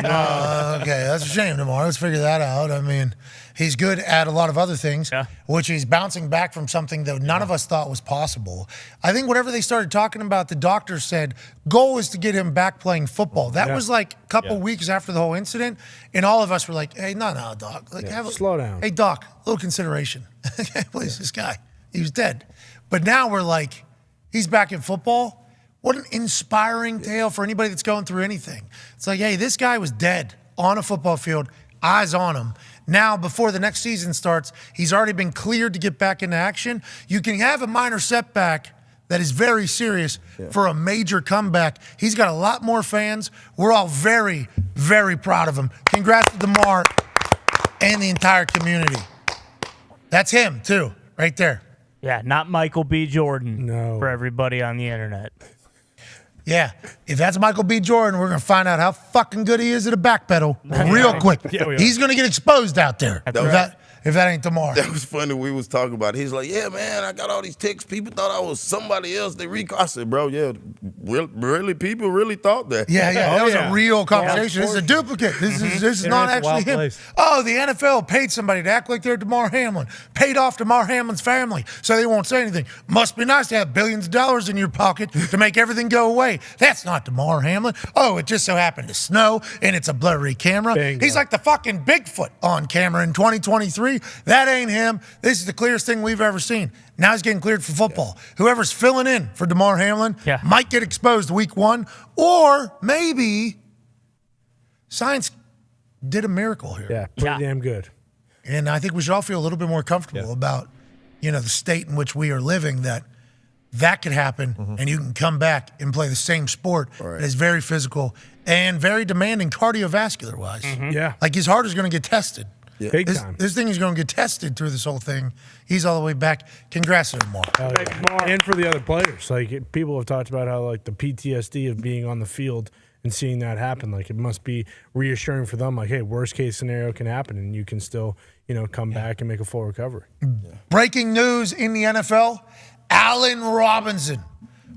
that's a shame, Demar. Let's figure that out. I mean, he's good at a lot of other things, which he's bouncing back from something that none of us thought was possible. I think whenever they started talking about, the doctor said, goal is to get him back playing football. That was like a couple weeks after the whole incident, and all of us were like, hey, no, doc. Like, slow down. Hey, doc, a little consideration. Please, this guy, he was dead. But now we're like, he's back in football? What an inspiring tale for anybody that's going through anything. It's like, hey, this guy was dead on a football field, eyes on him. Now, before the next season starts, he's already been cleared to get back into action. You can have a minor setback that is very serious for a major comeback. He's got a lot more fans. We're all very, very proud of him. Congrats to DeMar and the entire community. That's him, too, right there. Yeah, not Michael B. Jordan for everybody on the internet. Yeah, if that's Michael B. Jordan, we're going to find out how fucking good he is at a back pedal real quick. He's going to get exposed out there if that ain't tomorrow. That was funny. We was talking about it. He's like, yeah, man, I got all these texts. People thought I was somebody else. I said, bro, yeah, really, people really thought that. Yeah, that was a real conversation. This is a duplicate. This is not actually him. Place. Oh, the NFL paid somebody to act like they're Damar Hamlin. Paid off Damar Hamlin's family so they won't say anything. Must be nice to have billions of dollars in your pocket to make everything go away. That's not Damar Hamlin. Oh, it just so happened to snow and it's a blurry camera. Bingo. He's like the fucking Bigfoot on camera in 2023. That ain't him. This is the clearest thing we've ever seen. Now he's getting cleared for football. Whoever's filling in for Damar Hamlin might get exposed week 1, or maybe science did a miracle here. Yeah, pretty damn good. And I think we should all feel a little bit more comfortable about, the state in which we are living, that could happen and you can come back and play the same sport that is very physical and very demanding cardiovascular-wise. Yeah. Like his heart is going to get tested. Yeah. Big time. This thing is going to get tested through this whole thing. He's all the way back. Congrats to him, Mark. And for the other players. Like, people have talked about how, like, the PTSD of being on the field and seeing that happen, like, it must be reassuring for them. Like, hey, worst case scenario can happen and you can still, come back and make a full recovery. Breaking news in the NFL. Allen Robinson,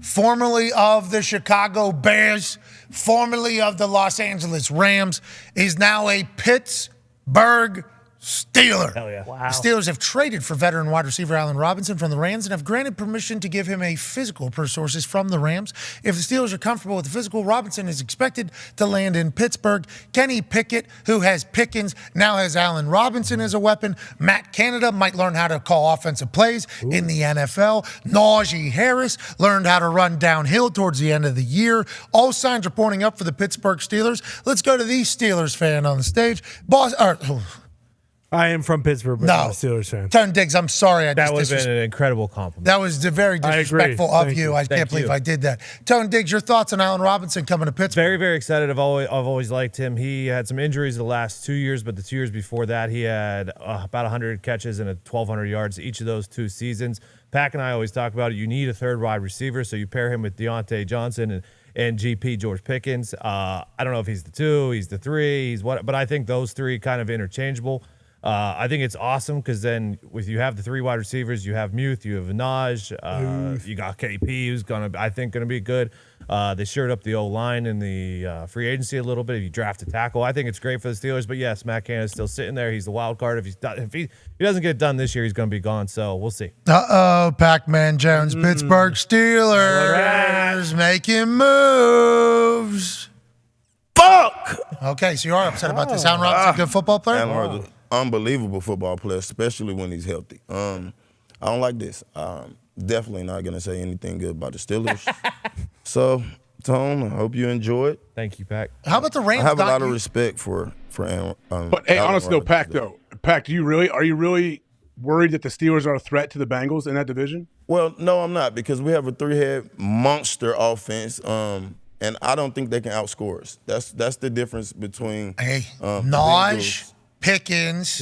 formerly of the Chicago Bears, formerly of the Los Angeles Rams, is now a Pittsburgh Steeler. Hell yeah. Wow. The Steelers have traded for veteran wide receiver Allen Robinson from the Rams and have granted permission to give him a physical per sources from the Rams. If the Steelers are comfortable with the physical, Robinson is expected to land in Pittsburgh. Kenny Pickett, who has Pickens, now has Allen Robinson as a weapon. Matt Canada might learn how to call offensive plays in the NFL. Najee Harris learned how to run downhill towards the end of the year. All signs are pointing up for the Pittsburgh Steelers. Let's go to the Steelers fan on the stage. I am from Pittsburgh, but not a Steelers fan. Tone Diggs, I'm sorry. That would have been an incredible compliment. That was very disrespectful of you. I can't believe I did that. Tone Diggs, your thoughts on Allen Robinson coming to Pittsburgh? Very, very excited. I've always liked him. He had some injuries the last 2 years, but the 2 years before that, he had about 100 catches and 1,200 yards each of those 2 seasons. Pack and I always talk about it. You need a third wide receiver, so you pair him with Deontay Johnson and GP George Pickens. I don't know if he's the 2, he's the 3, he's what, but I think those 3 kind of interchangeable. I think it's awesome because then with you have the 3 wide receivers, you have Muth, you have Vinaj, you got KP, who's I think gonna be good. They shored up the O-line in the free agency a little bit. If you draft a tackle, I think it's great for the Steelers. But yes, Matt Canada's still sitting there. He's the wild card. If he doesn't get it done this year, he's gonna be gone. So we'll see. Pac-Man Jones, Pittsburgh Steelers making moves. Fuck. Okay, so you are upset about this. Allen Robinson's a good football player? Allen Robinson's an unbelievable football player, especially when he's healthy. I don't like this. Definitely not going to say anything good about the Steelers. So, Tone, I hope you enjoy it. Thank you, Pac. How about the Rams? I have a lot of respect for Allen. But hey, Allen honestly though, Robinson. Pac, are you really worried that the Steelers are a threat to the Bengals in that division? Well, no, I'm not, because we have a 3-head monster offense, and I don't think they can outscore us. That's the difference between Naj, Pickens,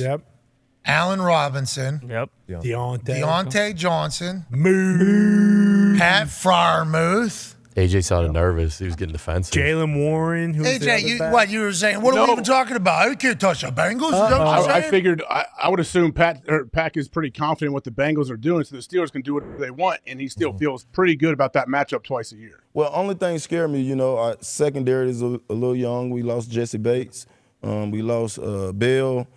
Allen Robinson, Deontay Johnson, Pat Freiermuth. AJ sounded nervous. He was getting defensive. Jalen Warren. AJ, you were saying? What are we even talking about? We can't touch the Bengals. Is that what you're I saying? figured I would assume Pac is pretty confident what the Bengals are doing, so the Steelers can do whatever they want, and he still feels pretty good about that matchup twice a year. Well, only thing scared me, our secondary is a little young. We lost Jesse Bates. We lost Bill.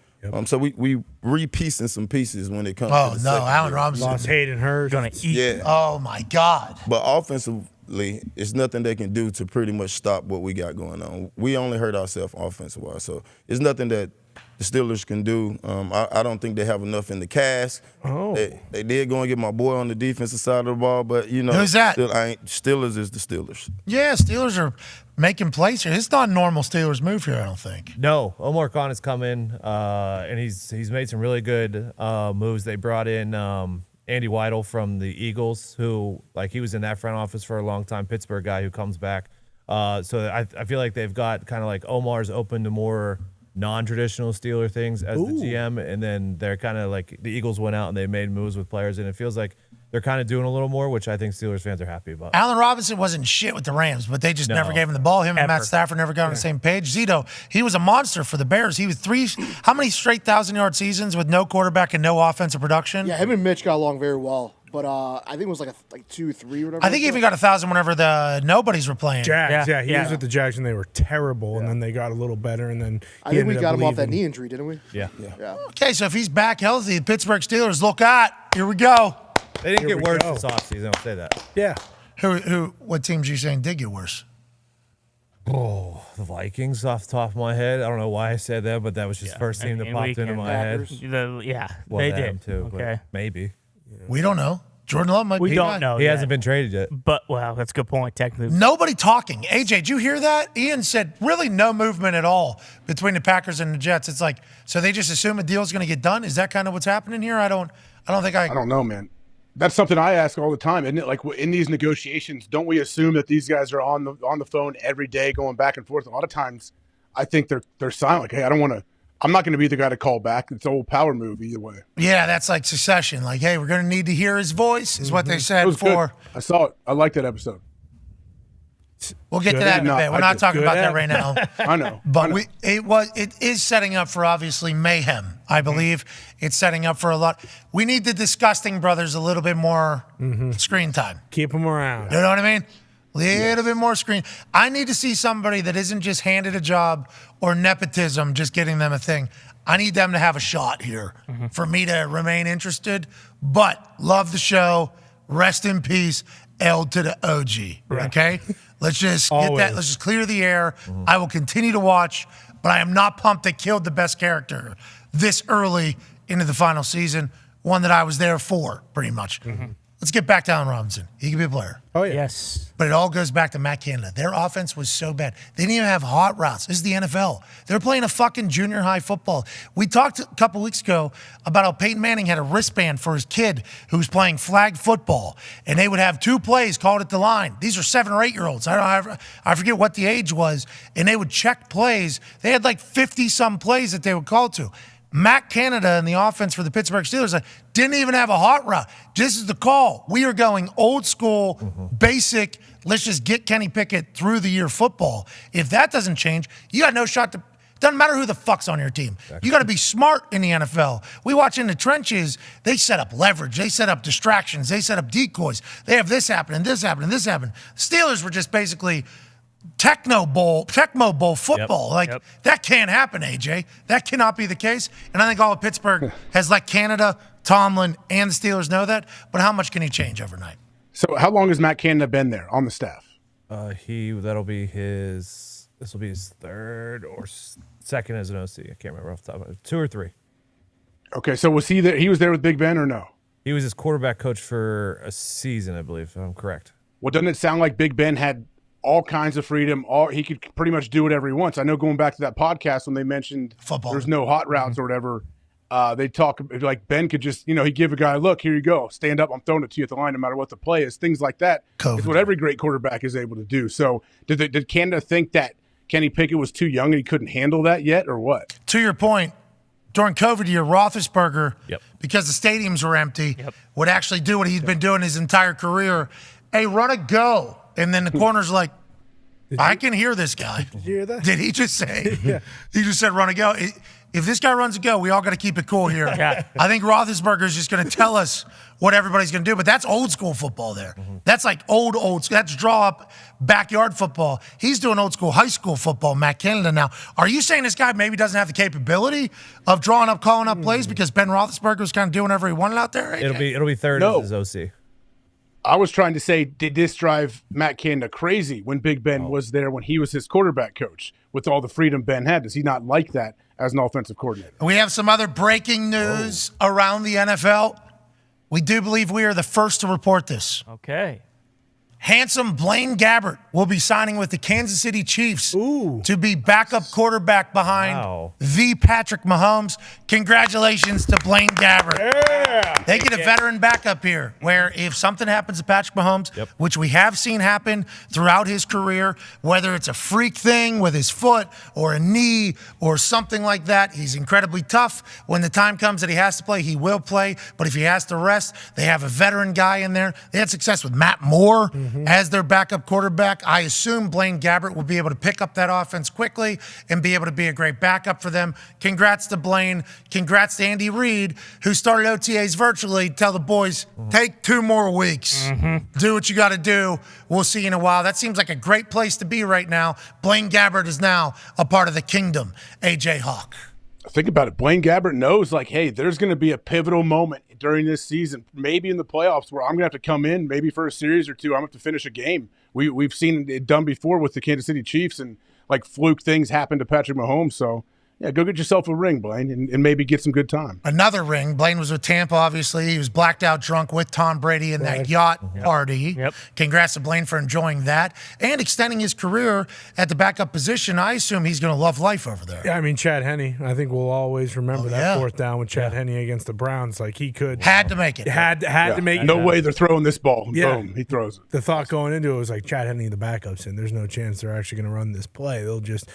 So we re-piecing some pieces when it comes to the secondary. Allen Robinson. Lost Hayden Hurst. Gonna eat. Yeah. Oh, my God. But offensively, it's nothing they can do to pretty much stop what we got going on. We only hurt ourselves offensive-wise. So it's nothing that the Steelers can do. I don't think they have enough in the cast. Oh. They did go and get my boy on the defensive side of the ball, but, Who's that? Steelers is the Steelers. Yeah, Steelers are making plays here. It's not a normal Steelers move here, I don't think. No, Omar Khan has come in, and he's made some really good moves. They brought in Andy Weidel from the Eagles, who he was in that front office for a long time, Pittsburgh guy who comes back. So I feel like they've got kind of like Omar's open to more non-traditional Steeler things as the GM, and then they're kind of like the Eagles went out and they made moves with players, and it feels like they're kind of doing a little more, which I think Steelers fans are happy about. Allen Robinson wasn't shit with the Rams, but they just never gave him the ball. Him and Matt Stafford never got on the same page. Zito, he was a monster for the Bears. He was how many straight 1,000-yard seasons with no quarterback and no offensive production? Yeah, him and Mitch got along very well. But I think it was like 2, 3 or whatever. I think he even got 1,000 whenever the nobodies were playing. Jags, he was with the Jags and they were terrible, and then they got a little better, and then I think we got him off that knee injury, didn't we? Yeah. Okay, so if he's back healthy, the Pittsburgh Steelers look at. Here we go. They didn't get worse this offseason. I'll say that. Yeah. What teams are you saying did get worse? Oh, the Vikings off the top of my head. I don't know why I said that, but that was just the first team that popped into my head. Well, they did. Too, Okay. Maybe. We don't know. Jordan Love might be. We don't know. He yet. hasn't been traded yet. But, that's a good point, technically. Nobody talking. AJ, did you hear that? Ian said really no movement at all between the Packers and the Jets. It's like, so they just assume a deal's going to get done? Is that kind of what's happening here? I don't know, man. That's something I ask all the time, isn't it? Like in these negotiations, don't we assume that these guys are on the phone every day, going back and forth? A lot of times, I think they're silent. Like, hey, I'm not going to be the guy to call back. It's an old power move either way. Yeah, that's like Succession. Like, hey, we're going to need to hear his voice, is what they said It was before. good. I saw it. I liked that episode. We'll get to that in a bit. We're not talking about that right now. I know. But it is setting up for obviously mayhem. I believe it's setting up for a lot. We need the Disgusting Brothers a little bit more screen time. Keep them around. You know what I mean? Little bit more screen. I need to see somebody that isn't just handed a job or nepotism, just getting them a thing. I need them to have a shot here for me to remain interested. But love the show. Rest in peace, L to the OG. Okay? Let's just get that. Let's just clear the air. I will continue to watch, but I am not pumped they killed the best character this early into the final season. One that I was there for, pretty much. Let's get back to Allen Robinson. He can be a player. Oh, yeah. Yes. But it all goes back to Matt Canada. Their offense was so bad. They didn't even have hot routes. This is the NFL. They're playing a fucking junior high football. We talked a couple weeks ago about how Peyton Manning had a wristband for his kid who was playing flag football, and they would have 2 plays called at the line. These are 7 or 8 year olds. I forget what the age was, and they would check plays. They had like 50-some plays that they would call to. Matt Canada and the offense for the Pittsburgh Steelers didn't even have a hot route. This is the call. We are going old school, basic, let's just get Kenny Pickett through the year football. If that doesn't change, you got no shot Doesn't matter who the fuck's on your team. You got to be smart in the NFL. We watch in the trenches, they set up leverage. They set up distractions. They set up decoys. They have this happen and this happen and this happen. Steelers were just basically Tecmo Bowl football. That can't happen, AJ. That cannot be the case. And I think all of Pittsburgh has let Canada, Tomlin, and the Steelers know that. But how much can he change overnight? So how long has Matt Canada been there on the staff? This will be his third or second as an OC. I can't remember off the top of it. 2 or 3. Okay, so was he there? He was there with Big Ben or no? He was his quarterback coach for a season, I believe, if I'm correct. Well, doesn't it sound like Big Ben had all kinds of freedom? He could pretty much do whatever he wants. I know going back to that podcast when they mentioned football, there's no hot routes or whatever. They talk like Ben could just, he'd give a guy, look, here you go, stand up, I'm throwing it to you at the line no matter what the play is. Things like that is what every great quarterback is able to do. So did Canada think that Kenny Pickett was too young and he couldn't handle that yet, or what? To your point, during COVID year, Roethlisberger, because the stadiums were empty, would actually do what he's been doing his entire career. Hey, run a go. And then the corner's like, I can hear this guy. Did you hear that? Did he just say? He just said run a go. If this guy runs a go, we all got to keep it cool here. I think Roethlisberger is just going to tell us what everybody's going to do. But that's old school football there. That's like old school. That's draw up backyard football. He's doing old school high school football, Matt Canada now. Are you saying this guy maybe doesn't have the capability of drawing up, calling up plays because Ben Roethlisberger was kind of doing whatever he wanted out there? AJ? It'll be third as his OC. I was trying to say, did this drive Matt Canada crazy when Big Ben was there when he was his quarterback coach with all the freedom Ben had? Does he not like that as an offensive coordinator? We have some other breaking news around the NFL. We do believe we are the first to report this. Okay. Handsome Blaine Gabbert will be signing with the Kansas City Chiefs to be backup quarterback behind the Patrick Mahomes. Congratulations to Blaine Gabbert. They get a veteran backup here where if something happens to Patrick Mahomes, which we have seen happen throughout his career, whether it's a freak thing with his foot or a knee or something like that, he's incredibly tough. When the time comes that he has to play, he will play. But if he has to rest, they have a veteran guy in there. They had success with Matt Moore as their backup quarterback. I assume Blaine Gabbert will be able to pick up that offense quickly and be able to be a great backup for them. Congrats to Blaine. Congrats to Andy Reid, who started OTAs virtually. Tell the boys, take 2 more weeks. Do what you got to do. We'll see you in a while. That seems like a great place to be right now. Blaine Gabbert is now a part of the kingdom. AJ Hawk. Think about it. Blaine Gabbert knows, like, hey, there's going to be a pivotal moment during this season, maybe in the playoffs, where I'm going to have to come in, maybe for a series or two. I'm going to have to finish a game. We've seen it done before with the Kansas City Chiefs, and like fluke things happen to Patrick Mahomes. So, yeah, go get yourself a ring, Blaine, and maybe get some good time. Another ring. Blaine was with Tampa, obviously. He was blacked out drunk with Tom Brady in that yacht party. Congrats to Blaine for enjoying that and extending his career at the backup position. I assume he's going to love life over there. Yeah, I mean, Chad Henne, I think we'll always remember that fourth down with Chad Henne against the Browns. Like, he could. Had to make it. Had to make it. No way they're throwing this ball. Boom, he throws it. The thought going into it was like, Chad Henne, the backup's in. There's no chance they're actually going to run this play. They'll just,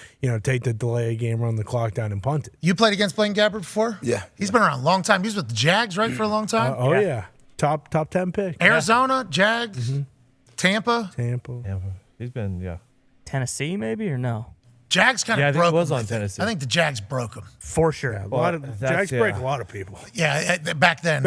take the delay of game, run the clock down, and punt it. You played against Blaine Gabbert before? Yeah. He's been around a long time. He was with the Jags, right, for a long time? Yeah. Top 10 pick. Arizona, Jags, Tampa. He's been, Tennessee, maybe, or no? Jags kind of I think broke he was him. on Tennessee. I think the Jags broke him. For sure. A lot of Jags break a lot of people. Yeah, back then.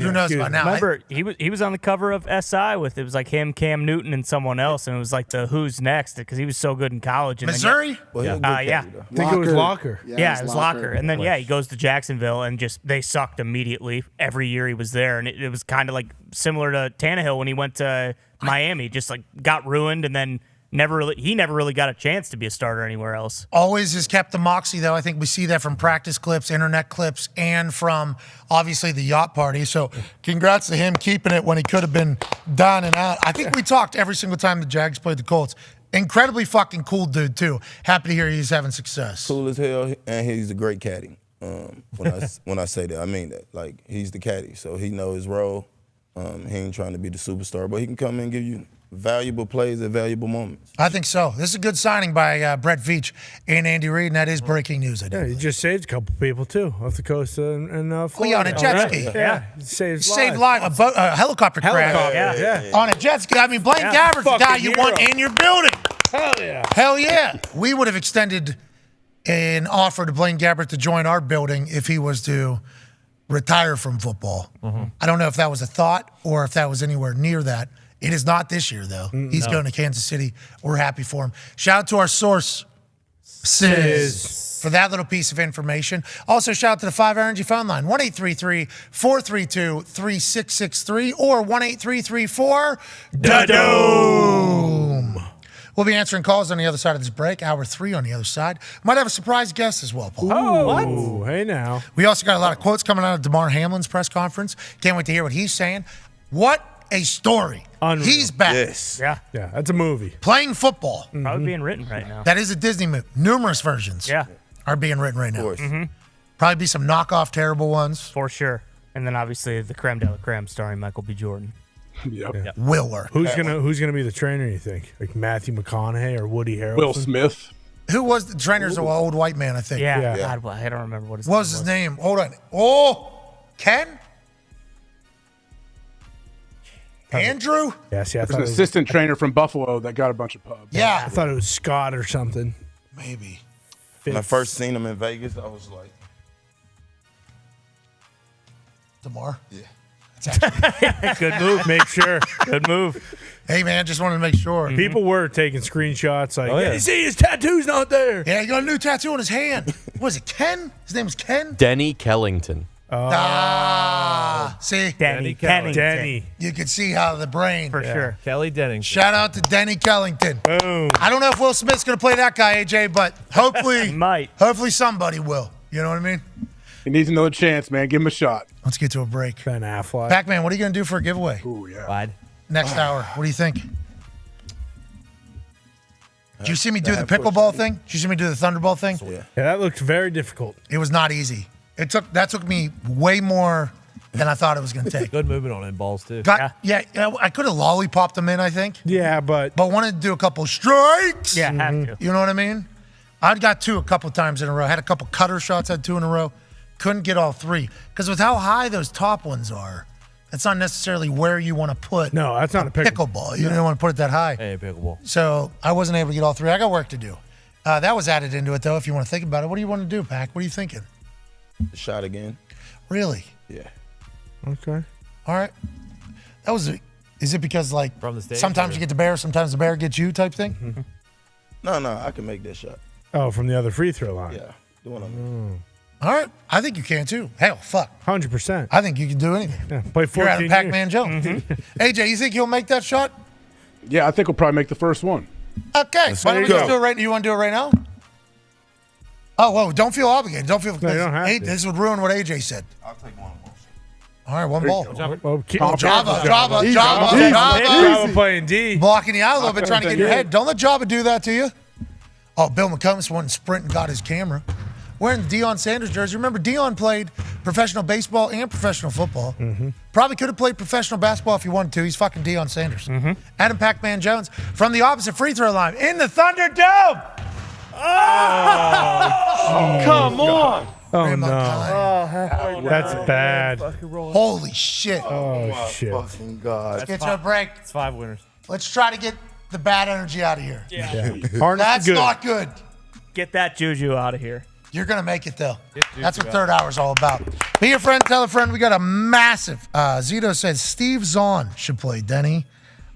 Who knows about now? Remember, he was on the cover of SI with, it was like him, Cam Newton, and someone else, and it was like the who's next because he was so good in college. And Missouri? I think it was Locker. Yeah, it was Locker. And then, he goes to Jacksonville, and just they sucked immediately every year he was there. And it was kind of like similar to Tannehill when he went to Miami, just like got ruined and then he never really got a chance to be a starter anywhere else. Always has kept the moxie, though. I think we see that from practice clips, internet clips, and from, obviously, the yacht party. So congrats to him keeping it when he could have been down and out. I think we talked every single time the Jags played the Colts. Incredibly fucking cool dude, too. Happy to hear he's having success. Cool as hell, and he's a great caddy. When I say that, I mean that. Like, he's the caddy, so he knows his role. He ain't trying to be the superstar, but he can come in and give you valuable plays at valuable moments. I think so. This is a good signing by Brett Veach and Andy Reid, and that is breaking news. Yeah, he just saved a couple people, too, off the coast in Florida. Oh, yeah, on a jet ski. Yeah. Saved lives. A helicopter crash. Yeah. On a jet ski. I mean, Blaine Gabbert's the guy you want in your building. Hell yeah. Hell yeah. We would have extended an offer to Blaine Gabbert to join our building if he was to retire from football. I don't know if that was a thought or if that was anywhere near that. It is not this year, though. He's going to Kansas City. We're happy for him. Shout out to our source, Sis, for that little piece of information. Also, shout out to the 5 Energy phone line, 1-833-432-3663 or 1-833-4-DA-DOME. We'll be answering calls on the other side of this break. Hour 3 on the other side. Might have a surprise guest as well, Paul. Oh, what? Hey now. We also got a lot of quotes coming out of DeMar Hamlin's press conference. Can't wait to hear what he's saying. What a story. Unreal. He's back. Yes. Yeah. Yeah, that's a movie. Playing football. Probably being written right now. That is a Disney movie. Numerous versions are being written right now. Of course. Probably be some knockoff terrible ones. For sure. And then obviously the creme de la creme starring Michael B. Jordan. Yep. Will work. Who's gonna be the trainer? You think like Matthew McConaughey or Woody Harrelson? Will Smith. Who was the trainer's an old white man, I think. Yeah. God, I don't remember what his What was his name? Hold on. Oh, Ken? Andrew? Yeah, see, I There's thought an it was, assistant trainer from Buffalo that got a bunch of pubs. Yeah. I thought it was Scott or something. Maybe. When I first seen him in Vegas, I was like, DeMar? yeah. Good move. Make sure. Good move. Hey, man, just wanted to make sure. People were taking screenshots like, Oh, yeah. you see his tattoo's not there. Yeah, he got a new tattoo on his hand. What is it, Ken? His name is Ken? Denny Kellington. See? Denny Kellington. Denny. You can see how the brain. For sure. Kelly Denning. Shout out to Denny Kellington. Boom. I don't know if Will Smith's going to play that guy, AJ, but hopefully, Might. hopefully somebody will. You know what I mean? He needs another chance, man. Give him a shot. Let's get to a break. Ben Affleck. Pac-Man, what are you going to do for a giveaway Ooh, yeah. Wide. next hour? What do you think? Did you see me do the pickleball thing? Did you see me do the Thunderball thing? Yeah. Yeah, that looked very difficult. It was not easy. That took me way more than I thought it was going to take. Good movement on him balls too. Yeah, I could have lollipopped them in, I think. Yeah, but wanted to do a couple strikes. Yeah, have to. You know what I mean? I got 2 a couple times in a row. Had a couple cutter shots, had 2 in a row. Couldn't get all 3. Because with how high those top ones are, that's not necessarily where you want to put no, that's not a pickleball. You don't want to put it that high. Hey, pickleball. So I wasn't able to get all 3. I got work to do. That was added into it, though, if you want to think about it. What do you want to do, Pac? What are you thinking? Shot again. Really? Yeah. okay. All right. That was. Is it because like From the stage, sometimes you get the bear, sometimes the bear gets you type thing? No, I can make that shot. Oh, from the other free throw line. Yeah. The one on All right. I think you can too. Hell, fuck. 100%. I think you can do anything. Yeah, play 14 You're Adam years. Pac-Man Jones. AJ, you think he'll make that shot? Yeah, I think we'll probably make the first one. Okay. Why don't we go. just do it right? You want to do it right now? Oh, whoa! Don't feel obligated. Don't feel. No, you don't have to. This would ruin what AJ said. I'll take one ball. All right, one ball. Oh, Jabba playing D. blocking you out a little bit, trying to get in your Yeah. head. Don't let Jabba do that to you. Oh, Bill McCombs went and sprint and got his camera. Wearing the Deion Sanders jersey. Remember, Deion played professional baseball and professional football. Probably could have played professional basketball if he wanted to. He's fucking Deion Sanders. Adam Pac-Man Jones from the opposite free throw line in the Thunderdome. Come on. Oh, my no. God. That's bad. Holy shit. Oh, shit. Fucking God. Let's get to a break. It's 5 winners. Let's try to get the bad energy out of here. Harness That's the good. not good. Get that juju out of here. You're going to make it, though. That's what third hour is all about. Be your friend, tell a friend. We got a massive. Zito says Steve Zahn should play Denny.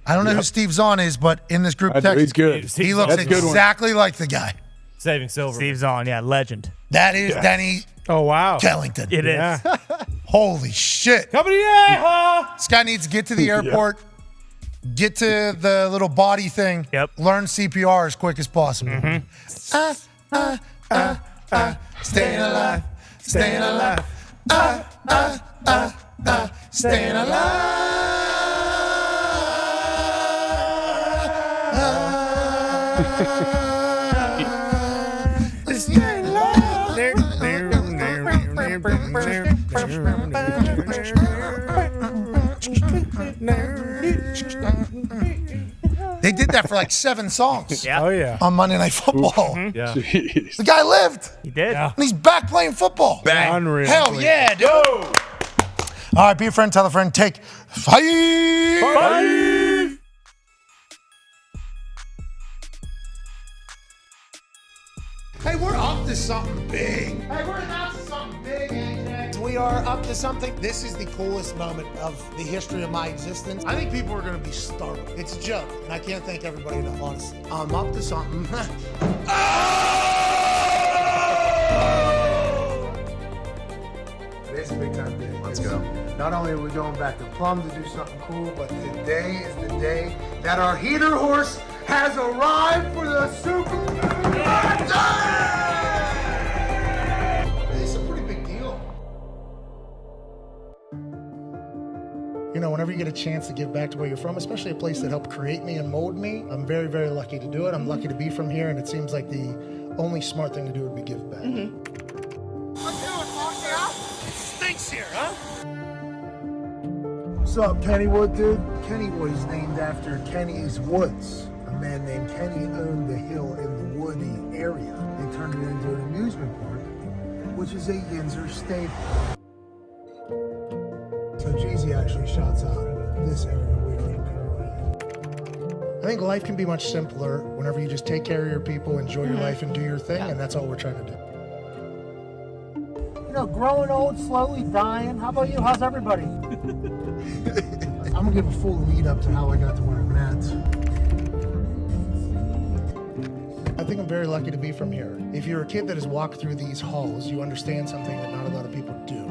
I don't know who Steve Zahn is, but in this group text, He's good. he looks That's a good one. exactly like the guy. Saving silver. Steve's on, yeah, legend. That is Denny Oh, wow. Kellington. It is. Yeah. Holy shit. Company, yeah. This guy needs to get to the airport, get to the little body thing, learn CPR as quick as possible. Staying alive, staying alive, staying They did that for like 7 songs. Yeah. Oh, yeah. On Monday Night Football. Yeah. Jeez. The guy lived. He did. And he's back playing football. Unreal. Hell yeah, dude. All right, be a friend, tell a friend, take 5. Hey, we're up to something big. Hey, we're up to something big, AJ. We are up to something. This is the coolest moment of the history of my existence. I think people are going to be startled. It's a joke, and I can't thank everybody enough, honestly. I'm up to something. Today's a big time day. Let's go. Not only are we going back to Plum to do something cool, but today is the day that our heater horse has arrived for the Super Bowl. It's a pretty big deal. You know, whenever you get a chance to give back to where you're from, especially a place that helped create me and mold me, I'm very, very lucky to do it. I'm lucky to be from here, and it seems like the only smart thing to do would be give back. Stinks here, huh? What's up, Kennywood, dude? Kennywood is named after Kenny's Woods. A man named Kenny owned the hill in the woody area. They turned it into an amusement park, which is a Yinzer staple. So Jeezy actually shouts out this area we are in currently. I think life can be much simpler whenever you just take care of your people, enjoy your life, and do your thing, and that's all we're trying to do. You know, growing old, slowly dying. How about you? How's everybody? I'm gonna give a full lead up to how I got to wearing mats. I think I'm very lucky to be from here. If you're a kid that has walked through these halls, you understand something that not a lot of people do.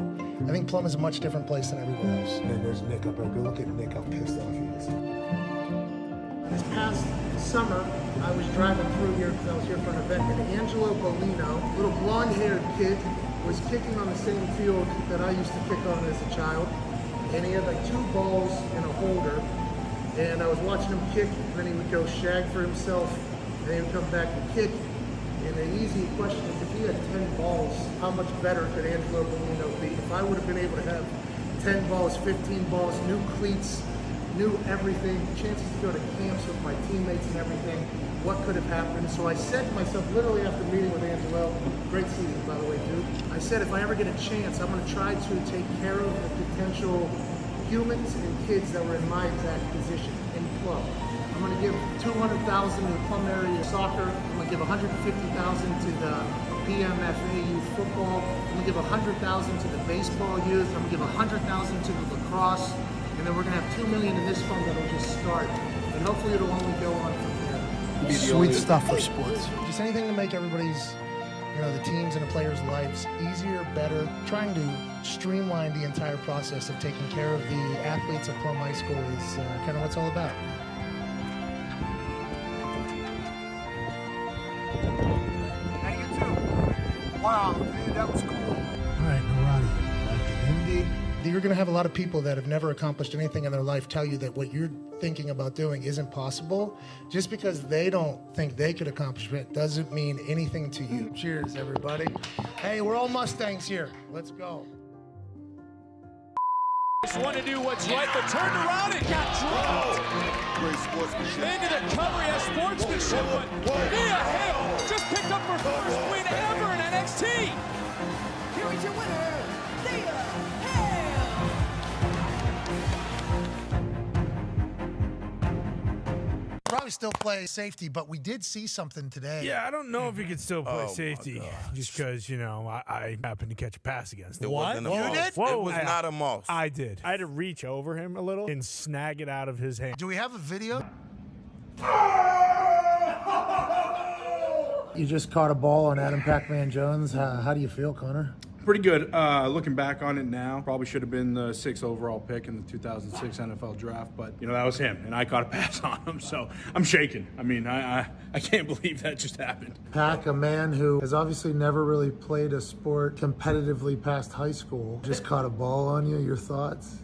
I think Plum is a much different place than everywhere else. And there's Nick up there. Go look at Nick, how pissed off he is. This past summer, I was driving through here because I was here for an event, and Angelo Bolino, little blonde-haired kid, was kicking on the same field that I used to kick on as a child. And he had like 2 balls and a holder. And I was watching him kick, and then he would go shag for himself, and then he would come back and kick. And the easy question is, if he had 10 balls, how much better could Angelo Bolino be? If I would have been able to have 10 balls, 15 balls, new cleats, new everything, chances to go to camps with my teammates and everything, what could have happened? So I said to myself, literally after meeting with Angelo, great season, by the way, dude. I said, if I ever get a chance, I'm going to try to take care of the potential humans and kids that were in my exact position in Plum. I'm going to give $200,000 to the Plum area soccer. I'm going to give $150,000 to the PMFA youth football. I'm going to give $100,000 to the baseball youth. I'm going to give $100,000 to the lacrosse. And then we're going to have $2 million in this fund that'll just start. And hopefully it'll only go on from there. Sweet stuff for sports. Just anything to make everybody's, you know, the teams and the players' lives easier, better. Trying to streamline the entire process of taking care of the athletes at Plum High School is kind of what it's all about. Hey, you too. Wow, dude, that was cool. All right, Narati, like the Indy. You're going to have a lot of people that have never accomplished anything in their life tell you that what you're thinking about doing isn't possible. Just because they don't think they could accomplish it doesn't mean anything to you. Cheers, everybody. Hey, we're all Mustangs here. Let's go. Just want to do what's right, but turned around and got dropped. Great sportsmanship. Into the cover, he has sportsmanship, but Mia Hill just picked up her first win ever in NXT. Here is your winner, Thea Hill. Probably still play safety, but we did see something today. Yeah, I don't know if he could still play safety just because, you know, I happened to catch a pass against him. It wasn't a You moss. did? It was not a moss. I did. I had to reach over him a little and snag it out of his hand. Do we have a video? You just caught a ball on Adam Pac-Man Jones. How do you feel, Connor? Pretty good. Looking back on it now, probably should have been the 6th overall pick in the 2006 NFL draft, but you know that was him, and I caught a pass on him, so I'm shaking. I mean, I can't believe that just happened. Pac, a man who has obviously never really played a sport competitively past high school, just caught a ball on you. Your thoughts?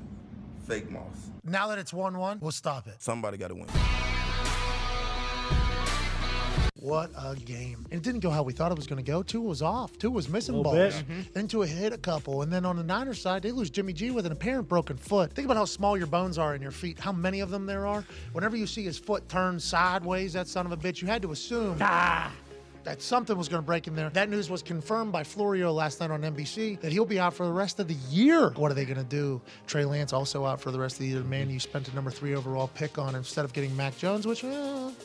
Fake moss. Now that it's 1-1, we'll stop it. Somebody got to win. What a game. And it didn't go how we thought it was going to go. Tua was off. Tua was missing Little balls. bit. Then Tua hit a couple. And then on the Niners side, they lose Jimmy G with an apparent broken foot. Think about how small your bones are in your feet, how many of them there are. Whenever you see his foot turn sideways, that son of a bitch, you had to assume, that something was going to break in there. That news was confirmed by Florio last night on NBC that he'll be out for the rest of the year. What are they going to do? Trey Lance also out for the rest of the year. Man, you spent a number 3 overall pick on instead of getting Mac Jones, which,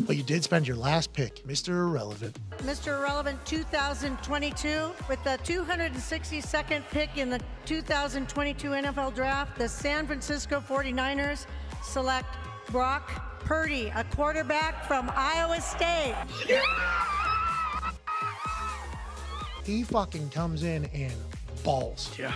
but you did spend your last pick, Mr. Irrelevant. Mr. Irrelevant 2022 with the 262nd pick in the 2022 NFL Draft, the San Francisco 49ers select Brock Purdy, a quarterback from Iowa State. He fucking comes in and balls. Yeah.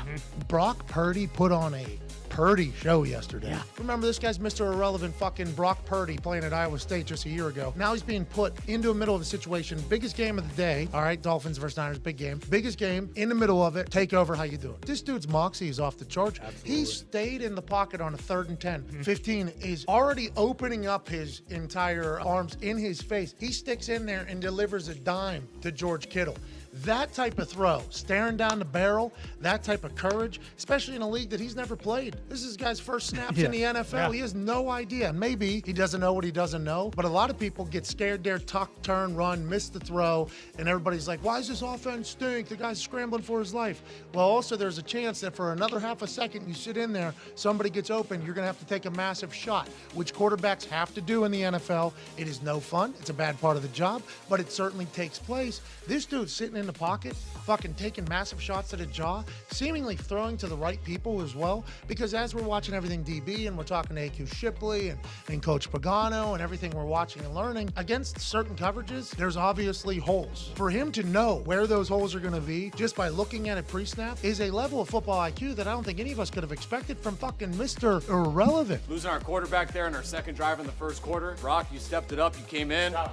Brock Purdy put on a Purdy show yesterday. Yeah. Remember, this guy's Mr. Irrelevant fucking Brock Purdy playing at Iowa State just a year ago. Now he's being put into the middle of a situation. Biggest game of the day. All right, Dolphins versus Niners, big game. Biggest game, in the middle of it. Take over, how you doing? This dude's moxie is off the charts. Absolutely. He stayed in the pocket on a 3rd and 10. 15 is already opening up his entire arms in his face. He sticks in there and delivers a dime to George Kittle. That type of throw, staring down the barrel, that type of courage, especially in a league that he's never played. This is his guy's first snaps in the NFL. Yeah. He has no idea. Maybe he doesn't know what he doesn't know, but a lot of people get scared there, tuck, turn, run, miss the throw, and everybody's like, why does this offense stink? The guy's scrambling for his life. Well, also there's a chance that for another half a second you sit in there, somebody gets open, you're going to have to take a massive shot, which quarterbacks have to do in the NFL. It is no fun. It's a bad part of the job, but it certainly takes place. This dude's sitting in the pocket, fucking taking massive shots to the jaw, seemingly throwing to the right people as well, because as we're watching everything DB and we're talking to AQ Shipley and Coach Pagano and everything we're watching and learning, against certain coverages, there's obviously holes. For him to know where those holes are going to be just by looking at it pre-snap is a level of football IQ that I don't think any of us could have expected from fucking Mr. Irrelevant. Losing our quarterback there in our second drive in the first quarter. Brock, you stepped it up, you came in. I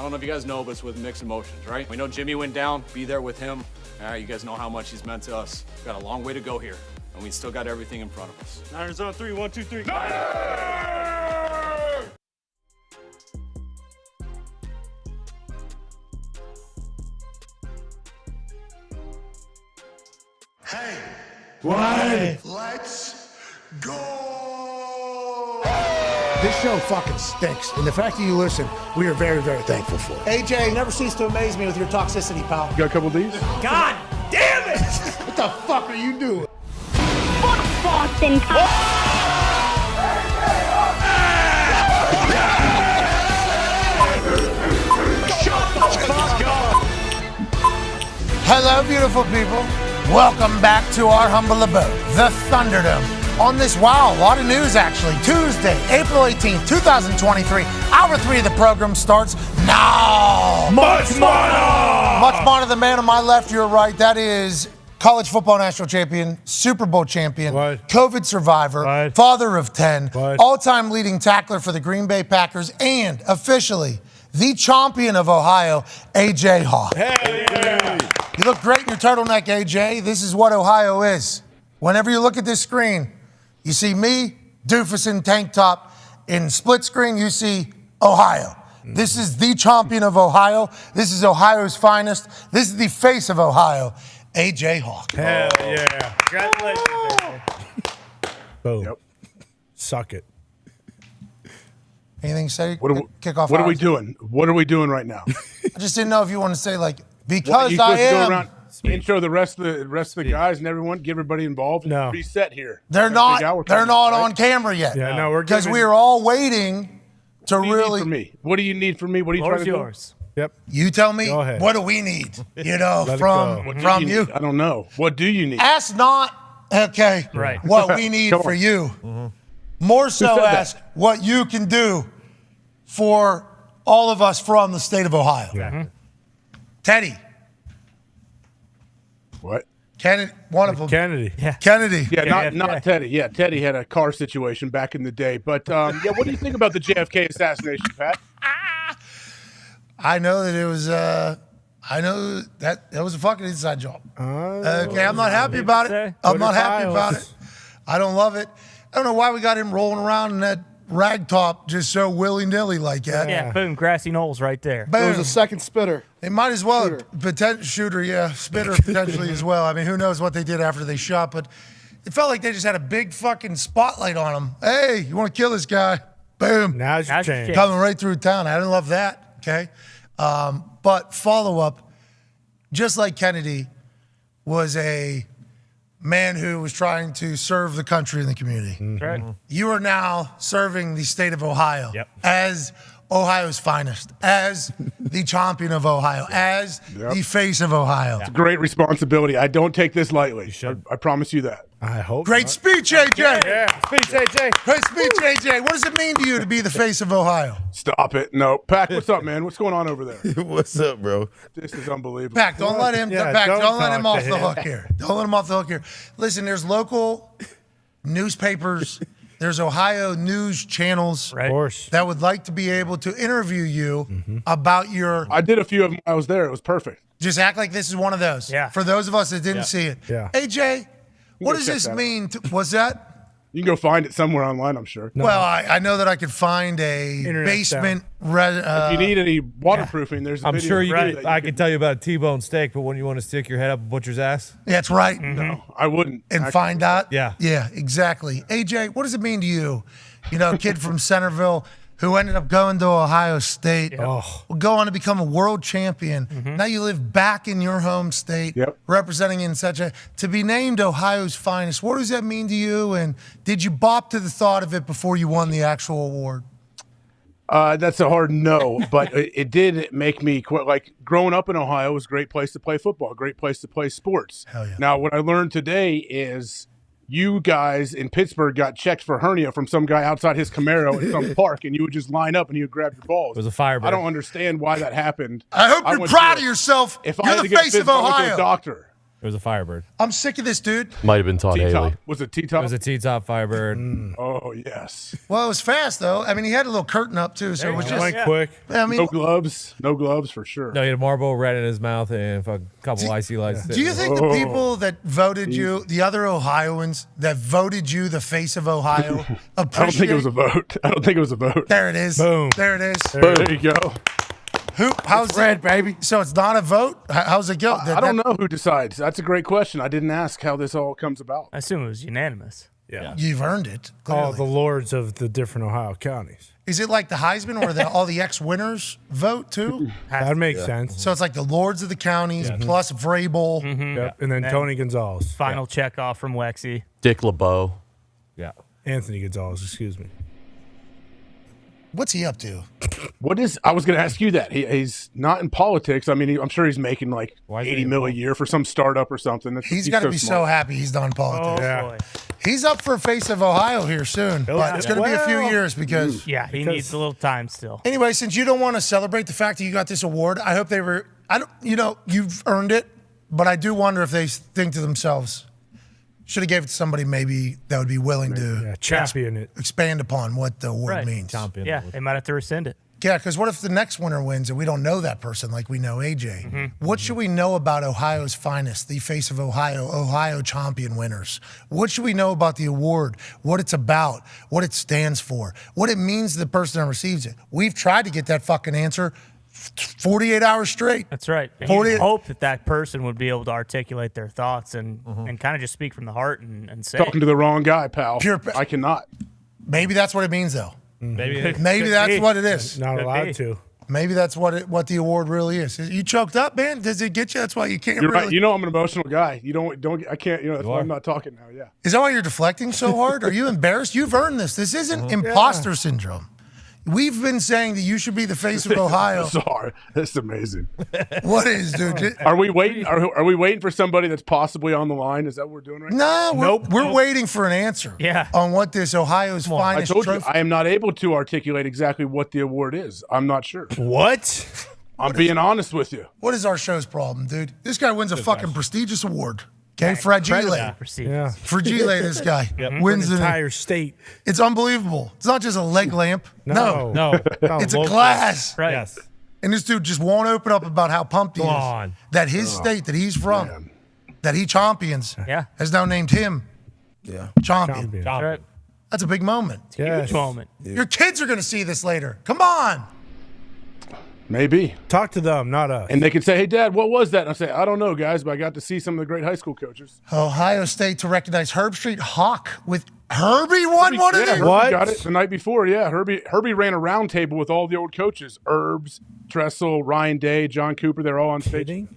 don't know if you guys know, but it's with mixed emotions, right? We know Jimmy went down, be there with him. You guys know how much he's meant to us. We've got a long way to go here, and we still got everything in front of us. Niners on 3, 1, 2, 3. Hey, What? let's go! This show fucking stinks, and the fact that you listen, we are very, very thankful for. AJ, you never cease to amaze me with your toxicity, pal. You got a couple of these? God damn it! What the fuck are you doing? Fuck Boston. Hello, beautiful people. Welcome back to our humble abode, the Thunderdome. On this, a lot of news actually. Tuesday, April 18th, 2023. Hour 3 of the program starts now. Much smarter! Much smarter. The man on my left, your right. That is college football national champion, Super Bowl champion, COVID survivor, father of 10, all-time leading tackler for the Green Bay Packers, and officially the champion of Ohio, AJ Hawk. Hell yeah! You look great in your turtleneck, AJ. This is what Ohio is. Whenever you look at this screen, you see me, doofus in tank top. In split screen, you see Ohio. This is the champion of Ohio. This is Ohio's finest. This is the face of Ohio, AJ Hawk. Hell yeah. Congratulations, AJ. Boom. Yep. Suck it. Anything to say? Kick off. What are we doing? What are we doing right now? I just didn't know if you want to say, like, because I am. Intro the rest of the guys and everyone, get everybody involved. And reset here. They're not on camera yet. Yeah, no, we're because we are all waiting to really. From me, what do you need from me? What are you trying to yours. Do? Yep. You tell me. Go ahead. What do we need? You know, from you. I don't know. What do you need? Ask not. Okay. Right. What we need for you. Mm-hmm. More so, ask what you can do for all of us from the state of Ohio. Yeah. Teddy. What? Kennedy, one of them. Kennedy. Yeah. Kennedy. Yeah, not Teddy. Yeah, Teddy had a car situation back in the day. But, what do you think about the JFK assassination, Pat? I know that it was, I know that it was a fucking inside job. Okay, I'm not happy about it. I'm not happy about it. I don't love it. I don't know why we got him rolling around in that rag top just so willy-nilly like that. Yeah, boom, grassy knolls right there. Boom. It was a second spitter. They might as well, shooter, yeah, spitter potentially as well. I mean, who knows what they did after they shot, but It felt like they just had a big fucking spotlight on him. Hey, you want to kill this guy? Boom. Now's your chance. Coming right through town. I didn't love that. Okay. But follow up, just like Kennedy was a man who was trying to serve the country and the community. Right. You are now serving the state of Ohio as Ohio's finest, as the champion of Ohio, as the face of Ohio. It's a great responsibility. I don't take this lightly. I promise you that. I hope. Great speech, AJ. Yeah. Speech, AJ. Great speech, AJ. What does it mean to you to be the face of Ohio? Stop it. No. Pac, what's up, man? What's going on over there? What's up, bro? This is unbelievable. Pac, don't let him. Yeah, Pac, don't don't let him talk off to the him. hook here. Don't let him off the hook here. Listen, there's local newspapers. There's Ohio news channels Of course. that would like to be able to interview you about your. I did a few of them. I was there. It was perfect. Just act like this is one of those. Yeah. For those of us that didn't see it. Yeah. AJ, what go does check this that out. mean? Was that? You can go find it somewhere online, I'm sure. Well, I know that I could find a Internet basement. If you need any waterproofing, there's a I'm video sure you that could. I can tell you about a T-bone steak, but when you want to stick your head up a butcher's ass, That's right. No, I wouldn't. And actually. find out. Yeah. Yeah, exactly. AJ, what does it mean to you? You know, a kid from Centerville who ended up going to Ohio State, will go on to become a world champion. Now you live back in your home state, representing in such a, to be named Ohio's finest. What does that mean to you? And did you bop to the thought of it before you won the actual award? That's a hard no, but it did make me quit. Like growing up in Ohio was a great place to play football, a great place to play sports. Hell yeah. Now, what I learned today is you guys in Pittsburgh got checked for hernia from some guy outside his Camaro at some park, and you would just line up and he would grab your balls. it was a Firebird. I don't understand why that happened. I hope you're went proud to- of yourself. If You're I had the to get face of physical, I went to Ohio. a doctor. It was a Firebird. I'm sick of this, dude. Might have been Todd Haley. T-top. Was it T-top? It was a T-top Firebird. Oh, yes. Well, it was fast, though. I mean, he had a little curtain up, too, so it was just. Went quick. I mean, No gloves. No gloves for sure. No, he had a Marlboro Red in his mouth and a couple icy lights. do you think the people that voted you, the other Ohioans that voted you the face of Ohio, I don't think it was a vote. I don't think it was a vote. There it is. Boom. There it is. There you go. How's red, baby? So it's not a vote? How's it go? I don't know who decides. That's a great question. I didn't ask how this all comes about. I assume it was unanimous. Yeah. You've earned it. All Clearly. the lords of the different Ohio counties. Is it like the Heisman where all the ex-winners vote too? That makes sense. So it's like the lords of the counties plus Vrabel. Yep. And then Tony Gonzalez. Final check off from Wexy. Dick LeBeau. Yeah. Anthony Gonzalez, excuse me. What's he up to? I was going to ask you that. He's not in politics. I mean, I'm sure he's making like Why is he $80 million a year for some startup or something. He's got to be so happy he's done politics. Yeah. He's up for face of Ohio here soon, but it's going to be a few years because. Yeah, he needs a little time still. Anyway, since you don't want to celebrate the fact that you got this award, I hope they were. You've earned it, but I do wonder if they think to themselves, should have gave it to somebody maybe that would be willing to champion it, expand upon what the award means. Yeah, they might have to rescind it. Yeah, because what if the next winner wins and we don't know that person like we know AJ? What should we know about Ohio's finest, the face of Ohio champion winners? What should we know about the award, what it's about, what it stands for, what it means to the person that receives it? We've tried to get that fucking answer 48 hours straight. That's right. And 48 you hope that person would be able to articulate their thoughts and kind of just speak from the heart and say. Talking to the wrong guy, pal. I cannot. Maybe that's what it means, though. Maybe that's what it is. Not allowed to. Maybe that's what the award really is. You choked up, man. Does it get you? That's why you can't. You're really. right. You know I'm an emotional guy. You don't. I can't. That's why I'm not talking now. Yeah. Is that why you're deflecting so hard? Are you embarrassed? You've earned this. This isn't imposter syndrome. We've been saying that you should be the face of Ohio. Sorry, that's amazing. What is, dude? Are we waiting? Are we waiting for somebody that's possibly on the line? Is that what we're doing right now? No, we're waiting for an answer. Yeah. On what this Ohio's I finest told you trophy. I am not able to articulate exactly what the award is. I'm not sure. What? I'm being honest with you. What is our show's problem, dude? This guy wins a fucking prestigious award. Okay, Fragile. Yeah. Fragile, this guy wins an an entire state. It's unbelievable. It's not just a leg lamp. No. No. It's a Local. glass. Right. Yes. And this dude just won't open up about how pumped he Go is. on. That his state that he's from, that he champions, Yeah. has now named him champion. That's right. That's a big moment. Huge moment. Your kids are going to see this later. Come on. Maybe. Talk to them, not us. And they could say, hey, Dad, what was that? And I say, I don't know, guys, but I got to see some of the great high school coaches. Ohio State to recognize Herb Street Hawk with Herbie won one of these. Herbie got it the night before. Yeah, Herbie ran a round table with all the old coaches: Herbs, Tressel, Ryan Day, John Cooper. They're all on stage.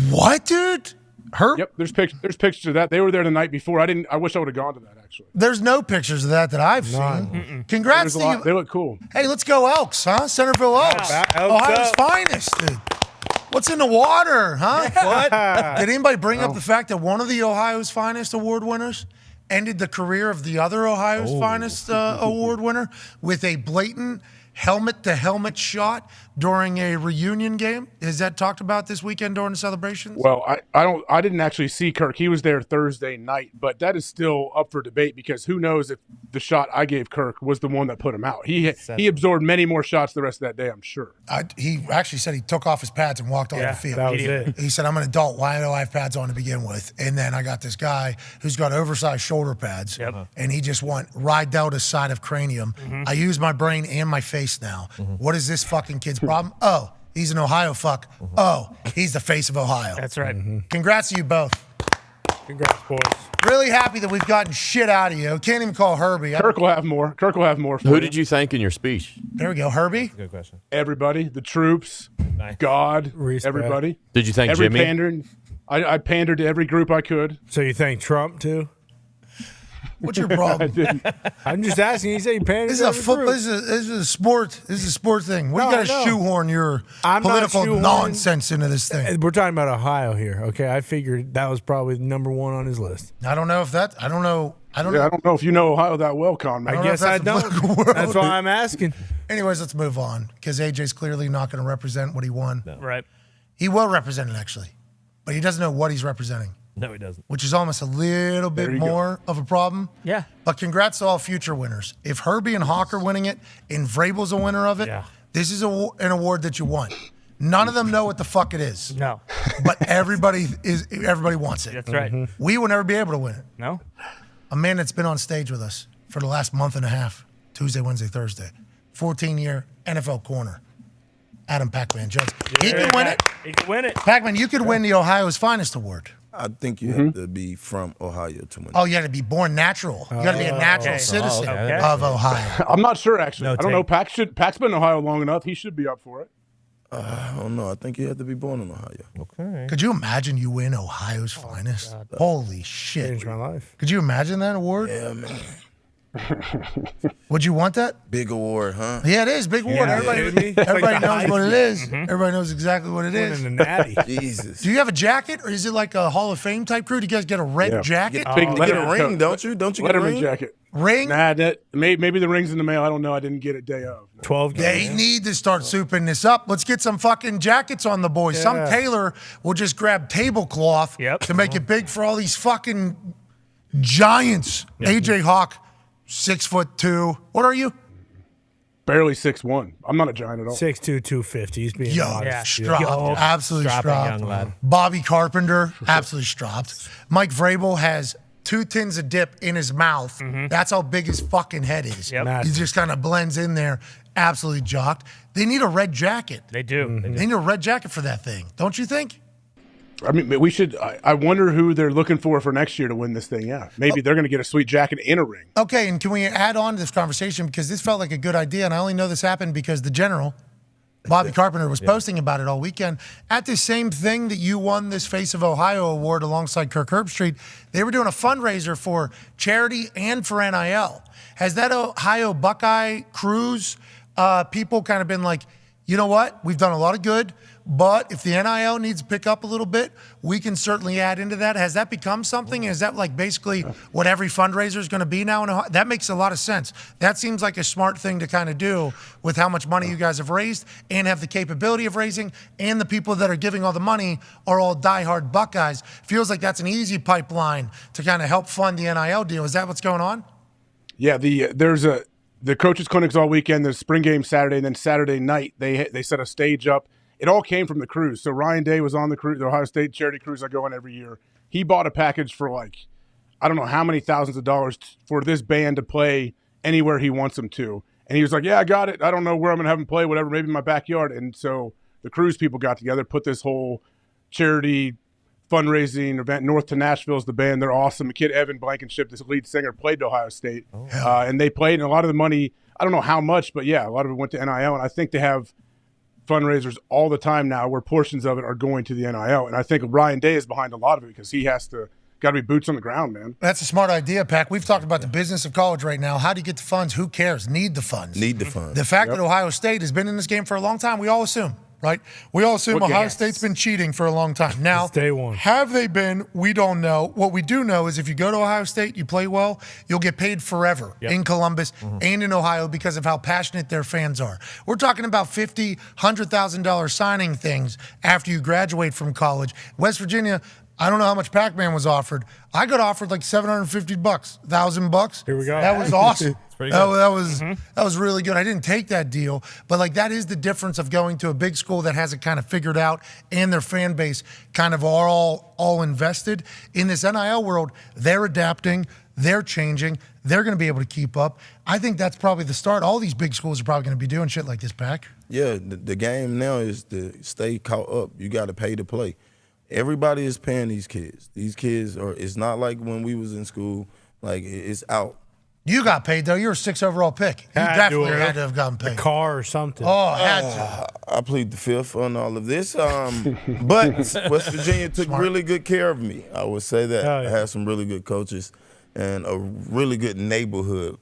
What, dude? Herb? Yep. There's pictures of that. They were there the night before. I wish I would have gone to that actually. There's no pictures of that I've seen. Congrats to you. They look cool. Hey, let's go Elks, huh? Centerville Elks. Ohio's finest, dude. What's in the water, huh? What? Did anybody bring up the fact that one of the Ohio's finest award winners ended the career of the other Ohio's finest award winner with a blatant helmet-to-helmet shot during a reunion game? Is that talked about this weekend during the celebrations? Well, I didn't actually see Kirk. He was there Thursday night, but that is still up for debate because who knows if the shot I gave Kirk was the one that put him out. He absorbed many more shots the rest of that day, I'm sure. He actually said he took off his pads and walked on the field. That was it. He said, I'm an adult. Why do I have pads on to begin with? And then I got this guy who's got oversized shoulder pads, and he just went right down the side of cranium. I use my brain and my face now. What is this fucking kid's problem? Oh, he's an Ohio fuck. Oh, he's the face of Ohio. That's right. Congrats to you both. Congrats, boys. Really happy that we've gotten shit out of you. Can't even call Herbie. Kirk will have more. Who did you thank in your speech? There we go. Herbie? Good question. Everybody, the troops, God, everybody. Did you thank Jimmy? Pandering. I pandered to every group I could. So you thank Trump too? What's your problem? I'm just asking. You say you pandered. This is a football. This is a sport. This is a sport thing. What do you got to shoehorn your political nonsense into this thing? We're talking about Ohio here. Okay, I figured that was probably number one on his list. I don't know if that. I don't know. I don't know if you know Ohio that well, Conrad. I guess I don't. That's why I'm asking. Anyways, let's move on because AJ's clearly not going to represent what he won. No. Right. He will represent it actually, but he doesn't know what he's representing. No, he doesn't. Which is almost a little bit more of a problem. Yeah. But congrats to all future winners. If Herbie and Hawk are winning it and Vrabel's a winner of it, this is an award that you won. None of them know what the fuck it is. No. But everybody wants it. That's right. We will never be able to win it. No. A man that's been on stage with us for the last month and a half, Tuesday, Wednesday, Thursday, 14-year NFL corner, Adam Pac-Man Jones. He can win it. He can win it. Pac-Man, you could win the Ohio's Finest Award. I think you have to be from Ohio to win. Oh, you got to be born natural. You got to be a natural citizen of Ohio. I'm not sure, actually. I don't know. Pac's been in Ohio long enough. He should be up for it. I don't know. I think you have to be born in Ohio. Okay. Could you imagine you win Ohio's Finest? Holy shit. Changed my life. Could you imagine that award? Yeah, man. Would you want that? Big award, huh? Yeah, it is. Big award. Everybody knows what it is. Everybody knows exactly what it is. Jesus. Do you have a jacket, or is it like a Hall of Fame type crew? Do you guys get a red jacket? You get a ring, don't you? Don't you get a Letterman ring? jacket. Ring? Nah, maybe the ring's in the mail. I don't know. I didn't get it day of. 12 They need to start souping this up. Let's get some fucking jackets on the boys. Yeah. Some tailor will just grab tablecloth to make it big for all these fucking giants. AJ Hawk, 6'2". What are you? Barely 6'1". I'm not a giant at all. 6'2", 250. He's being Stropped. Absolutely stropped. Young lad. Bobby Carpenter, absolutely stropped. Mike Vrabel has 2 tins of dip in his mouth. That's how big his fucking head is. He just kind of blends in there. Absolutely jocked. They need a red jacket. They do. They need a red jacket for that thing. Don't you think? I mean, we should. I wonder who they're looking for next year to win this thing. Yeah, maybe they're going to get a sweet jacket and a ring. Okay, and can we add on to this conversation because this felt like a good idea, and I only know this happened because the general, Bobby Carpenter, was posting about it all weekend. At the same thing that you won this Face of Ohio award alongside Kirk Herbstreit, they were doing a fundraiser for charity and for NIL. Has that Ohio Buckeye cruise people kind of been like, you know what, we've done a lot of good, but if the NIL needs to pick up a little bit, we can certainly add into that. Has that become something? Is that like basically what every fundraiser is going to be now in Ohio? That makes a lot of sense. That seems like a smart thing to kind of do with how much money you guys have raised and have the capability of raising, and the people that are giving all the money are all diehard Buckeyes. Feels like that's an easy pipeline to kind of help fund the NIL deal. Is that what's going on? Yeah, the coaches clinics all weekend. There's spring game Saturday, and then Saturday night they set a stage up. It all came from the cruise. So Ryan Day was on the cruise, the Ohio State charity cruise I go on every year. He bought a package for like, I don't know how many thousands of dollars for this band to play anywhere he wants them to. And he was like, yeah, I got it. I don't know where I'm going to have him play, whatever, maybe in my backyard. And so the Cruise people got together, put this whole charity fundraising event. North to Nashville is the band. They're awesome. The kid Evan Blankenship, this lead singer, played to Ohio State. And they played, and a lot of the money, I don't know how much, but yeah, a lot of it went to NIL. And I think they have fundraisers all the time now where portions of it are going to the NIL. And I think Ryan Day is behind a lot of it because he has to got to be boots on the ground, man. That's a smart idea, Pac. We've talked about the business of college right now. How do you get the funds? Who cares? Need the funds. Need the funds. The fact that Ohio State has been in this game for a long time, we all assume, right? We all assume Ohio State's been cheating for a long time. Now, Day one. have they been? We don't know. What we do know is if you go to Ohio State, you play well, you'll get paid forever in Columbus and in Ohio because of how passionate their fans are. We're talking about $50,000, $100,000 signing things after you graduate from college. West Virginia, I don't know how much Pac-Man was offered. I got offered like $750, $1,000. Here we go. That was awesome. pretty good. That was really good. I didn't take that deal, but like that is the difference of going to a big school that has it kind of figured out and their fan base kind of are all invested in this NIL world. They're adapting. They're changing. They're going to be able to keep up. I think that's probably the start. All these big schools are probably going to be doing shit like this, Pac. Yeah, the game now is to stay caught up. You got to pay to play. Everybody is paying these kids. These kids are. It's not like when we was in school. Like it's out. You got paid though. You're a 6 overall pick. You definitely had to have gotten paid. A car or something. Oh, had to. I plead the fifth on all of this. But West Virginia took really good care of me. I would say that. I had some really good coaches and a really good neighborhood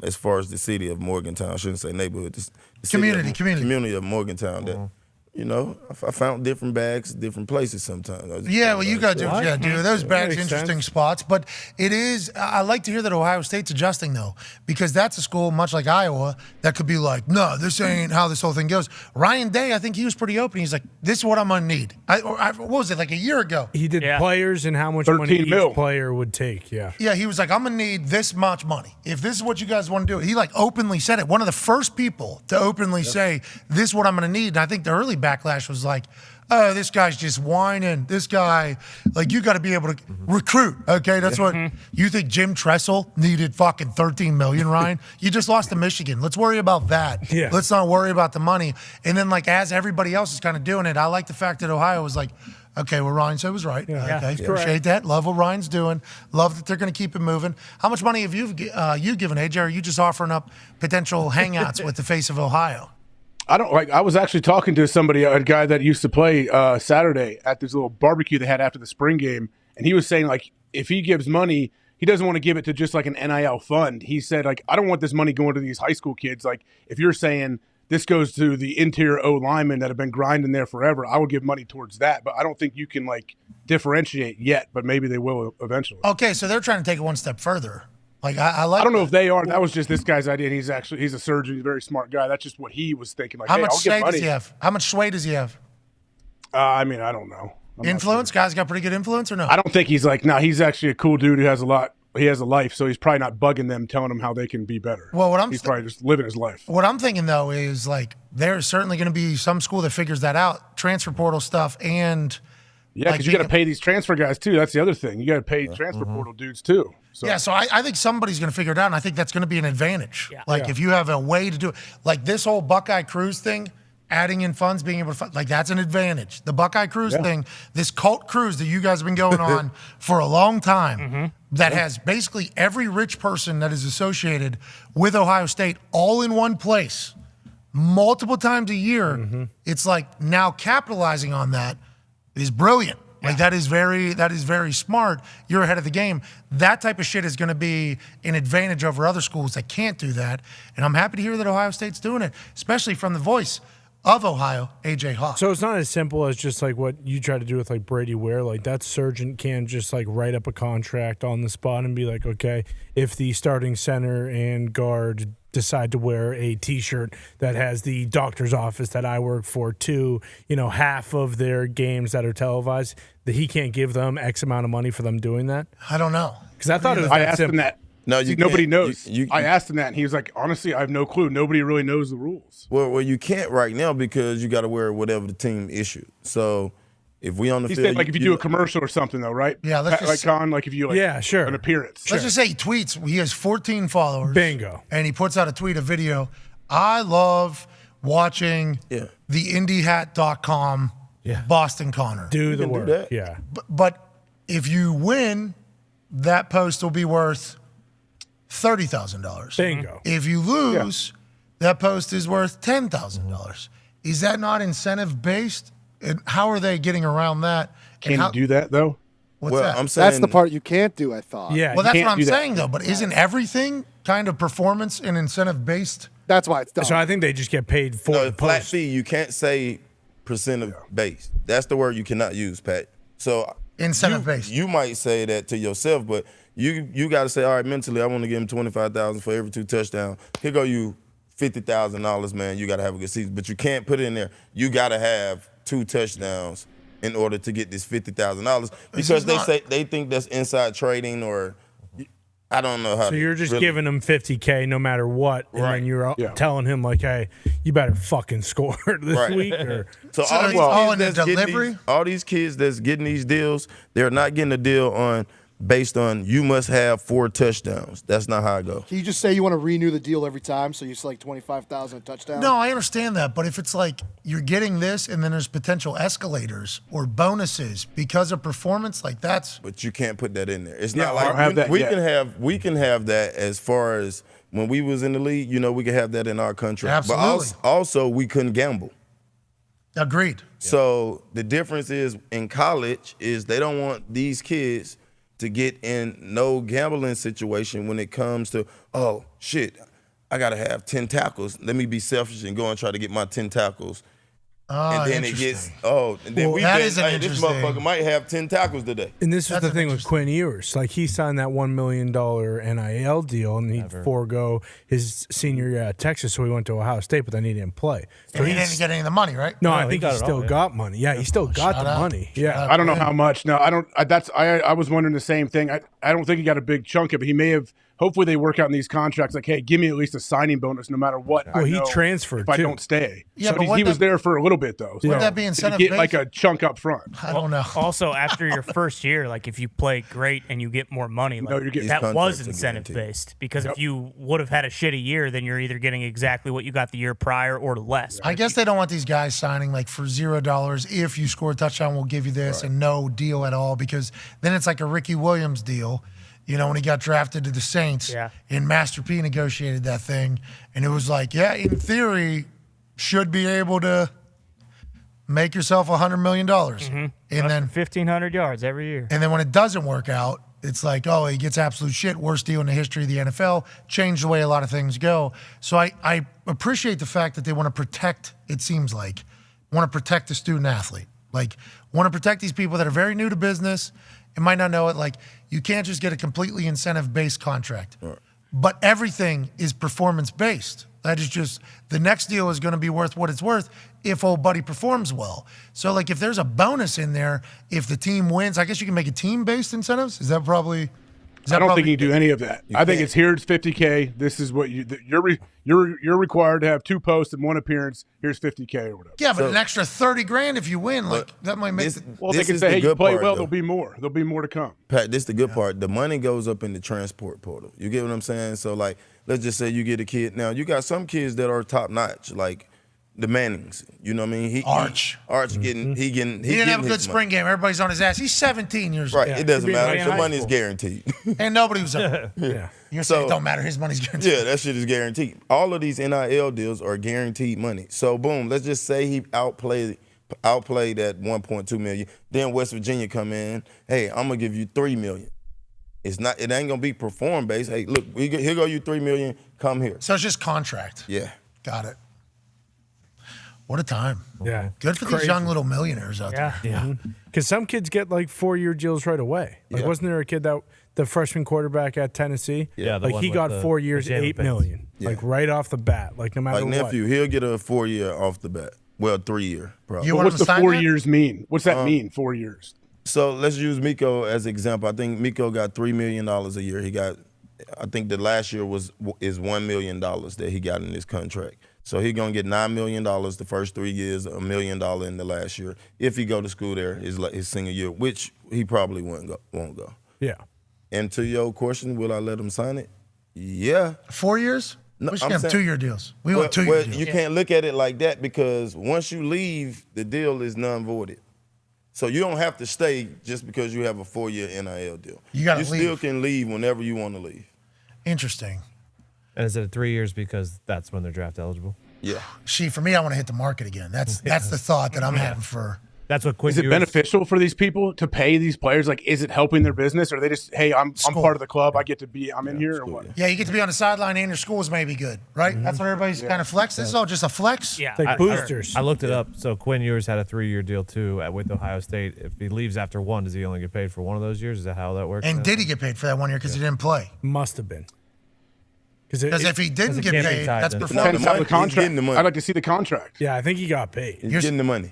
as far as the city of Morgantown. I shouldn't say neighborhood. The community of Morgantown. That, you know, I found different bags, different places sometimes. Yeah, well, you got to do those bags, interesting spots. But it is, I like to hear that Ohio State's adjusting, though, because that's a school, much like Iowa, that could be like, no, this ain't how this whole thing goes. Ryan Day, I think he was pretty open. He's like, this is what I'm going to need. What was it, like a year ago? He did players and how much money each player would take, Yeah, he was like, I'm going to need this much money. If this is what you guys want to do. He like openly said it. One of the first people to openly say, this is what I'm going to need. And I think the early backlash was like, oh, this guy's just whining. This guy, like, you got to be able to recruit, okay? That's what you think Jim Tressel needed fucking $13 million, Ryan? You just lost to Michigan. Let's worry about that. Yeah. Let's not worry about the money. And then, like, as everybody else is kind of doing it, I like the fact that Ohio was like, okay, what Ryan said was right. Okay, appreciate that. Love what Ryan's doing. Love that they're going to keep it moving. How much money have you given, AJ? Or are you just offering up potential hangouts with the face of Ohio? I don't like. I was actually talking to somebody, a guy that used to play Saturday at this little barbecue they had after the spring game, and he was saying like, if he gives money, he doesn't want to give it to just like an NIL fund. He said like, I don't want this money going to these high school kids. Like, if you're saying this goes to the interior O linemen that have been grinding there forever, I would give money towards that. But I don't think you can like differentiate yet. But maybe they will eventually. Okay, so they're trying to take it one step further. Like I like. I don't know if they are. That was just this guy's idea. And he's a surgeon. He's a very smart guy. That's just what he was thinking. Like, how hey, much I'll sway give money. does he have? How much sway does he have? I mean, I don't know. Influence? Guys got pretty good influence or no? I don't think he's like. No, he's actually a cool dude who has a lot. He has a life, so he's probably not bugging them, telling them how they can be better. Well, he's probably just living his life. What I'm thinking though is like there's certainly going to be some school that figures that out, transfer portal stuff, and yeah, because you got to pay these transfer guys too. That's the other thing. You got to pay transfer portal dudes too. So. Yeah, so I think somebody's going to figure it out, and I think that's going to be an advantage. Yeah. Like if you have a way to do it, like this whole Buckeye Cruise thing, adding in funds, being able to like that's an advantage. The Buckeye Cruise thing, this cult cruise that you guys have been going on for a long time, that has basically every rich person that is associated with Ohio State all in one place, multiple times a year. It's like now capitalizing on that is brilliant. Like that is very smart. You're ahead of the game. That type of shit is going to be an advantage over other schools that can't do that. And I'm happy to hear that Ohio State's doing it, especially from the voice of Ohio, AJ Hawk. So it's not as simple as just like what you try to do with like Brady Ware. Like that surgeon can just like write up a contract on the spot and be like, okay, if the starting center and guard decide to wear a T-shirt that has the doctor's office that I work for to, half of their games that are televised, that he can't give them X amount of money for them doing that? I don't know. Because I thought it was I asked him that. No, nobody knows. I asked him that, and he was like, honestly, I have no clue. Nobody really knows the rules. Well, you can't right now because you got to wear whatever the team issued. So If we on the He field, said like if you do a commercial or something though, right? Yeah, let's like just- like if you an appearance. Let's just say he tweets. He has 14 followers. Bingo. And he puts out a tweet, a video. I love watching the IndyHat.com Boston Connor. Do the work. Yeah. But if you win, that post will be worth $30,000. Bingo. If you lose, that post is worth $10,000. Is that not incentive based? And how are they getting around that? Can you do that though? What's that? That's the part you can't do, I thought. Well, that's what I'm saying, though. But isn't everything kind of performance and incentive based? That's why it's done. So I think they just get paid for No, the flat post. fee. You can't say percent based. That's the word you cannot use, Pat. So incentive based. You might say that to yourself, but you got to say, all right, mentally, I want to give him $25,000 for every 2 touchdowns. Here go you $50,000, man. You got to have a good season, but you can't put it in there. You got to have 2 touchdowns in order to get this $50,000 because they think that's inside trading or I don't know how. So you're just giving him $50K no matter what, and then you're telling him like, "Hey, you better fucking score this week." Or So all these kids that's getting these deals, they're not getting a deal on based on you must have 4 touchdowns. That's not how I go. Can you just say you want to renew the deal every time, so you select 25,000 a touchdown? No, I understand that, but if it's like you're getting this and then there's potential escalators or bonuses because of performance, like that's. But you can't put that in there. It's Yeah, not I like don't have that we yet. can have that as far as when we was in the league. You know, we could have that in our contract. Absolutely. But also we couldn't gamble. Agreed. So the difference is in college is they don't want these kids to get in no gambling situation when it comes to, oh, shit, I got to have 10 tackles. Let me be selfish and go and try to get my 10 tackles. And then it gets, and then Well, that is an this interesting- motherfucker might have 10 tackles today. And this is the thing with Quinn Ewers. Like, he signed that $1 million NIL deal, and he'd forego his senior year at Texas, so he went to Ohio State, but then he didn't play. So And he didn't get any of the money, right? No, I think he still got money. Yeah, he still got the money. Yeah. I don't know how much. No, I don't. I was wondering the same thing. I don't think he got a big chunk of it. He may have. Hopefully, they work out in these contracts. Like, hey, give me at least a signing bonus, no matter what. Well, I he know transferred, if I too. don't stay. Yeah, so but he was there for a little bit though. Would So that be to incentive get like based? a chunk up front? I don't know. Also, after your first year, like if you play great and you get more money, like, you're getting- that These was contracts are incentive guaranteed. based. Because if you would have had a shitty year, then you're either getting exactly what you got the year prior or less. I guess they don't want these guys signing like for $0. If you score a touchdown, we'll give you this, and no deal at all, because then it's like a Ricky Williams deal. You know, when he got drafted to the Saints, and Master P negotiated that thing, and it was like, yeah, in theory, should be able to make yourself $100 million, and then 1,500 yards every year. And then when it doesn't work out, it's like, oh, he gets absolute shit. Worst deal in the history of the NFL. Changed the way a lot of things go. So I appreciate the fact that they want to protect, it seems like, want to protect the student athlete. Like, want to protect these people that are very new to business and might not know it. Like, you can't just get a completely incentive-based contract. But everything is performance-based. That is just, the next deal is going to be worth what it's worth if old buddy performs well. So, like, if there's a bonus in there, if the team wins, I guess you can make it team-based incentives? Is that probably... I don't think you can do any of that. I think it's here's $50K. This is what you're required to have 2 posts and 1 appearance. Here's $50K or whatever. Yeah, but an extra $30,000 if you win, like that might make. Well, they can say, hey, you play well, there'll be more. There'll be more to come. Pat, this is the good part. The money goes up in the transport portal. You get what I'm saying? So, like, let's just say you get a kid. Now, you got some kids that are top notch, like the Mannings. You know what I mean? Arch getting he didn't have a good spring game. Everybody's on his ass. He's 17 years old. Right. It doesn't matter. The money is guaranteed. And nobody was up. You're saying it don't matter. His money's guaranteed. Yeah, that shit is guaranteed. All of these NIL deals are guaranteed money. So boom, let's just say he outplayed at $1.2 million. Then West Virginia come in. Hey, I'm gonna give you $3 million. It ain't gonna be perform based. Hey, look, here go you $3 million. Come here. So it's just contract. Yeah. Got it. What a time. Yeah. Good for these young little millionaires out there. Yeah. Because some kids get like 4-year deals right away. Like, wasn't there a kid that the freshman quarterback at Tennessee? Yeah, the like one he with got the 4 years, Jalen $8 million. Like right off the bat. Like no matter Like what. nephew, he'll get a 4-year off the bat. Well, 3-year probably. What's the 4 years mean? What's that mean? 4 years. So let's use Miko as an example. I think Miko got $3 million a year. He got, I think the last year is $1 million that he got in his contract. So he's gonna get $9 million the first 3 years, $1 million in the last year. If he go to school there his senior year, which he probably won't go. Yeah. And to your question, will I let him sign it? Yeah. 4 years? No, We should have 2-year deals. We want 2-year well, deals. you can't look at it like that because once you leave, the deal is non-voided. So you don't have to stay just because you have a 4-year NIL deal. You gotta still leave. can leave whenever you want to leave. Interesting. And is it 3 years because that's when they're draft eligible? Yeah. See, for me, I want to hit the market again. That's the thought that I'm having for. That's what Quinn Is it Ewers- beneficial for these people to pay these players? Like, is it helping their business, or are they just, hey, I'm part of the club, I get to be, I'm in here, or what? Yeah, you get to be on the sideline and your schools may be good, right? That's what everybody's kind of flex. This is all just a flex. Yeah. I looked it up. So Quinn Ewers had a 3-year deal too with Ohio State. If he leaves after one, does he only get paid for one of those years? Is that how that works? And did he get paid for that 1 year because he didn't play? Must have been. Because if he didn't get paid, that's Depends performance. on the contract. getting the money. I'd like to see the contract. Yeah, I think he got paid. He's getting the money.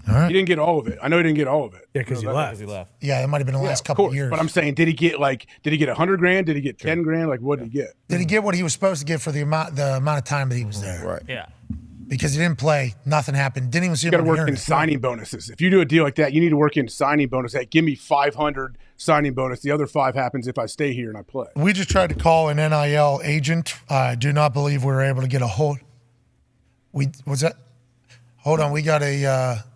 He didn't get all of it. I know he didn't get all of it. Yeah, because he left. Yeah, it might have been the last of couple course. of years. But I'm saying, did he get $100,000? Did he get 10 grand? Like, what did he get? Did he get what he was supposed to get for the amount of time that he was there? Right. Yeah. Because he didn't play, nothing happened. Didn't even see You got to him on the work in internet. signing bonuses. If you do a deal like that, you need to work in signing bonus. Hey, give me 500 signing bonus. The other 5 happens if I stay here and I play. We just tried to call an NIL agent. I do not believe we were able to get a hold. Was that? Hold on, we got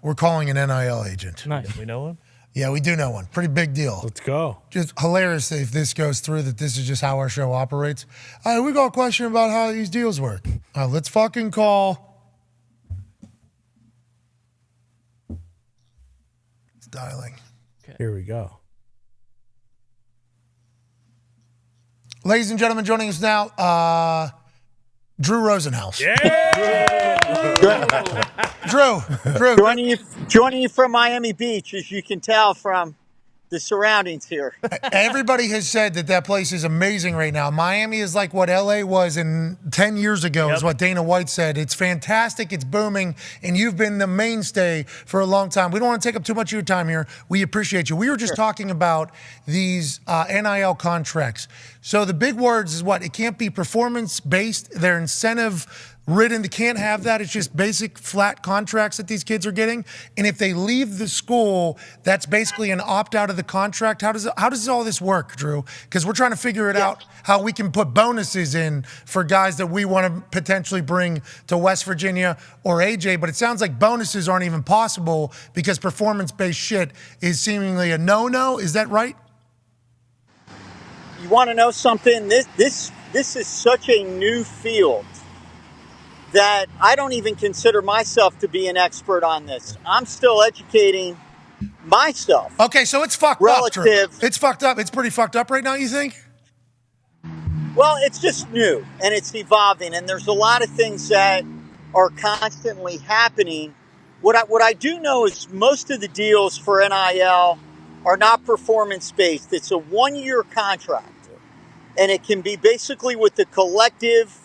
we're calling an NIL agent. Nice. We know one? Yeah, we do know one. Pretty big deal. Let's go. Just hilarious if this goes through that this is just how our show operates. All right, we got a question about how these deals work. Let's fucking call. It's dialing. Here we go. Ladies and gentlemen, joining us now, Drew Rosenhaus. Drew. Joining you from Miami Beach, as you can tell from the surroundings here. Everybody has said that place is amazing right now. Miami is like what LA was 10 years ago, is what Dana White said. It's fantastic, it's booming, and you've been the mainstay for a long time. We don't want to take up too much of your time here. We appreciate you. We were just talking about these NIL contracts. So the big words is what? It can't be performance-based. They're incentive-ridden. They can't have that. It's just basic flat contracts that these kids are getting. And if they leave the school, that's basically an opt-out of the contract. How does all this work, Drew? Because we're trying to figure it out, how we can put bonuses in for guys that we want to potentially bring to West Virginia or AJ. But it sounds like bonuses aren't even possible because performance-based shit is seemingly a no-no. Is that right? You want to know something? This is such a new field that I don't even consider myself to be an expert on this. I'm still educating myself. Okay, so it's fucked up, Drew. It's fucked up. It's pretty fucked up right now, you think? Well, it's just new and it's evolving, and there's a lot of things that are constantly happening. What I do know is most of the deals for NIL are not performance-based. It's a 1-year contract, and it can be basically with the collective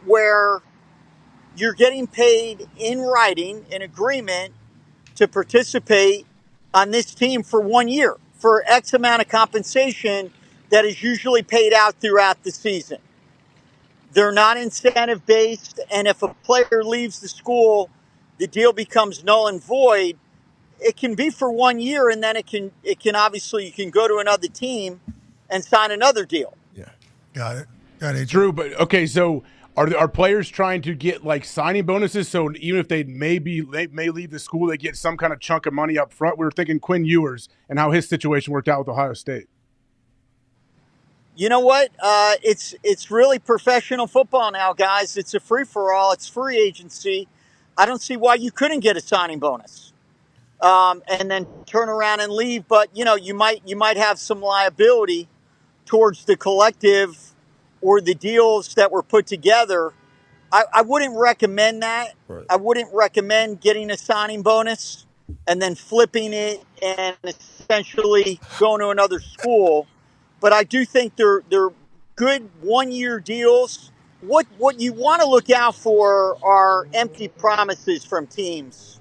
where you're getting paid in writing, in agreement, to participate on this team for 1 year for X amount of compensation that is usually paid out throughout the season. They're not incentive-based, and if a player leaves the school, the deal becomes null and void. It can be for 1 year, and then it can obviously, you can go to another team and sign another deal. Got it. Drew, but okay, so are players trying to get like signing bonuses? So even if they may leave the school, they get some kind of chunk of money up front. We were thinking Quinn Ewers and how his situation worked out with Ohio State. You know what? It's really professional football now, guys. It's a free for all. It's free agency. I don't see why you couldn't get a signing bonus and then turn around and leave. But you might have some liability towards the collective or the deals that were put together. I wouldn't recommend that. Right. I wouldn't recommend getting a signing bonus and then flipping it and essentially going to another school. But I do think they're good 1-year deals. What you want to look out for are empty promises from teams,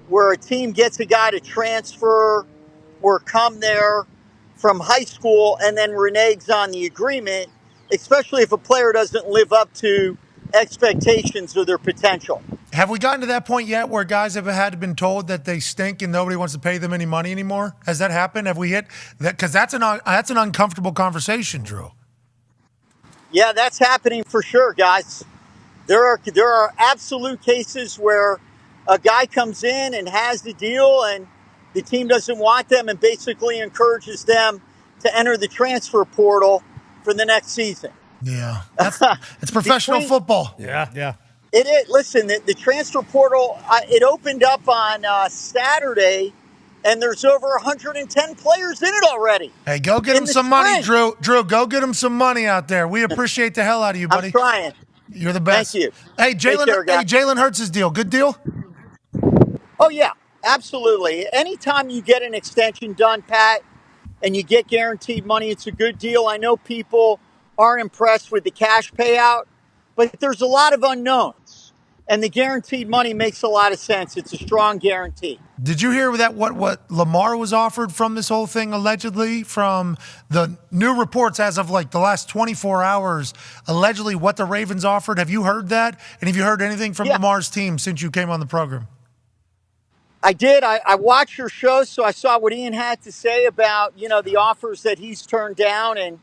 where a team gets a guy to transfer or come there from high school and then reneges on the agreement, especially if a player doesn't live up to expectations of their potential. Have we gotten to that point yet where guys have had been told that they stink and nobody wants to pay them any money anymore? Has that happened? Have we hit that? Because that's an uncomfortable conversation, Drew. Yeah, that's happening for sure, guys. There are absolute cases where a guy comes in and has the deal and the team doesn't want them and basically encourages them to enter the transfer portal for the next season. Yeah, it's professional football. Yeah. It is. Listen, the transfer portal, it opened up on Saturday, and there's over 110 players in it already. Hey, go get him some money, Drew. Drew, go get him some money out there. We appreciate the hell out of you, buddy. I'm trying. You're the best. Thank you. Hey, Take care, guys. Jalen Hurts' deal. Good deal? Oh, yeah, absolutely. Anytime you get an extension done, Pat, and you get guaranteed money, it's a good deal. I know people aren't impressed with the cash payout, but there's a lot of unknowns, and the guaranteed money makes a lot of sense. It's a strong guarantee. Did you hear that what Lamar was offered from this whole thing, allegedly, from the new reports as of like the last 24 hours, allegedly what the Ravens offered? Have you heard that? And have you heard anything from Lamar's team since you came on the program? I did. I watched your show, so I saw what Ian had to say about, the offers that he's turned down, and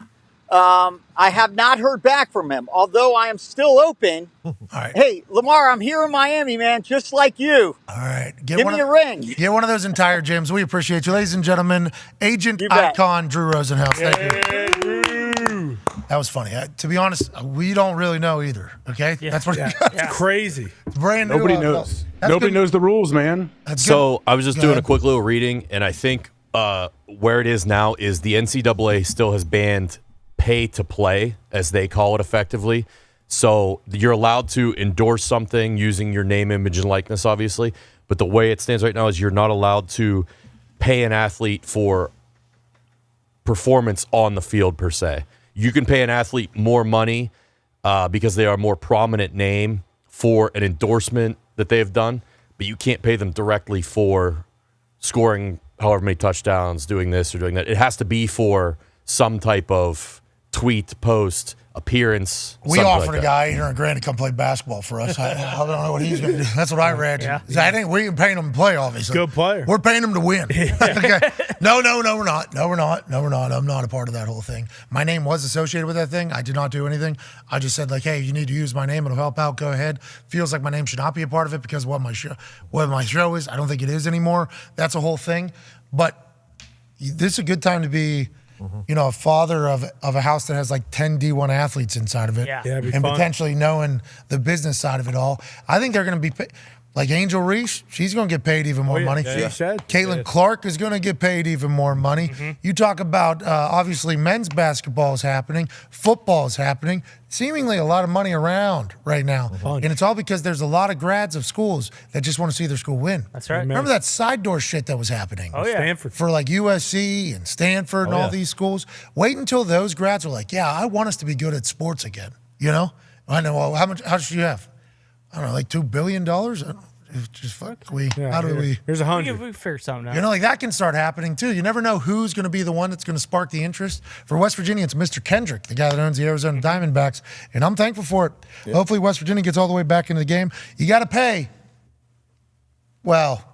I have not heard back from him, although I am still open. All right. Hey, Lamar, I'm here in Miami, man, just like you. All right. Give me a ring. Get one of those entire gyms. We appreciate you. Ladies and gentlemen, agent icon Drew Rosenhaus. Thank you. That was funny. To be honest, we don't really know either. Okay? That's what It's crazy. It's brand new. Nobody knows. Nobody knows the rules, man. So I was just doing a quick little reading, and I think where it is now is the NCAA still has banned pay to play, as they call it effectively. So you're allowed to endorse something using your name, image, and likeness, obviously. But the way it stands right now is you're not allowed to pay an athlete for performance on the field, per se. You can pay an athlete more money because they are a more prominent name for an endorsement that they've done, but you can't pay them directly for scoring however many touchdowns, doing this or doing that. It has to be for some type of tweet, post, appearance. We offered a guy $800,000 to come play basketball for us. I don't know what he's going to do. That's what I read. Yeah. I think we're paying him to play, obviously. Good player. We're paying him to win. Okay. No, we're not. No, we're not. I'm not a part of that whole thing. My name was associated with that thing. I did not do anything. I just said, like, hey, you need to use my name. It'll help out. Go ahead. Feels like my name should not be a part of it because what my show is. I don't think it is anymore. That's a whole thing. But this is a good time to be a father of a house that has like 10 D1 athletes inside of it, it'd be and fun. potentially knowing the business side of it all. I think they're going to be like Angel Reese. She's going to get paid even more money. Yeah, said. Caitlin Clark is going to get paid even more money. You talk about obviously men's basketball is happening, football is happening. Seemingly a lot of money around right now, and it's all because there's a lot of grads of schools that just want to see their school win. That's right. Remember that side door shit that was happening? Oh, yeah. Stanford. For like USC and Stanford and all these schools. Wait until those grads are like, yeah, I want us to be good at sports again. I know. Well, how much do you have? I don't know, like $2 billion. Just fuck. How do we? Here's $100. We figure something out. Like that can start happening too. You never know who's going to be the one that's going to spark the interest. For West Virginia, it's Mr. Kendrick, the guy that owns the Arizona Diamondbacks, and I'm thankful for it. Yeah. Hopefully, West Virginia gets all the way back into the game. You got to pay. Well,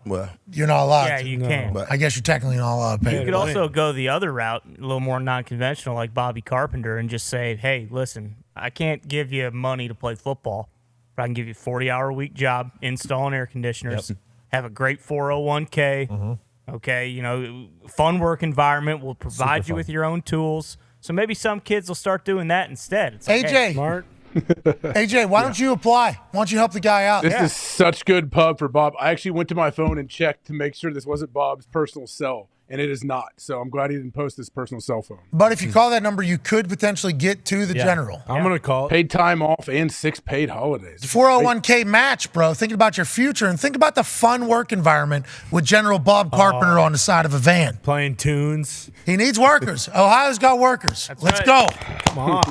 you're not allowed. Yeah, to. you can. I guess you're technically not allowed to pay. You could also go the other route, a little more non-conventional, like Bobby Carpenter, and just say, "Hey, listen, I can't give you money to play football, but I can give you a 40-hour-a-week job installing air conditioners, have a great 401k, okay, fun work environment. We'll provide you with your own tools. So maybe some kids will start doing that instead." It's like, AJ, hey, smart. AJ, why don't you apply? Why don't you help the guy out? This is such good pub for Bob. I actually went to my phone and checked to make sure this wasn't Bob's personal cell, and it is not. So I'm glad he didn't post his personal cell phone. But if you call that number, you could potentially get to the general. I'm going to call it. Paid time off and 6 paid holidays. 401k match, bro. Think about your future and think about the fun work environment with General Bob Carpenter on the side of a van. Playing tunes. He needs workers. Ohio's got workers. Let's go. Come on.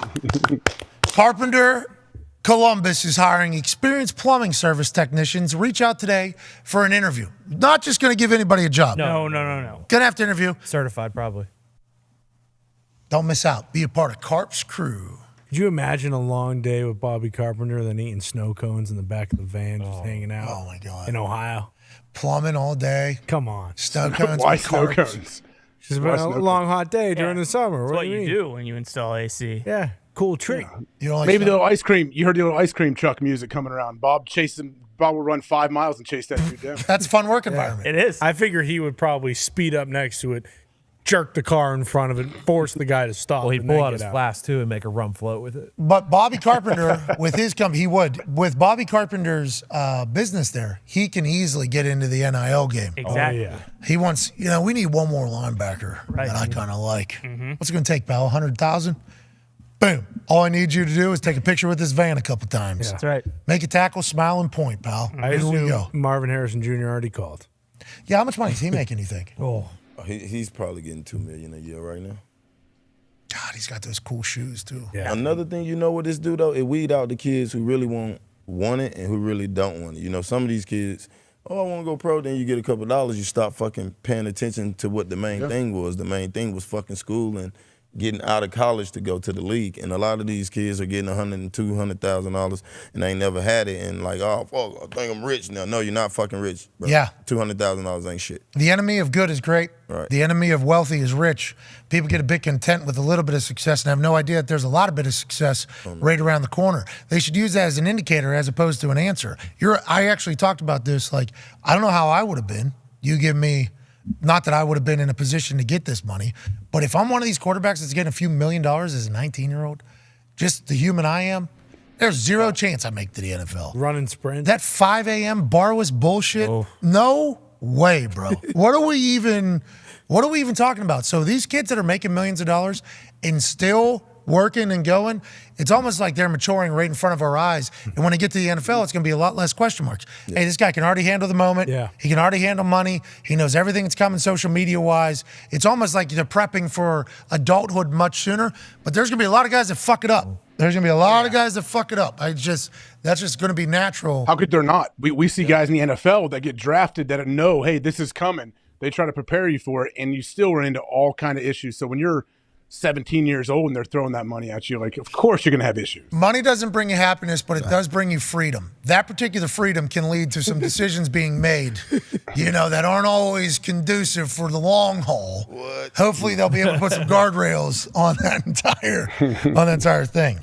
Carpenter Columbus is hiring experienced plumbing service technicians. Reach out today for an interview. Not just going to give anybody a job. No. Going to have to interview. Certified, probably. Don't miss out. Be a part of Carp's crew. Could you imagine a long day with Bobby Carpenter, then eating snow cones in the back of the van, just hanging out? Oh, my God. In Ohio. Plumbing all day. Come on. Snow cones. Why with snow carts. cones? It's been a long, hot day during the summer. That's what do you mean? do when you install AC. Yeah, cool trick. You don't like Maybe the snow? little ice cream. You heard the little ice cream truck music coming around. Bob will run 5 miles and chase that dude down. That's a fun work environment. It is. I figure he would probably speed up next to it, jerk the car in front of it, force the guy to stop. Well, he'd and pull then out get his flask too and make a rum float with it. But Bobby Carpenter, with his company, he would. With Bobby Carpenter's business there, he can easily get into the NIL game. Exactly. Oh, yeah. He wants, we need one more linebacker that I kind of like. What's it going to take, pal? 100,000? Boom. All I need you to do is take a picture with this van a couple times. That's right. Make a tackle, smile, and point, pal. I Here we assume go. Marvin Harrison Jr. already called. Yeah, how much money is he making, you think? Oh, He's probably getting $2 million a year right now. God, he's got those cool shoes, too. yeah. Another thing you know what this do though, it weed out the kids who really want it and who really don't want it. Some of these kids, I want to go pro, then you get a couple dollars, you stop fucking paying attention to what the main thing was. The main thing was fucking school and getting out of college to go to the league. And a lot of these kids are getting $100,000 and $200,000 and they ain't never had it. And like, oh, fuck, I think I'm rich now. No, you're not fucking rich, bro. Yeah. $200,000 ain't shit. The enemy of good is great. Right. The enemy of wealthy is rich. People get a bit content with a little bit of success and have no idea that there's a lot of bit of success right around the corner. They should use that as an indicator as opposed to an answer. I actually talked about this. Like, I don't know how I would have been. You give me, not that I would have been in a position to get this money, but if I'm one of these quarterbacks that's getting a few $1 million as a 19-year-old, just the human I am, there's zero chance I make to the NFL. Running sprint. That 5 a.m. barless bullshit, no way, bro. What are we even talking about? So these kids that are making millions of dollars and still working and going, it's almost like they're maturing right in front of our eyes. And when they get to the NFL, it's going to be a lot less question marks. Hey, this guy can already handle the moment. Yeah. He can already handle money. He knows everything that's coming social media-wise. It's almost like they're prepping for adulthood much sooner. But there's going to be a lot of guys that fuck it up. There's going to be a lot of guys that fuck it up. That's just going to be natural. How could there not? We see guys in the NFL that get drafted that know, hey, this is coming. They try to prepare you for it, and you still run into all kind of issues. So when you're 17 years old and they're throwing that money at you, like, of course you're going to have issues. Money doesn't bring you happiness, but it does bring you freedom. That particular freedom can lead to some decisions being made, that aren't always conducive for the long haul. What? Hopefully they'll be able to put some guardrails on that entire thing.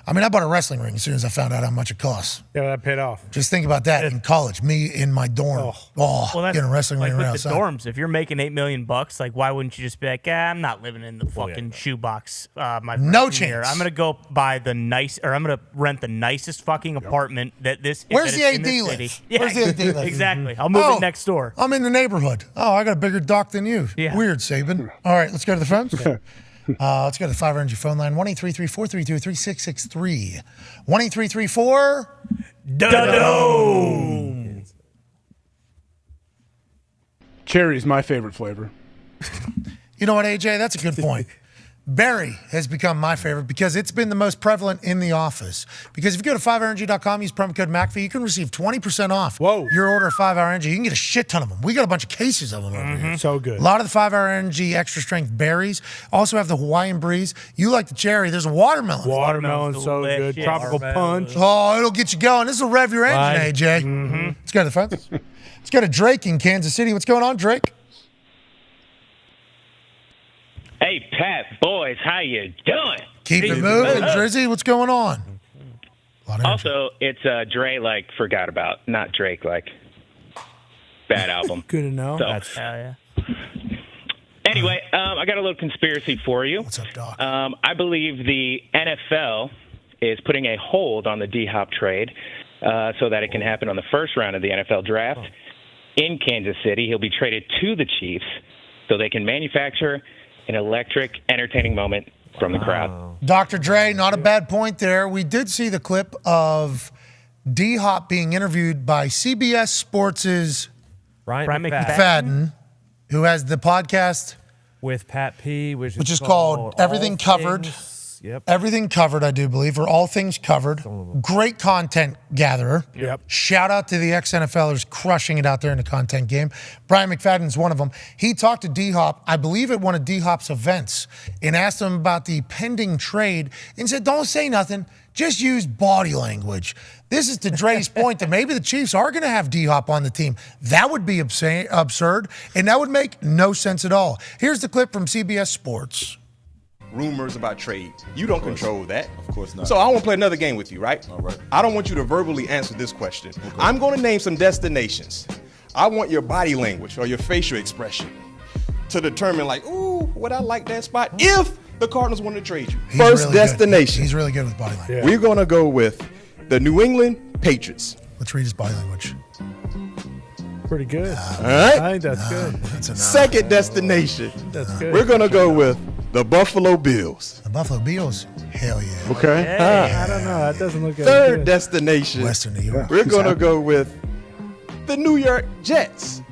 I mean, I bought a wrestling ring as soon as I found out how much it costs. Yeah, that paid off. Just think about that in college. Me in my dorm. Getting a wrestling ring with around the dorms. If you're making $8 million, like, why wouldn't you just be like, I'm not living in the fucking shoebox. No chance. Year. I'm gonna go buy I'm gonna rent the nicest fucking apartment Where's the AD in this live? city. Yeah, Where's the AD live? exactly. I'll move it next door. I'm in the neighborhood. Oh, I got a bigger dock than you. Yeah. Weird, Saban. All right, let's go to the phones. Let's go to the 5 Energy phone line, 1-833-432-3663. 1-833-4-DOME. Cherry's my favorite flavor. You know what, AJ? That's a good point. Berry has become my favorite because it's been the most prevalent in the office. Because if you go to 5hourenergy.com, use promo code McAfee, you can receive 20% off your order of 5 Hour Energy. You can get a shit ton of them. We got a bunch of cases of them over here. So good. A lot of the 5 Hour Energy extra strength berries. Also have the Hawaiian Breeze. You like the cherry. There's a watermelon. Watermelon's so good. Tropical punch. Oh, it'll get you going. This will rev your engine, AJ. Let's go to the phones. Let's go to Drake in Kansas City. What's going on, Drake? Hey, Pat, boys, how you doing? Keep it moving, Drizzy. What's going on? Also, it's Dre, forgot about, not Drake, bad album. Good to know. So, anyway, I got a little conspiracy for you. What's up, Doc? I believe the NFL is putting a hold on the D-Hop trade so that it can happen on the first round of the NFL draft in Kansas City. He'll be traded to the Chiefs so they can manufacture an electric, entertaining moment from the crowd. Dr. Dre, not a bad point there. We did see the clip of D-Hop being interviewed by CBS Sports' Brian McFadden, who has the podcast with Pat P, which is called Everything Covered. Chiefs. Yep. Everything covered, I do believe, or all things covered. Great content gatherer. Yep. Shout out to the ex-NFLers crushing it out there in the content game. Brian McFadden's one of them. He talked to D-Hop, I believe at one of D-Hop's events, and asked him about the pending trade and said, don't say nothing, just use body language. This is to Dre's point that maybe the Chiefs are going to have D-Hop on the team. That would be absurd, and that would make no sense at all. Here's the clip from CBS Sports. Rumors about trades. You don't control that. Of course not. So I want to play another game with you, right? All right. I don't want you to verbally answer this question. Okay. I'm going to name some destinations. I want your body language or your facial expression to determine, like, ooh, would I like that spot if the Cardinals want to trade you? First really destination. Good. He's really good with body language. Yeah. We're going to go with the New England Patriots. Let's read his body language. Pretty good. All right. I think that's good. That's Second destination. That's good. We're going to go with the Buffalo Bills. The Buffalo Bills? Hell yeah. Okay. Hey, I don't know. That doesn't look Third good. destination. Western New York. We're going to go with the New York Jets.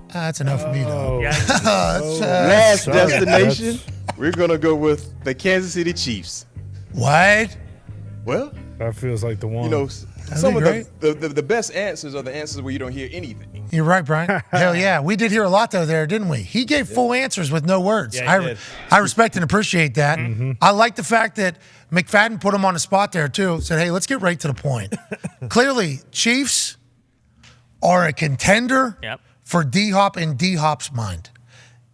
That's enough for me, though. Last destination, we're going to go with the Kansas City Chiefs. What? Well, that feels like the one. You know, some of the best answers are the answers where you don't hear anything. You're right, Brian. Hell yeah. We did hear a lot, though, there, didn't we? He gave full answers with no words. Yeah, I respect and appreciate that. I like the fact that McFadden put him on the spot there, too. Said, hey, let's get right to the point. Clearly, Chiefs are a contender for D-Hop in D-Hop's mind.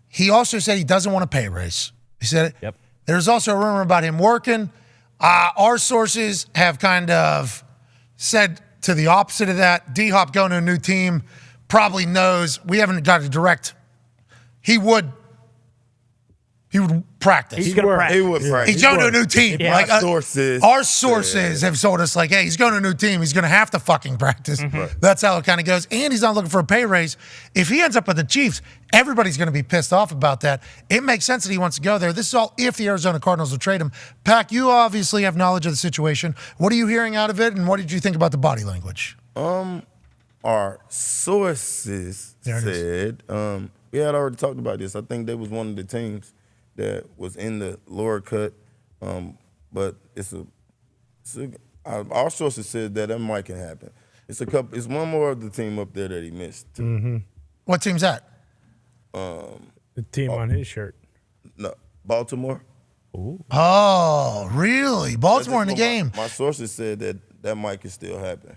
He also said he doesn't want a pay raise. He said it. Yep. There's also a rumor about him working. Our sources have kind of said to the opposite of that. D-Hop going to a new team probably knows. We haven't got a direct. He would practice. He's going to practice. He would practice. He's going to a new team. Yeah. Like, Our sources have told us, like, hey, he's going to a new team. He's going to have to fucking practice. Right. That's how it kind of goes. And he's not looking for a pay raise. If he ends up with the Chiefs, everybody's going to be pissed off about that. It makes sense that he wants to go there. This is all if the Arizona Cardinals will trade him. Pac, you obviously have knowledge of the situation. What are you hearing out of it, and what did you think about the body language? Our sources said, we had already talked about this. I think they was one of the teams that was in the lower cut, but our sources said that might can happen. It's one more of the team up there that he missed. What team's that? The team on his shirt. No, Baltimore. Ooh. Oh, really? Baltimore in the game. My sources said that might can still happen.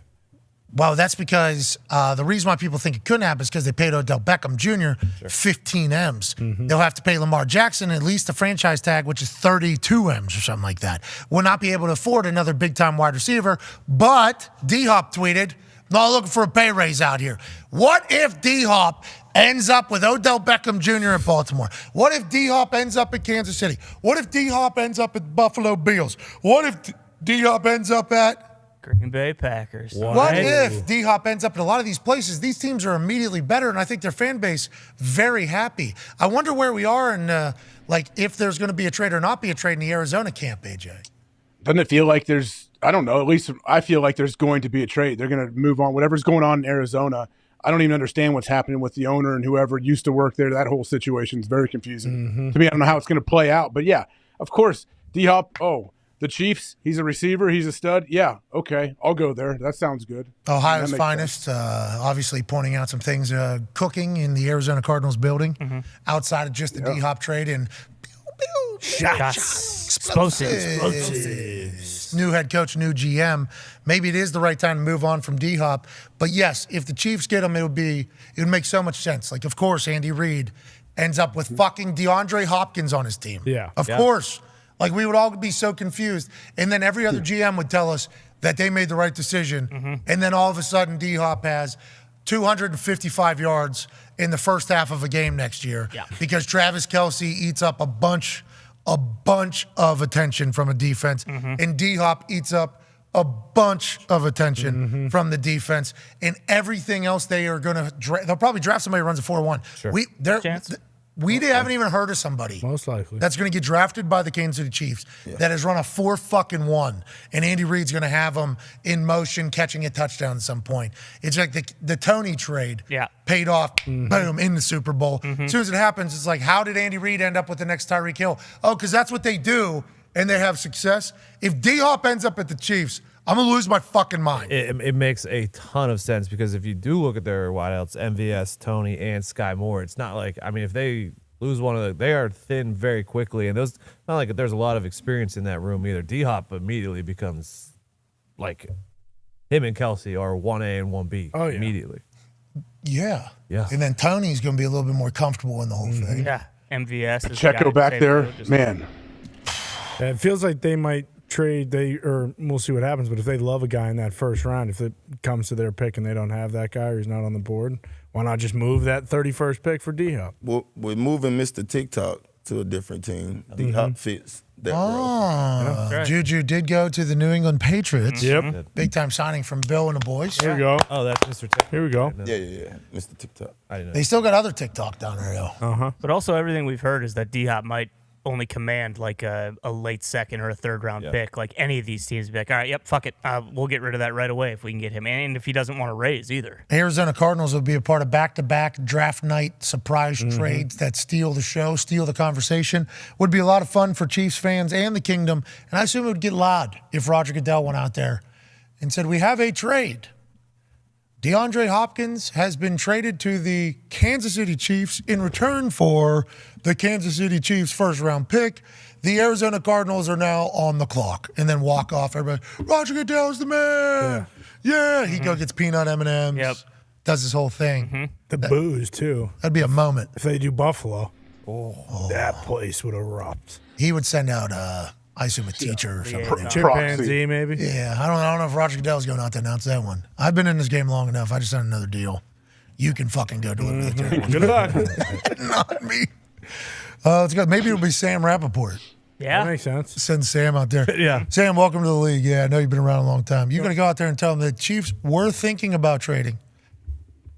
Well, that's because the reason why people think it couldn't happen is because they paid Odell Beckham Jr. 15 M's. They'll have to pay Lamar Jackson at least the franchise tag, which is 32 M's or something like that. Will not be able to afford another big-time wide receiver. But D-Hop tweeted, not looking for a pay raise out here. What if D-Hop ends up with Odell Beckham Jr. in Baltimore? What if D-Hop ends up at Kansas City? What if D-Hop ends up at Buffalo Bills? What if D-Hop ends up at Green Bay Packers. What if D-Hop ends up in a lot of these places? These teams are immediately better, and I think their fan base very happy. I wonder where we are and if there's going to be a trade or not be a trade in the Arizona camp, AJ. Doesn't it feel like there's, I don't know, at least I feel like there's going to be a trade. They're going to move on. Whatever's going on in Arizona, I don't even understand what's happening with the owner and whoever used to work there. That whole situation is very confusing. To me, I don't know how it's going to play out. But, yeah, of course, D-Hop, the Chiefs, he's a receiver, he's a stud. Yeah, okay, I'll go there. That sounds good. Ohio's finest, obviously pointing out some things cooking in the Arizona Cardinals building outside of just the D-Hop trade and shots. Explosives. New head coach, new GM. Maybe it is the right time to move on from D-Hop. But yes, if the Chiefs get him, it would make so much sense. Like, of course, Andy Reid ends up with fucking DeAndre Hopkins on his team. Yeah. Of course. Like, we would all be so confused. And then every other GM would tell us that they made the right decision. And then all of a sudden, D-Hop has 255 yards in the first half of a game next year because Travis Kelce eats up a bunch of attention from a defense. And D-Hop eats up a bunch of attention from the defense. And everything else they are going to they'll probably draft somebody who runs a 4-1. Sure. We haven't even heard of somebody most likely that's going to get drafted by the Kansas City Chiefs that has run a 4-1, and Andy Reid's going to have them in motion catching a touchdown at some point. It's like the Tony trade paid off, boom, in the Super Bowl. As soon as it happens, it's like, how did Andy Reid end up with the next Tyreek Hill? Oh, because that's what they do and they have success. If D-Hop ends up at the Chiefs, I'm going to lose my fucking mind. It makes a ton of sense because if you do look at their wideouts, MVS, Tony, and Sky Moore, it's not like, I mean, if they lose one of the, they are thin very quickly, and those, not like there's a lot of experience in that room either. D-Hop immediately becomes like him and Kelsey are 1A and 1B immediately. Yeah. Yeah. And then Tony's going to be a little bit more comfortable in the whole thing. Yeah. MVS. is the guy Checo to back save there, the just- man. Yeah, it feels like they might trade. Or we'll see what happens. But if they love a guy in that first round, if it comes to their pick and they don't have that guy or he's not on the board, why not just move that 31st pick for D-Hop? Well, we're moving Mr. TikTok to a different team. D-Hop fits that role. Oh, Juju did go to the New England Patriots. Yep. Big time signing from Bill and the boys. Here we go. Oh, that's Mr. TikTok. Here we go. Yeah. Mr. TikTok. I didn't know. They still got other TikTok down there, though. But also everything we've heard is that D-Hop might only command like a late second or a third round pick. Like any of these teams would be like, all right, yep, fuck it. We'll get rid of that right away if we can get him. And if he doesn't want to raise either. Arizona Cardinals will be a part of back-to-back draft night surprise trades that steal the show, steal the conversation. Would be a lot of fun for Chiefs fans and the Kingdom. And I assume it would get loud if Roger Goodell went out there and said, we have a trade. DeAndre Hopkins has been traded to the Kansas City Chiefs in return for the Kansas City Chiefs first-round pick. The Arizona Cardinals are now on the clock. And then walk off. Everybody, Roger Goodell's the man. Yeah. He go gets peanut M&Ms. Yep. Does his whole thing. The booze, too. That'd be a moment. If they do Buffalo, that place would erupt. He would send out, I assume, a teacher or something. Chimpanzee, maybe? Yeah, I don't know if Roger Goodell's going out to announce that one. I've been in this game long enough. I just signed another deal. You can fucking go deliver that there. Good luck. Not me. Let's go. Maybe it'll be Sam Rappaport. Yeah. That makes sense. Send Sam out there. Yeah. Sam, welcome to the league. Yeah, I know you've been around a long time. You're going to go out there and tell them that Chiefs were thinking about trading.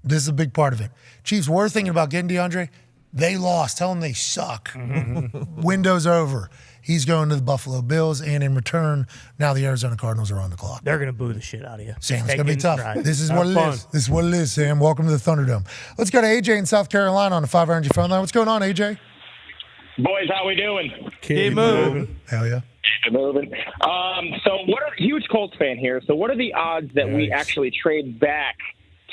This is a big part of it. Chiefs were thinking about getting DeAndre. They lost. Tell them they suck. Window's over. He's going to the Buffalo Bills, and in return, now the Arizona Cardinals are on the clock. They're going to boo the shit out of you. Sam, it's Take going to it be tough. in stride. This is Have what it fun. is. This is what it is, Sam. Welcome to the Thunderdome. Let's go to AJ in South Carolina on the 5 Energy phone line. What's going on, AJ? Boys, how we doing? Keep moving. Hell yeah. Keep moving. So what are huge Colts fan here? So what are the odds that we actually trade back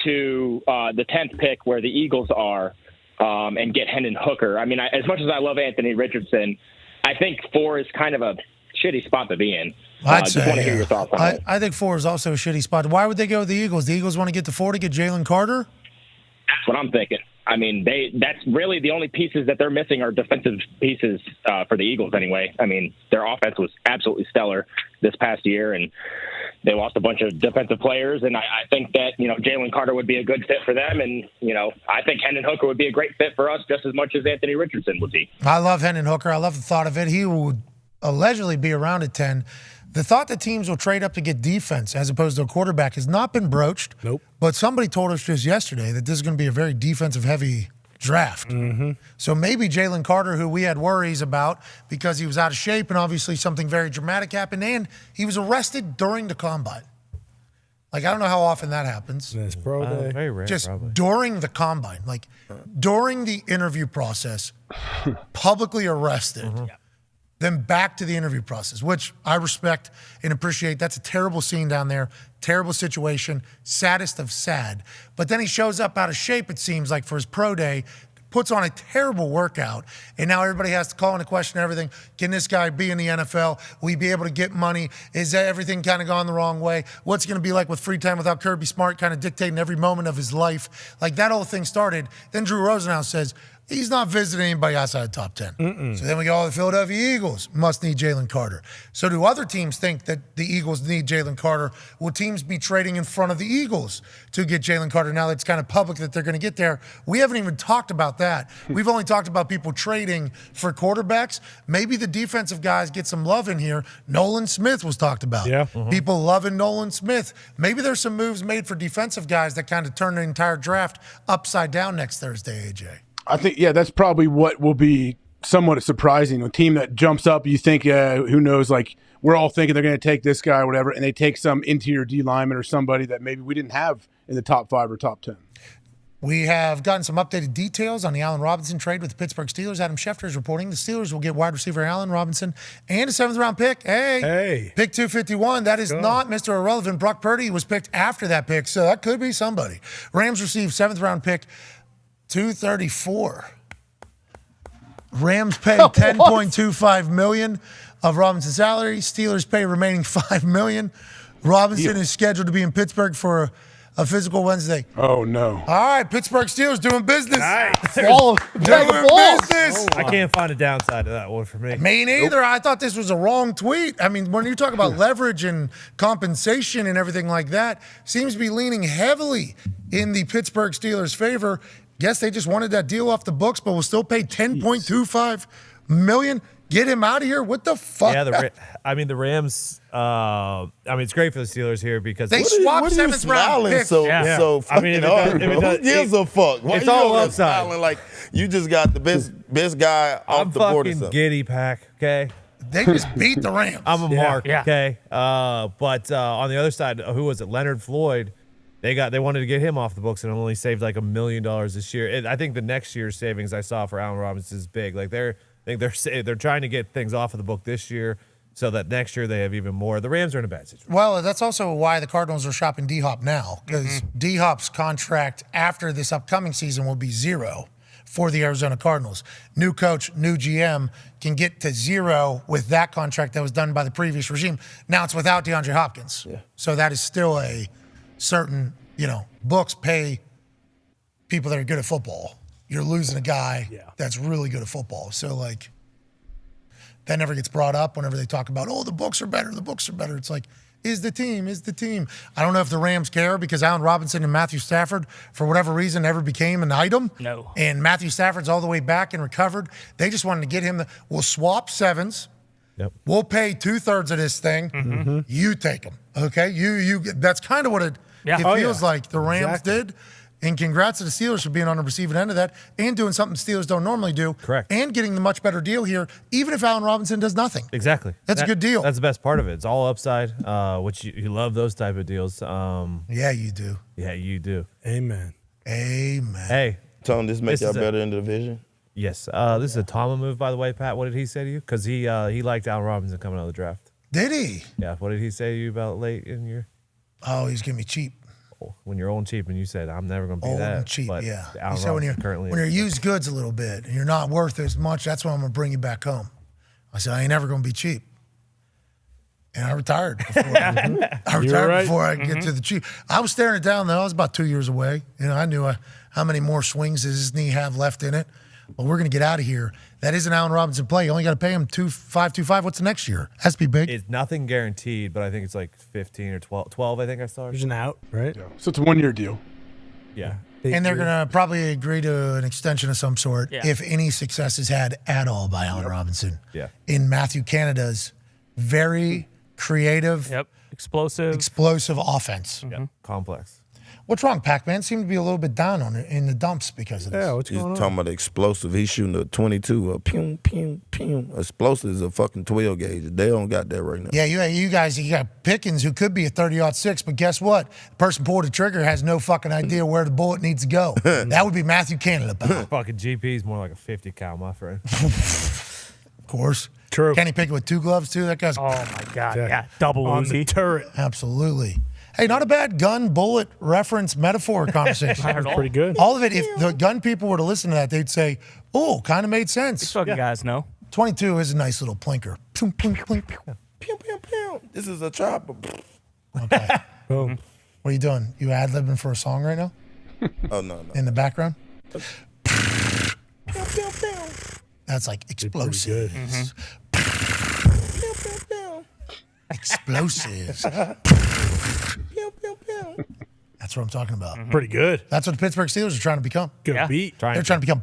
to the 10th pick where the Eagles are and get Hendon Hooker? I mean, as much as I love Anthony Richardson, I think 4 is kind of a shitty spot to be in. I'd Just say, want to hear your thoughts on it. I think 4 is also a shitty spot. Why would they go with the Eagles? The Eagles want to get to 4 to get Jalen Carter? That's what I'm thinking. I mean, that's really the only pieces that they're missing are defensive pieces for the Eagles anyway. I mean, their offense was absolutely stellar this past year, and they lost a bunch of defensive players, and I think that, Jalen Carter would be a good fit for them, and, I think Hendon Hooker would be a great fit for us just as much as Anthony Richardson would be. I love Hendon Hooker. I love the thought of it. He would allegedly be around at 10. The thought that teams will trade up to get defense as opposed to a quarterback has not been broached. Nope. But somebody told us just yesterday that this is going to be a very defensive-heavy draft. So maybe Jalen Carter, who we had worries about because he was out of shape and obviously something very dramatic happened, and he was arrested during the combine. Like, I don't know how often that happens. It's pro day. Very rare, Just probably. during the combine, like during the interview process, publicly arrested, then back to the interview process, which I respect and appreciate. That's a terrible scene down there, terrible situation, saddest of sad. But then he shows up out of shape, it seems like, for his pro day, puts on a terrible workout, and now everybody has to call into question everything. Can this guy be in the NFL? Will he be able to get money? Is everything kind of gone the wrong way? What's going to be like with free time without Kirby Smart kind of dictating every moment of his life? Like, that whole thing started. Then Drew Rosenhaus says, he's not visiting anybody outside the top 10. So then we go, the Philadelphia Eagles must need Jalen Carter. So do other teams think that the Eagles need Jalen Carter? Will teams be trading in front of the Eagles to get Jalen Carter now that it's kind of public that they're going to get there? We haven't even talked about that. We've only talked about people trading for quarterbacks. Maybe the defensive guys get some love in here. Nolan Smith was talked about. Yeah. People loving Nolan Smith. Maybe there's some moves made for defensive guys that kind of turn the entire draft upside down next Thursday, AJ. I think, that's probably what will be somewhat surprising. A team that jumps up, you think, who knows, like, we're all thinking they're going to take this guy or whatever, and they take some interior D lineman or somebody that maybe we didn't have in the top 5 or top 10. We have gotten some updated details on the Allen Robinson trade with the Pittsburgh Steelers. Adam Schefter is reporting the Steelers will get wide receiver Allen Robinson and a 7th-round pick. Hey, pick 251. That is not Mr. Irrelevant. Brock Purdy was picked after that pick, so that could be somebody. Rams received 7th-round pick 234. Rams pay $10.25 million of Robinson's salary. Steelers pay remaining $5 million. Robinson is scheduled to be in Pittsburgh for a physical Wednesday. Oh, no. All right, Pittsburgh Steelers doing business. Nice. Doing business. I can't find a downside to that one for me. Me neither. I thought this was a wrong tweet. I mean, when you talk about leverage and compensation and everything like that, seems to be leaning heavily in the Pittsburgh Steelers' favor. Guess they just wanted that deal off the books, but will still pay $10.25 million. Get him out of here. What the fuck? Yeah, the Rams. It's great for the Steelers here because they swapped 7th-round picks. So fucking hard, bro. Who gives a fuck? Why it's you all over there upside. smiling like you just got the best guy off the board or I'm something? fucking giddy, Pack. Okay. They just beat the Rams. I'm a mark. Okay. But on the other side, who was it? Leonard Floyd. They wanted to get him off the books and only saved like $1 million this year. And I think the next year's savings I saw for Allen Robinson is big. Like they're trying to get things off of the book this year so that next year they have even more. The Rams are in a bad situation. Well, that's also why the Cardinals are shopping D-Hop now, because D-Hop's contract after this upcoming season will be 0 for the Arizona Cardinals. New coach, new GM can get to 0 with that contract that was done by the previous regime. Now it's without DeAndre Hopkins. Yeah. So that is still a certain, books pay people that are good at football. You're losing a guy that's really good at football. So, that never gets brought up whenever they talk about, the books are better, the books are better. It's like, is the team. I don't know if the Rams care because Allen Robinson and Matthew Stafford, for whatever reason, never became an item. No. And Matthew Stafford's all the way back and recovered. They just wanted to get him. We'll swap 7s. Yep. We'll pay 2/3 of this thing. You take them, okay? You. That's kind of what it feels like the Rams did. And congrats to the Steelers for being on the receiving end of that and doing something Steelers don't normally do. Correct. And getting the much better deal here, even if Allen Robinson does nothing. Exactly. That's a good deal. That's the best part of it. It's all upside, which you love those type of deals. Yeah, you do. Yeah, you do. Amen. Hey. Tone, this make y'all better in the division? Yes. This is a Tama move, by the way, Pat. What did he say to you? Because he liked Allen Robinson coming out of the draft. Did he? Yeah. What did he say to you about late in your? Oh, he's giving me cheap. When you're old and cheap, and you said, I'm never going to be Old that. and cheap, but yeah. Allen You said when Robinson you're used goods a little bit and you're not worth as much, that's when I'm going to bring you back home. I said, I ain't never going to be cheap. And I retired before before I get to the cheap. I was staring it down, though. I was about 2 years away. I knew how many more swings does his knee have left in it. Well, we're going to get out of here. That is an Allen Robinson play. You only got to pay him $2.525. What's the next year? Has to be big. It's nothing guaranteed, but I think it's like 15 or 12 I think I saw. There's an out, right? Yeah. So it's a 1-year deal. Yeah. And they're going to probably agree to an extension of some sort if any success is had at all by Allen Robinson. Yeah. In Matthew Canada's very creative, explosive offense. Yep. Complex. What's wrong, Pac-Man? Seemed to be a little bit down on it in the dumps because of this. Yeah, what's He's going on? talking about the explosive. He's shooting a 22, a pew, pew, pew. Explosive is a fucking 12 gauge. They don't got that right now. Yeah, you guys, you got Pickens who could be a 30-06, but guess what? The person pulled the trigger has no fucking idea where the bullet needs to go. That would be Matthew Canada, pal. Fucking GP's more like a 50 cal, my friend. Of course. True. Kenny Pickett with 2 gloves, too. That guy's... Oh, my God. Yeah. Double on Uzi. the turret. Absolutely. Hey, not a bad gun, bullet, reference, metaphor conversation. That was pretty good. All of it, if the gun people were to listen to that, they'd say, oh, kind of made sense. These fucking guys know. 22 is a nice little plinker. Pew, pew, pew, pew. Pew, pew, pew. This is a chopper. Okay. Boom. What are you doing? You ad-libbing for a song right now? Oh, no. In the background? Pew, pew, pew. That's like explosives. Pew, pew, pew. Explosives. Pew, pew, pew. That's what I'm talking about. Pretty good. That's what the Pittsburgh Steelers are trying to become. Good beat. They're trying to become.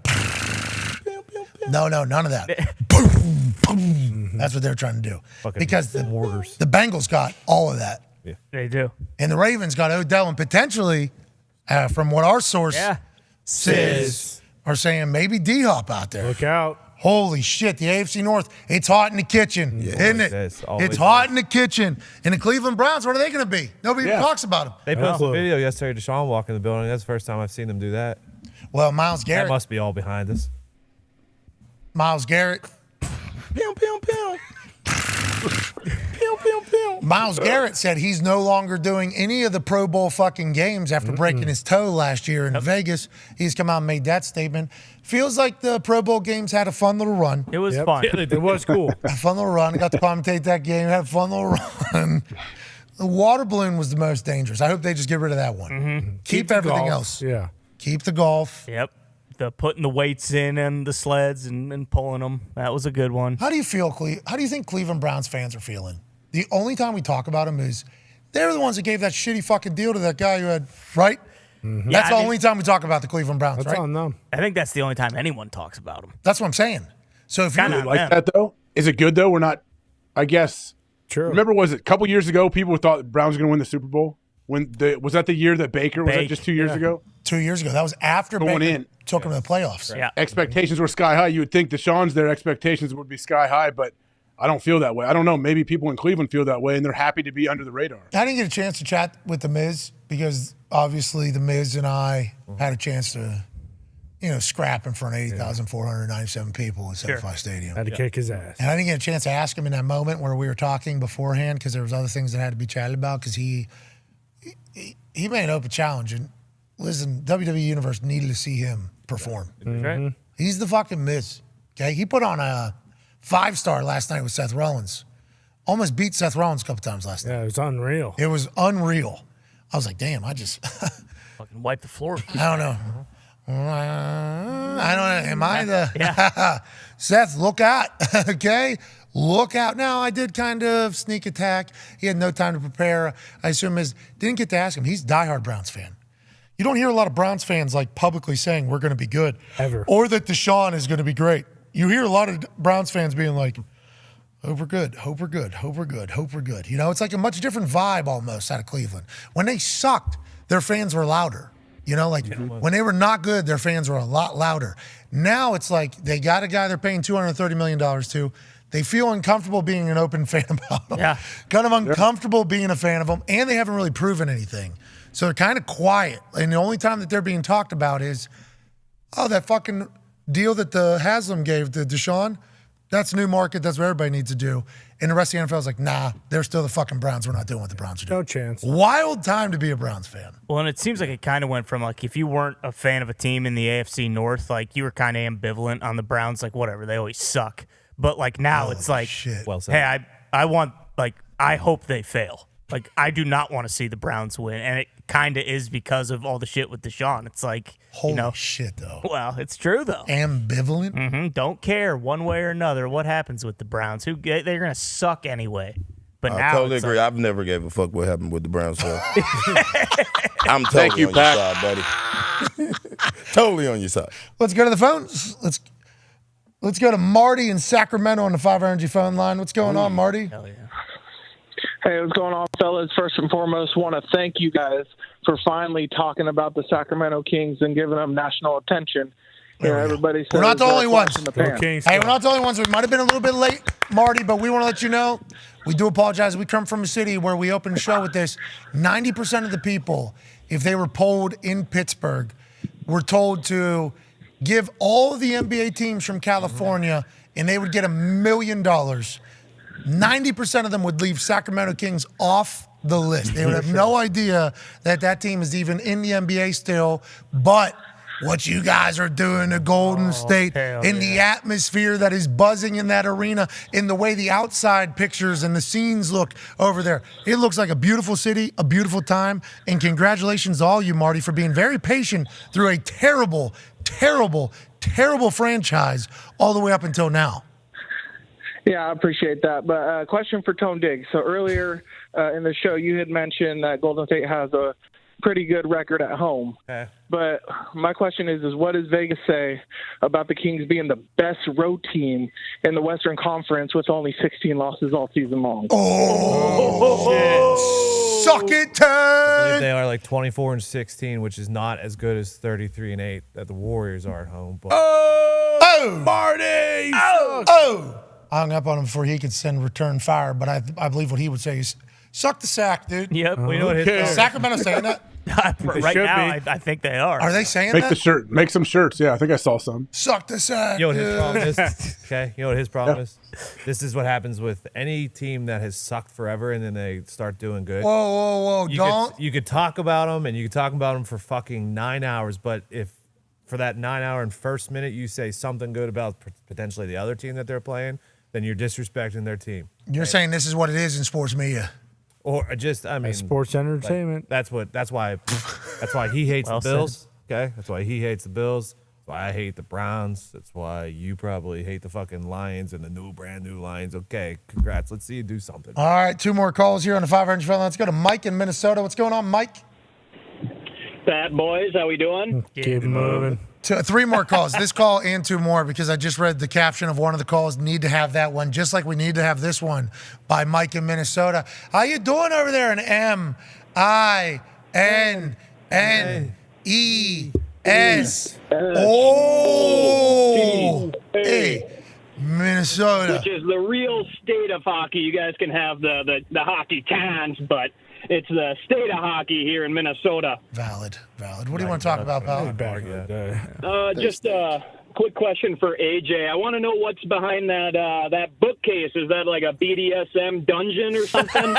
No, none of that. Boom, boom. That's what they're trying to do. Because the Bengals got all of that. Yeah. They do. And the Ravens got Odell, and potentially, from what our source says, are saying maybe D-Hop out there. Look out. Holy shit, the AFC North, it's hot in the kitchen, isn't it? It's hot in the kitchen. And the Cleveland Browns, what are they going to be? Nobody even talks about them. They posted a video yesterday, Deshaun walking the building. That's the first time I've seen them do that. Well, Myles That Garrett. must be all behind us. Myles Garrett. Pew, pew, pew. Pew, pew, pew. Myles Garrett said he's no longer doing any of the Pro Bowl fucking games after breaking his toe last year in Vegas. He's come out and made that statement. Feels like the Pro Bowl games had a fun little run. It was fun. It was cool. A fun little run. I got to commentate that game. Had a fun little run. The water balloon was the most dangerous. I hope they just get rid of that one. Keep everything golf. else. Yeah. Keep the golf. Yep. The putting the weights in and the sleds and pulling them. That was a good one. How do you feel, How do you think Cleveland Browns fans are feeling? The only time we talk about them is they're the ones that gave that shitty fucking deal to that guy who had, right? Yeah, That's the I mean- only time we talk about the Cleveland Browns, That's right? on them. I think that's the only time anyone talks about them. That's what I'm saying. So if Kinda you on Like them. that though? Is it good though? We're not. I guess. True. Remember, was it a couple years ago? People thought the Browns were going to win the Super Bowl. Was that the year that Baker was that Bake, just 2 years ago? 2 years ago, that was after Going Baker in. took him to the playoffs. Yeah. Expectations were sky high. You would think Deshaun's their expectations would be sky high, but I don't feel that way. I don't know. Maybe people in Cleveland feel that way, and they're happy to be under the radar. I didn't get a chance to chat with The Miz because obviously The Miz and I had a chance to, scrap in front of 80,497 people at SoFi Stadium. Had to kick his ass. And I didn't get a chance to ask him in that moment where we were talking beforehand because there was other things that had to be chatted about because he made an open challenge. And listen, WWE Universe needed to see him perform. Right. He's the fucking Miz. Okay, he put on a 5-star last night with Seth Rollins. Almost beat Seth Rollins a couple times last night. Yeah, it was unreal. It was unreal. I was like, damn, I just, Fucking wipe the floor. I don't know. I don't know. Am I the Yeah. Seth? Look out, okay? Look out. Now I did kind of sneak attack. He had no time to prepare. I assume didn't get to ask him. He's a diehard Browns fan. You don't hear a lot of Browns fans like publicly saying we're going to be good, Ever. or that Deshaun is going to be great. You hear a lot of Browns fans being like, hope we're good, hope we're good, hope we're good, hope we're good. It's like a much different vibe almost out of Cleveland. When they sucked, their fans were louder. When they were not good, their fans were a lot louder. Now it's like they got a guy they're paying $230 million to. They feel uncomfortable being an open fan about him. Yeah. Kind of uncomfortable being a fan of him, and they haven't really proven anything. So they're kind of quiet. And the only time that they're being talked about is, that fucking deal that the Haslam gave to Deshaun, that's new market. That's what everybody needs to do. And the rest of the NFL is like, nah, they're still the fucking Browns. We're not doing what the Browns are doing. No chance. Wild time to be a Browns fan. Well, and it seems like it kind of went from like if you weren't a fan of a team in the AFC North, like you were kind of ambivalent on the Browns, like whatever, they always suck. But like now it's like, Well said. hey, I want I hope they fail. Like I do not want to see the Browns win, and it kind of is because of all the shit with Deshaun. It's like, Holy shit, though. Well, it's true though. Ambivalent. Don't care one way or another what happens with the Browns. They're gonna suck anyway. But I now totally it's agree. like- I've never gave a fuck what happened with the Browns. So I'm totally Thank you, on Pac. your side, buddy. Totally on your side. Let's go to the phones. Let's go to Marty in Sacramento on the 5 Energy phone line. What's going on, Marty? Hell yeah. Hey, what's going on, fellas? First and foremost, want to thank you guys for finally talking about the Sacramento Kings and giving them national attention. Everybody says We're not the only ones. flash in the pan. Hey, we're not the only ones. We might have been a little bit late, Marty, but we want to let you know we do apologize. We come from a city where we opened the show with this. 90% of the people, if they were polled in Pittsburgh, were told to give all of the NBA teams from California and they would get $1 million. 90% of them would leave Sacramento Kings off the list. They would have no idea that team is even in the NBA still, but what you guys are doing to Golden State, in the atmosphere that is buzzing in that arena, in the way the outside pictures and the scenes look over there. It looks like a beautiful city, a beautiful time, and congratulations to all you, Marty, for being very patient through a terrible, terrible, terrible franchise all the way up until now. Yeah, I appreciate that. But question for Tone Diggs. So earlier in the show, you had mentioned that Golden State has a pretty good record at home. Okay. But my question is what does Vegas say about the Kings being the best road team in the Western Conference with only 16 losses all season long? Suck it, I believe Ted! they are like 24-16, which is not as good as 33-8 that the Warriors are at home. But Oh! Marty! Oh! I hung up on him before he could send return fire, but I believe what he would say is, suck the sack, dude. Yep, we know what his Is Sacramento saying that? Right now, I think they are. Are they saying Make that? the shirt. Make some shirts. Yeah, I think I saw some. Suck the sack. You know what his dude. problem is? Okay, you know what his problem is? This is what happens with any team that has sucked forever and then they start doing good. Whoa, don't. You could talk about them and you could talk about them for fucking 9 hours, but if for that 9 hour and first minute you say something good about potentially the other team that they're playing, then you're disrespecting their team. You're saying this is what it is in sports media. Or just, I mean, sports entertainment. That's why he hates Well the Bills. Okay, that's why he hates the Bills. That's why I hate the Browns. That's why you probably hate the fucking Lions and the brand new Lions. Okay, congrats. Let's see you do something. All right, 2 more calls here on the 500 Fella. Let's go to Mike in Minnesota. What's going on, Mike? Bad boys, how we doing? Keep moving. 3 more calls. This call and 2 more because I just read the caption of one of the calls. Need to have that one, just like we need to have this one by Mike in Minnesota. How you doing over there in MINNES? Oh, hey, Minnesota. Which is the real state of hockey. You guys can have the hockey towns, but it's the state of hockey here in Minnesota. Valid. What do you want to talk about, pal? Just a quick question for AJ. I want to know what's behind that bookcase. Is that like a BDSM dungeon or something?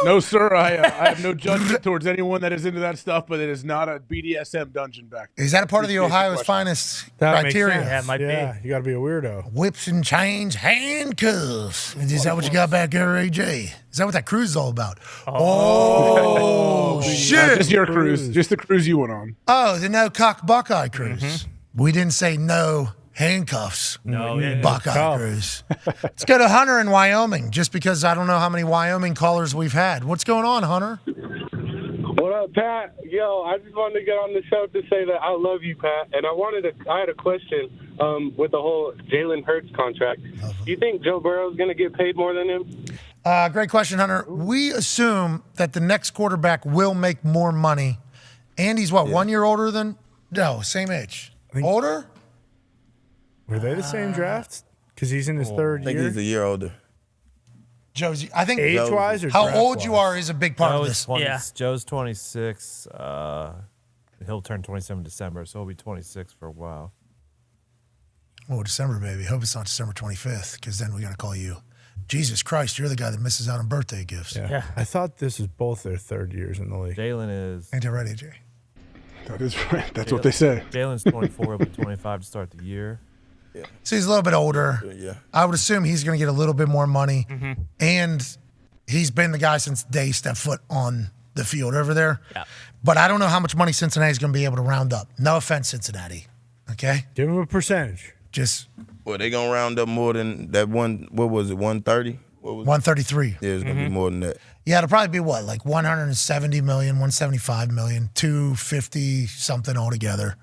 No, sir. I have no judgment towards anyone that is into that stuff, but it is not a BDSM dungeon back there. Is that a part of the Appreciate Ohio's finest That makes criteria? sense. Yeah, it might be. You got to be a weirdo. Whips and chains, handcuffs. Is that what you got back there, AJ? Is that what that cruise is all about? Oh, shit. Just your cruise. Just the cruise you went on. Oh, the no cock Buckeye cruise. We didn't say no handcuffs. No, yeah, Buckeye tough. cruise. Let's go to Hunter in Wyoming, just because I don't know how many Wyoming callers we've had. What's going on, Hunter? What up, Pat? Yo, I just wanted to get on the show to say that I love you, Pat. And I had a question with the whole Jalen Hurts contract. Do you think Joe Burrow's going to get paid more than him? Great question, Hunter. We assume that the next quarterback will make more money. Andy's what, 1 year older than? No, same age. Older? Were they the same draft? Because he's in his third I think year. he's a year older. Josie, I think Age-wise or how old draft-wise? you are is a big part of Joe's this. 20 Joe's 26. He'll turn 27 December, so he'll be 26 for a while. Oh, December, baby. Hope it's not December 25th, because then we got to call you. Jesus Christ, you're the guy that misses out on birthday gifts. Yeah. I thought this was both their third years in the league. Jalen is. Ain't that right, AJ? That is right. That's what they say. Jalen's 24, he'll be 25 to start the year. So he's a little bit older. Yeah. I would assume he's going to get a little bit more money. And he's been the guy since the day he stepped foot on the field over there. Yeah. But I don't know how much money Cincinnati's going to be able to round up. No offense, Cincinnati. Okay? Give him a percentage. Just Well, they gonna round up more than that one. What was it? 130. What was 133. Yeah, it's gonna be more than that. Yeah, it'll probably be what, like 170 million, 175 million, 250 something altogether.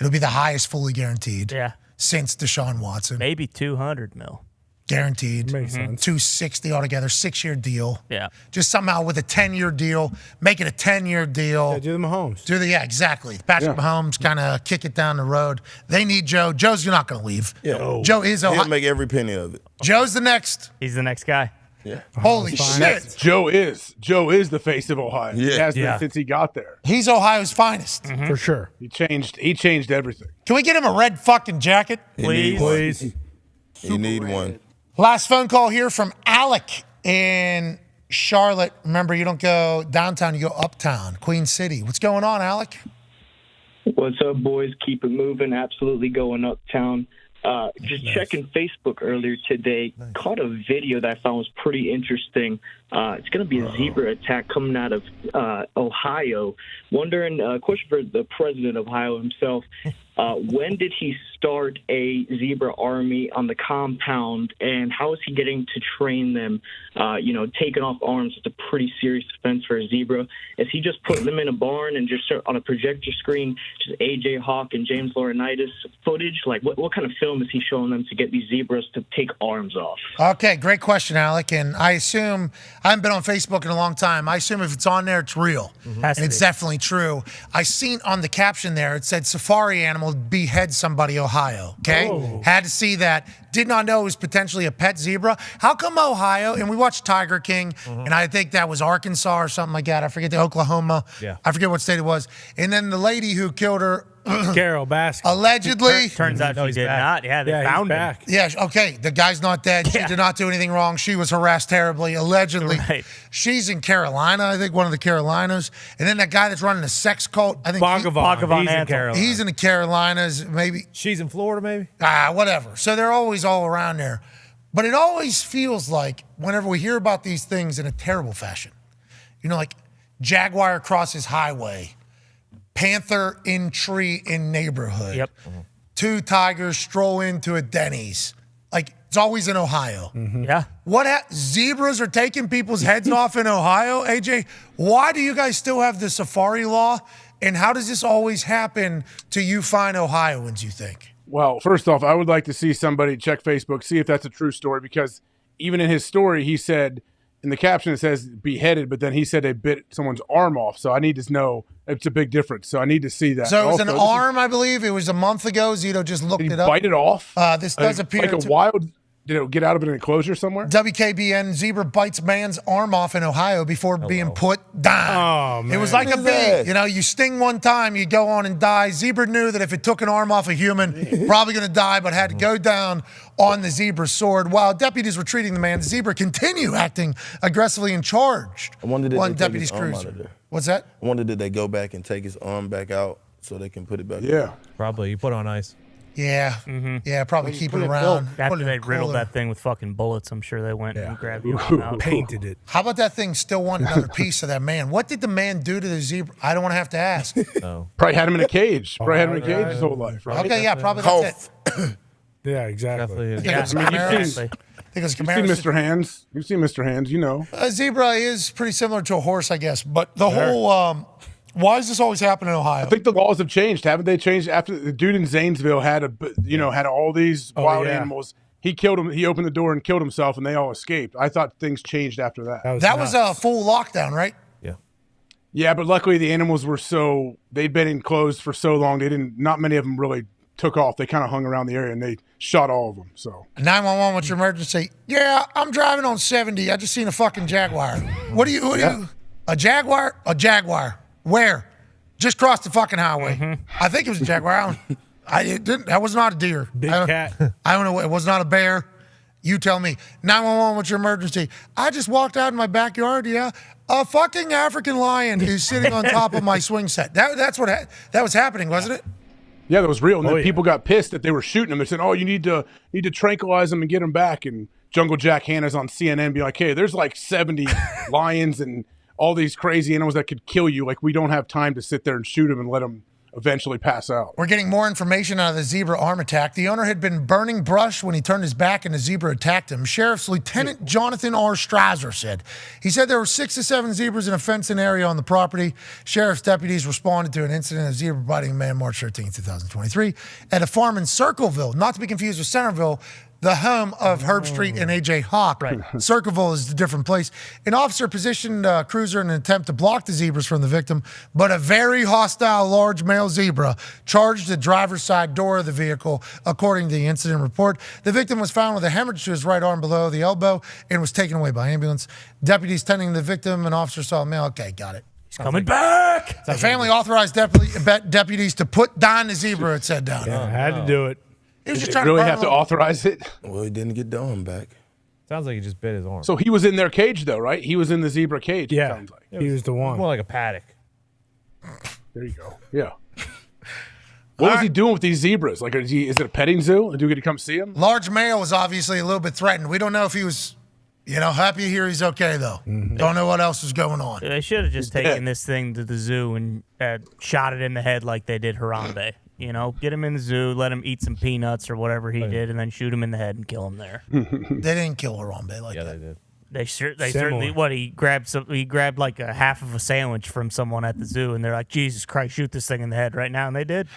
It'll be the highest fully guaranteed since Deshaun Watson. Maybe 200 mil. Guaranteed. Makes sense. 260 altogether, 6-year deal. Yeah. Just somehow with a 10-year deal, make it a 10-year deal. Yeah, do the Mahomes. Exactly. Patrick Mahomes kind of kick it down the road. They need Joe. Joe's not going to leave. Yeah. Joe is He'll make every penny of it. Joe's the next. He's the next guy. Yeah. Holy shit. Joe is the face of Ohio. He has been since he got there. He's Ohio's finest. For sure. He changed everything. Can we get him a red fucking jacket? Please. You need one. Last phone call here from Alec in Charlotte. Remember, you don't go downtown, you go uptown, Queen City. What's going on, Alec? What's up, boys? Keep it moving. Absolutely going uptown. Just checking Facebook earlier today. Caught a video that I found was pretty interesting. It's going to be a zebra attack coming out of Ohio. Wondering, question for the president of Ohio himself. When did he start a zebra army on the compound, and how is he getting to train them? Taking off arms is a pretty serious offense for a zebra. Is he just putting them in a barn and just on a projector screen, just A.J. Hawk and James Laurinaitis footage? Like, what kind of film is he showing them to get these zebras to take arms off? Okay, great question, Alec. And I assume, I haven't been on Facebook in a long time. I assume if it's on there, it's real. And it's definitely true. I seen on the caption there, it said safari animal animal behead somebody, Ohio. Okay? Oh. Had to see that. Did not know it was potentially a pet zebra. How come Ohio, and we watched Tiger King, and I think that was Arkansas or something like that. I forget the Oklahoma. Yeah. I forget what state it was. And then the lady who killed her, Carol Baskin. allegedly. Turns out she did not. Yeah, they Yeah, he's found him. back. Yeah, okay. The guy's not dead. She did not do anything wrong. She was harassed terribly, allegedly. Right. She's in Carolina, I think, one of the Carolinas. And then that guy that's running a sex cult, I think Bhagavan He's in Anthony. Carolina. he's in the Carolinas, maybe. She's in Florida, maybe? Whatever. So they're always all around there. But it always feels like whenever we hear about these things in a terrible fashion, you know, like jaguar crosses highway, panther in tree in neighborhood. Yep. Two tigers stroll into a Denny's. Like, it's always in Ohio. Yeah. Zebras are taking people's heads off in Ohio, AJ? Why do you guys still have the safari law? And how does this always happen to you fine Ohioans, you think? Well, first off, I would like to see somebody check Facebook, see if that's a true story, because even in his story, he said, in the caption, it says beheaded, but then he said they bit someone's arm off. So I need to know. It's a big difference. So I need to see that. So it was an Also, arm, I believe. It was a month ago. Zito just looked Did he it up. bite it off? This does appear like a to- wild. Did it get out of an enclosure somewhere? WKBN, zebra bites man's arm off in Ohio before being put down. Oh, It was man. like a bee. You know, you sting one time, you go on and die. Zebra knew that if it took an arm off a human, probably going to die, but had to go down on the zebra's sword. While deputies were treating the man, the zebra continued acting aggressively and charged I wondered did one they take deputy's his arm out cruiser. of there? What's that? I wonder did they go back and take his arm back out so they can put it back? Yeah. Probably. You put it on ice. Yeah. Yeah, probably keep it put it around. After Put it in they a riddled cooler. that thing with fucking bullets, I'm sure they went and grabbed the arm out. Painted it. How about that thing still want another piece of that man? What did the man do to the zebra? I don't want to have to ask. No. Probably had him in a cage. Probably had him in a cage his whole life. Right? Okay, yeah, probably that's it. Yeah, exactly. Definitely. I think it's I mean, you've Camaros. seen- I think it's You've seen Camaros. Mr. Hands. You've seen Mr. Hands. You know. A zebra is pretty similar to a horse, I guess. But the whole, why does this always happen in Ohio? I think the laws have changed, haven't they? Changed after the dude in Zanesville had had all these wild animals. He killed him. He opened the door and killed himself, and they all escaped. I thought things changed after that. That was a full lockdown, right? Yeah, but luckily the animals were they'd been enclosed for so long. Not many of them really took off. They kind of hung around the area and they shot all of them. So 911, what's your emergency? Yeah, I'm driving on 70. I just seen a fucking jaguar. What do you? A jaguar? A jaguar. Where? Just crossed the fucking highway. I think it was a jaguar. That was not a deer. Big cat. I don't know. It was not a bear. You tell me. 911, what's your emergency? I just walked out in my backyard. Yeah. A fucking African lion is sitting on top of my swing set. That's what that was happening, wasn't it? yeah, that was real. And then people got pissed that they were shooting them. They said, "Oh, you need to tranquilize them and get them back." And Jungle Jack Hanna's on CNN, be like, "Hey, there's like 70 lions and all these crazy animals that could kill you. Like, we don't have time to sit there and shoot them and let them eventually pass out." We're getting more information out of the zebra arm attack. The owner had been burning brush when he turned his back and the zebra attacked him. Sheriff's Lieutenant Jonathan R. Strasser said. He said there were 6 to 7 zebras in a fenced-in area on the property. Sheriff's deputies responded to an incident of zebra biting a man March 13, 2023 at a farm in Circleville, not to be confused with Centerville, the home of Herb Street and A.J. Hawk. Right. Circleville is a different place. An officer positioned a cruiser in an attempt to block the zebras from the victim, but a very hostile large male zebra charged the driver's side door of the vehicle, according to the incident report. The victim was found with a hemorrhage to his right arm below the elbow and was taken away by ambulance. Deputies tending the victim, an officer saw a male. Okay, got it. He's coming back. The family authorized deputies to put Dahn the zebra, it said down. Yeah, had to do it. He was just Did trying they really to have to authorize it? Well, he didn't get Dahn back. Sounds like he just bit his arm. So he was in their cage, though, right? He was in the zebra cage. it Yeah, sounds like. he was the one. More like a paddock. There you go. Yeah. What was he doing with these zebras? Like, is it a petting zoo? Do we get to come see him? Large male was obviously a little bit threatened. We don't know if he was, happy to hear he's okay, though. Don't know what else was going on. They should have just taken this thing to the zoo and shot it in the head like they did Harambe. Get him in the zoo, let him eat some peanuts or whatever he did, and then shoot him in the head and kill him there. They didn't kill Harambe like that. They did. They certainly he grabbed like a half of a sandwich from someone at the zoo, and they're like, Jesus Christ, shoot this thing in the head right now, and they did.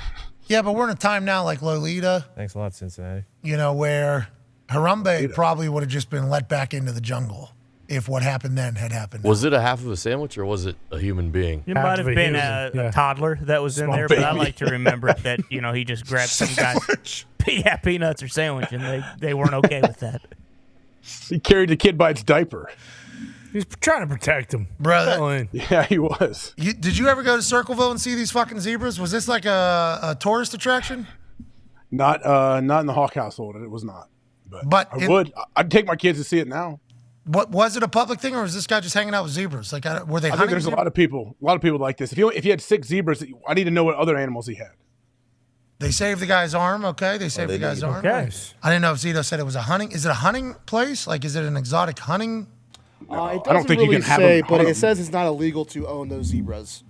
Yeah, but we're in a time now like Lolita, Thanks a lot, Cincinnati. where Harambe probably would have just been let back into the jungle. if what happened then had happened. Was it a half of a sandwich or was it a human being? It might have been a toddler that was in Small there, but I baby. like to remember that he just grabbed some guy's peanuts or sandwich, and they weren't okay with that. He carried the kid by its diaper. He's trying to protect him. Brother. Yeah, he was. Did you ever go to Circleville and see these fucking zebras? Was this like a tourist attraction? Not in the Hawk household. It was not. But I would. I'd take my kids to see it now. What was it a public thing, or was this guy just hanging out with zebras? Like, were they I think hunting? there's a zebras? lot of people like this. If he had 6 zebras, I need to know what other animals he had. They saved the guy's arm. Okay, they saved the guy's arm. Okay. I didn't know if Zito said it was a hunting. Is it a hunting place? Like, is it an exotic hunting? It I don't doesn't think you really can have say, them but hunt it 'em. says it's not illegal to own those zebras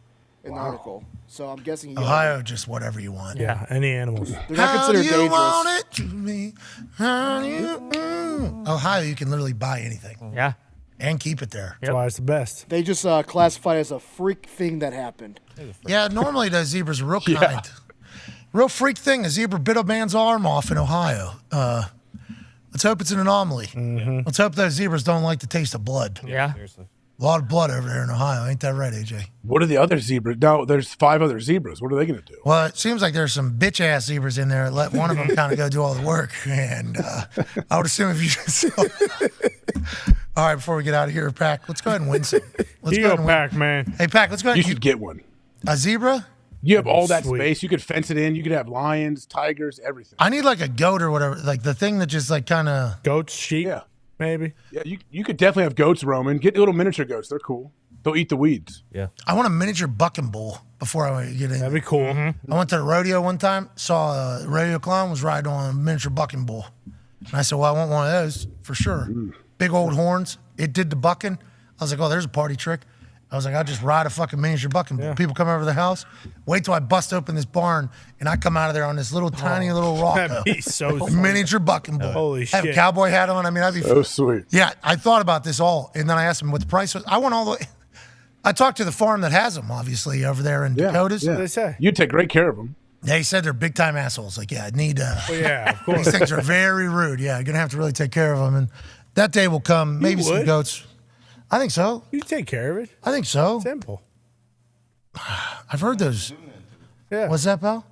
in the article. So I'm guessing you Ohio, just whatever you want. Yeah, any animals. They're not considered How do you dangerous. want it to me? How do you, Ohio, you can literally buy anything. Yeah. And keep it there. That's why it's the best. They just classify it as a freak thing that happened. Yeah, normally those zebras are real kind. Real freak thing. A zebra bit a man's arm off in Ohio. Let's hope it's an anomaly. Let's hope those zebras don't like the taste of blood. Yeah. A lot of blood over there in Ohio. Ain't that right, AJ? What are the other zebras? No, there's 5 other zebras. What are they going to do? Well, it seems like there's some bitch-ass zebras in there. Let one of them kind of go do all the work. And I would assume if you just... All right, before we get out of here, Pac, let's go ahead and win some. Let's You go go, ahead and win. Pac, man. Hey, Pac, let's go ahead. You should get one. A zebra? You have That'd be all that sweet. space. You could fence it in. You could have lions, tigers, everything. I need like a goat or whatever, like the thing that just like kind of... Goats, sheep, Yeah. maybe. Yeah, you could definitely have goats roaming. Get little miniature goats. They're cool. They'll eat the weeds. Yeah. I want a miniature bucking bull before I get in. That'd be cool. I went to the rodeo one time, saw a rodeo clown was riding on a miniature bucking bull. And I said, well, I want one of those for sure. Big old horns. It did the bucking. I was like, oh, there's a party trick. I was like, I'll just ride a fucking miniature bucking bull. People come over to the house. Wait till I bust open this barn and I come out of there on this little tiny little Rocco. That'd be so sweet. Miniature bucking bull. Holy Have a shit. cowboy hat on. I mean, that'd be So sweet. Yeah, I thought about this all. And then I asked him what the price was. I went all the way. I talked to the farm that has them, obviously, over there in Dakotas. Yeah. What they say? You'd take great care of them. They said they're big time assholes. Like, yeah, I need. Well, yeah, of course. These things are very rude. Yeah, you're gonna have to really take care of them, and that day will come. Maybe some would. goats. I think so. You take care of it. I think so. Simple. I've heard those. Yeah. What's that, pal?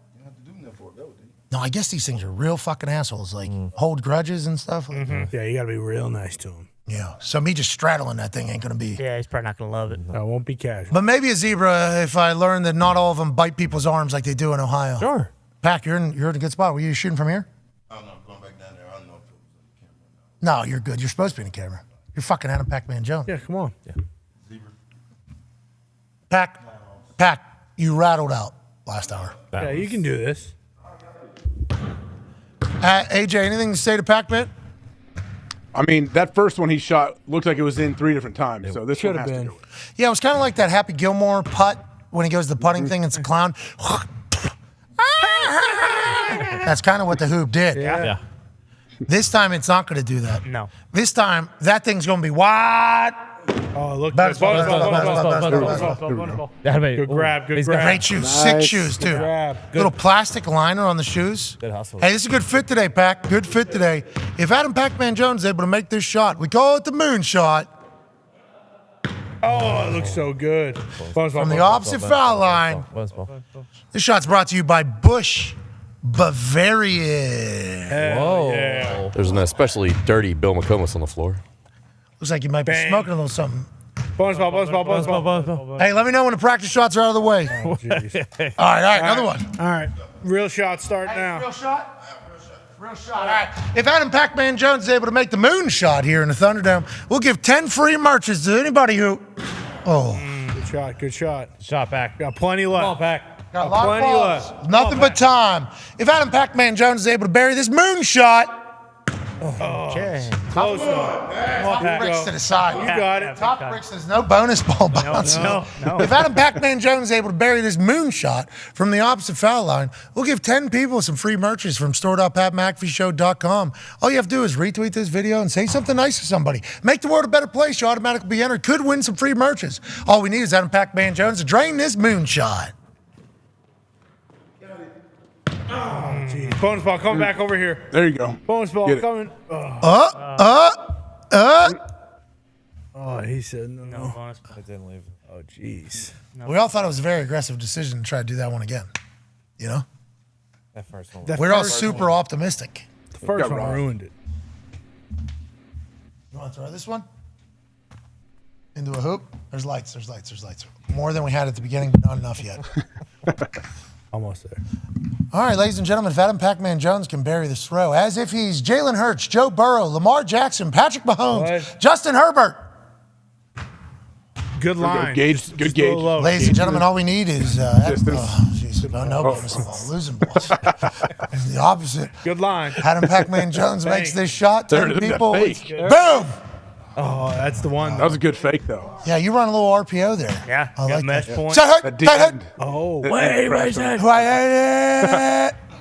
No, I guess these things are real fucking assholes. Like hold grudges and stuff. Yeah, you got to be real nice to them. Yeah. So me just straddling that thing ain't gonna be. Yeah, he's probably not gonna love it. I won't be casual. But maybe a zebra if I learn that not all of them bite people's arms like they do in Ohio. Sure. Pac, you're in a good spot. Were you shooting from here? Oh, no, I'm going back down there. I don't know if it was on the camera. No, you're good. You're supposed to be in the camera. You're fucking Adam Pac-Man Jones. Yeah, come on. Yeah. Pac, you rattled out last hour. Yeah, you can do this. AJ, anything to say to Pac-Man? I mean, that first one he shot looked like it was in 3 different times. So this one Should have has to been. go. Yeah, it was kind of like that Happy Gilmore putt when he goes to the putting thing. It's a clown. That's kind of what the hoop did. Yeah. This time it's not going to do that. No. This time that thing's going to be wide. Oh, look. Bonus ball, Bonus bonus ball, ball, bonus ball, bonus bonus ball, ball, bonus bonus ball, bonus ball. That'd be- Good grab, good He's got grab. Great shoes. Nice. 6 shoes, too. Good grab. Good. Little plastic liner on the shoes. Good hustle. Hey, this is a good fit today, Pac. Good fit today. If Adam Pac-Man Jones is able to make this shot, we call it the moon shot. Oh, it looks so good. Bonus ball, From the bonus ball. opposite foul line. Bonus ball. This shot's brought to you by Busch Bavarian. Whoa. Yeah. There's an especially dirty Bill McComas on the floor. Looks like you might be Bang. smoking a little something. Bonus ball, bonus ball, bonus ball. Bonus ball. Hey, let me know when the practice shots are out of the way. Oh, jeez. All right, another one. All right. Real shot start now. Real shot? Real shot. All right. If Adam Pac-Man Jones is able to make the moon shot here in the Thunderdome, we'll give 10 free merches to anybody who... Oh. Good shot, good shot. Shot back. Got plenty left. Come on, Pac. Got a lot of plenty balls. left. Nothing but time. If Adam Pac-Man Jones is able to bury this moon shot... Okay. Close enough. Top Pat, bricks go. to the side. You got it. Top bricks, there's no bonus ball bounce. no. If Adam Pac-Man Jones is able to bury this moon shot from the opposite foul line, we'll give 10 people some free merches from store.patmcafeeshow.com. All you have to do is retweet this video and say something nice to somebody. Make the world a better place. You automatically be entered. Could win some free merches. All we need is Adam Pac-Man Jones to drain this moon shot. Oh, geez. Bonus ball coming back over here. There you go. Bonus ball Get it. coming. Oh, he said no. No bonus. I didn't leave. Oh, jeez. We all thought it was a very aggressive decision to try to do that one again. You know? That first one. We're all super optimistic. The first one ruined it. You want to throw this one? Into a hoop? There's lights, there's lights, there's lights. More than we had at the beginning, but not enough yet. Almost there. All right, ladies and gentlemen, if Adam Pac-Man Jones can bury this throw, as if he's Jalen Hurts, Joe Burrow, Lamar Jackson, Patrick Mahomes, Justin Herbert. Good line. Good gauge. Ladies and gentlemen, all we need is no bonus ball, losing balls. The opposite. Good line. Adam Pac-Man Jones makes this shot. Turn 10 it into people. fake. Boom! Oh, that's the one. That was a good fake, though. Yeah, you run a little RPO there. Yeah, I like mesh that. point. Oh, wait.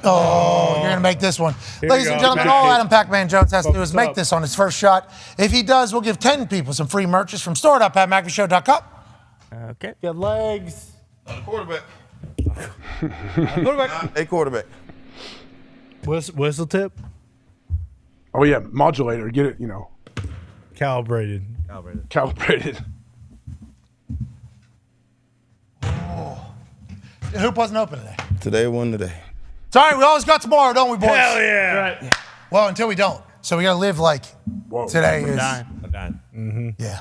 Oh, you're going to make this one. Here Ladies you and go. gentlemen, all Adam Pac-Man Jones has to do is make this on his first shot. If he does, we'll give 10 people some free merches from store.patmcafeeshow.com. Okay. Good legs. Not a quarterback. Quarterback. A quarterback. Whistle tip. Oh, yeah. Modulator. Get it, Calibrated. Calibrated. The hoop wasn't open today. Today won today. Sorry, we always got tomorrow, don't we, boys? Hell yeah. Right. Well, until we don't. So we got to live like today is. Dahn. Mm-hmm. Yeah.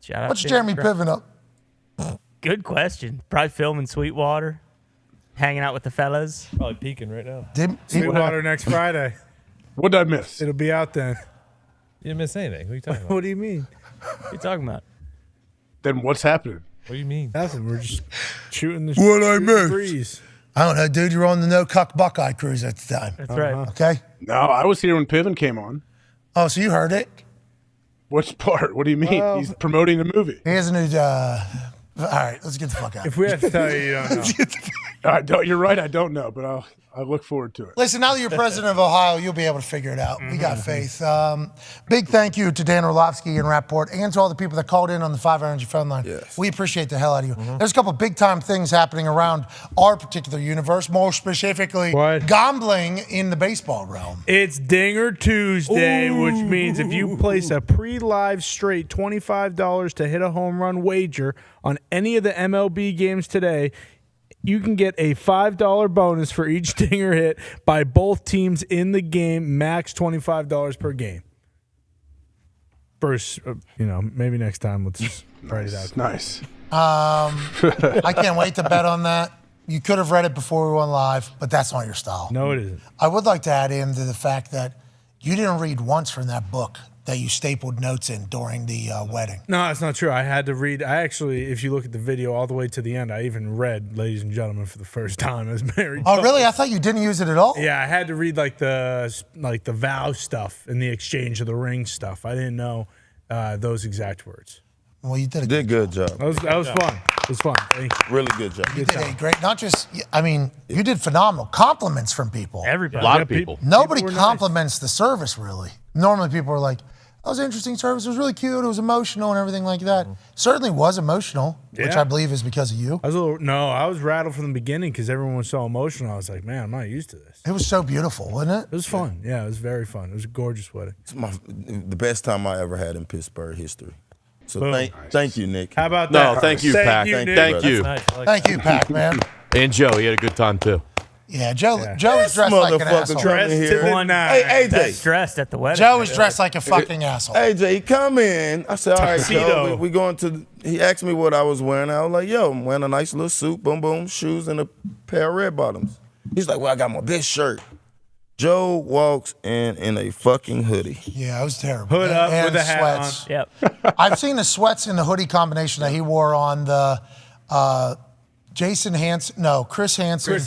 Shout out What's to Jeremy Piven up? Good question. Probably filming Sweetwater, hanging out with the fellas. Probably peeking right now. Sweetwater next Friday. What did I miss? It'll be out then. You didn't miss anything. What are you talking about? What do you mean? What are you talking about? Then what's happening? What do you mean? Nothing. We're just shooting the What I shooting the miss? breeze. I don't know, dude. You were on the No Cuck Buckeye cruise at the time. That's right. Okay? No, I was here when Piven came on. Oh, so you heard it? Which part? What do you mean? Well- He's promoting the movie. He has a new. All right, let's get the fuck out. If we have to tell you, you don't know. You're right. I don't know, but I look forward to it. Listen, now that you're president of Ohio, you'll be able to figure it out. We got faith. Big thank you to Dan Orlovsky and Rapport and to all the people that called in on the 5 Energy phone line. Yes. We appreciate the hell out of you. There's a couple big time things happening around our particular universe, more specifically gambling in the baseball realm. It's Dinger Tuesday, which means if you place a pre-live straight $25 to hit a home run wager on any of the MLB games today, you can get a $5 bonus for each dinger hit by both teams in the game, max $25 per game. First, maybe next time let's just write it out. Nice. I can't wait to bet on that. You could have read it before we went live, but that's not your style. No, it isn't. I would like to add into the fact that you didn't read once from that book that you stapled notes in during the wedding. No, that's not true. I had to read. I actually, if you look at the video all the way to the end, I even read "Ladies and Gentlemen" for the first time as married. Oh, really? I thought you didn't use it at all. Yeah, I had to read like the vow stuff and the exchange of the ring stuff. I didn't know those exact words. Well, you did a good job. That was fun. It was fun. Thank you. Really good job. You did a great, not just, I mean, you did phenomenal. Compliments from people. Everybody. A lot of people. Nobody People were compliments the service, really. Normally people are like, that was an interesting service. It was really cute. It was emotional and everything like that. Certainly was emotional, which Yeah. I believe is because of you. I was rattled from the beginning because everyone was so emotional. I was like, man, I'm not used to this. It was so beautiful, wasn't it? It was fun. Yeah, it was very fun. It was a gorgeous wedding. It's the best time I ever had in Pittsburgh history. So Boom. thank you, Nick. How about that? No, thank you, Pac. Thank you. Thank you, Pac, man. And Joe, he had a good time too. Yeah, Joe was dressed like an asshole. Dressed to the nines. Hey, AJ. Best dressed at the wedding. Joe was dressed like a fucking asshole. AJ, he come in. I said, all right, Tuxedo. Joe, we going to. He asked me what I was wearing. I was like, yo, I'm wearing a nice little suit, boom, boom, shoes, and a pair of red bottoms. He's like, well, I got my best shirt. Joe walks in a fucking hoodie. Yeah, it was terrible. Hood up and with a hat sweats. on. Yep. I've seen the sweats and the hoodie combination that he wore on the Chris Hansen. Chris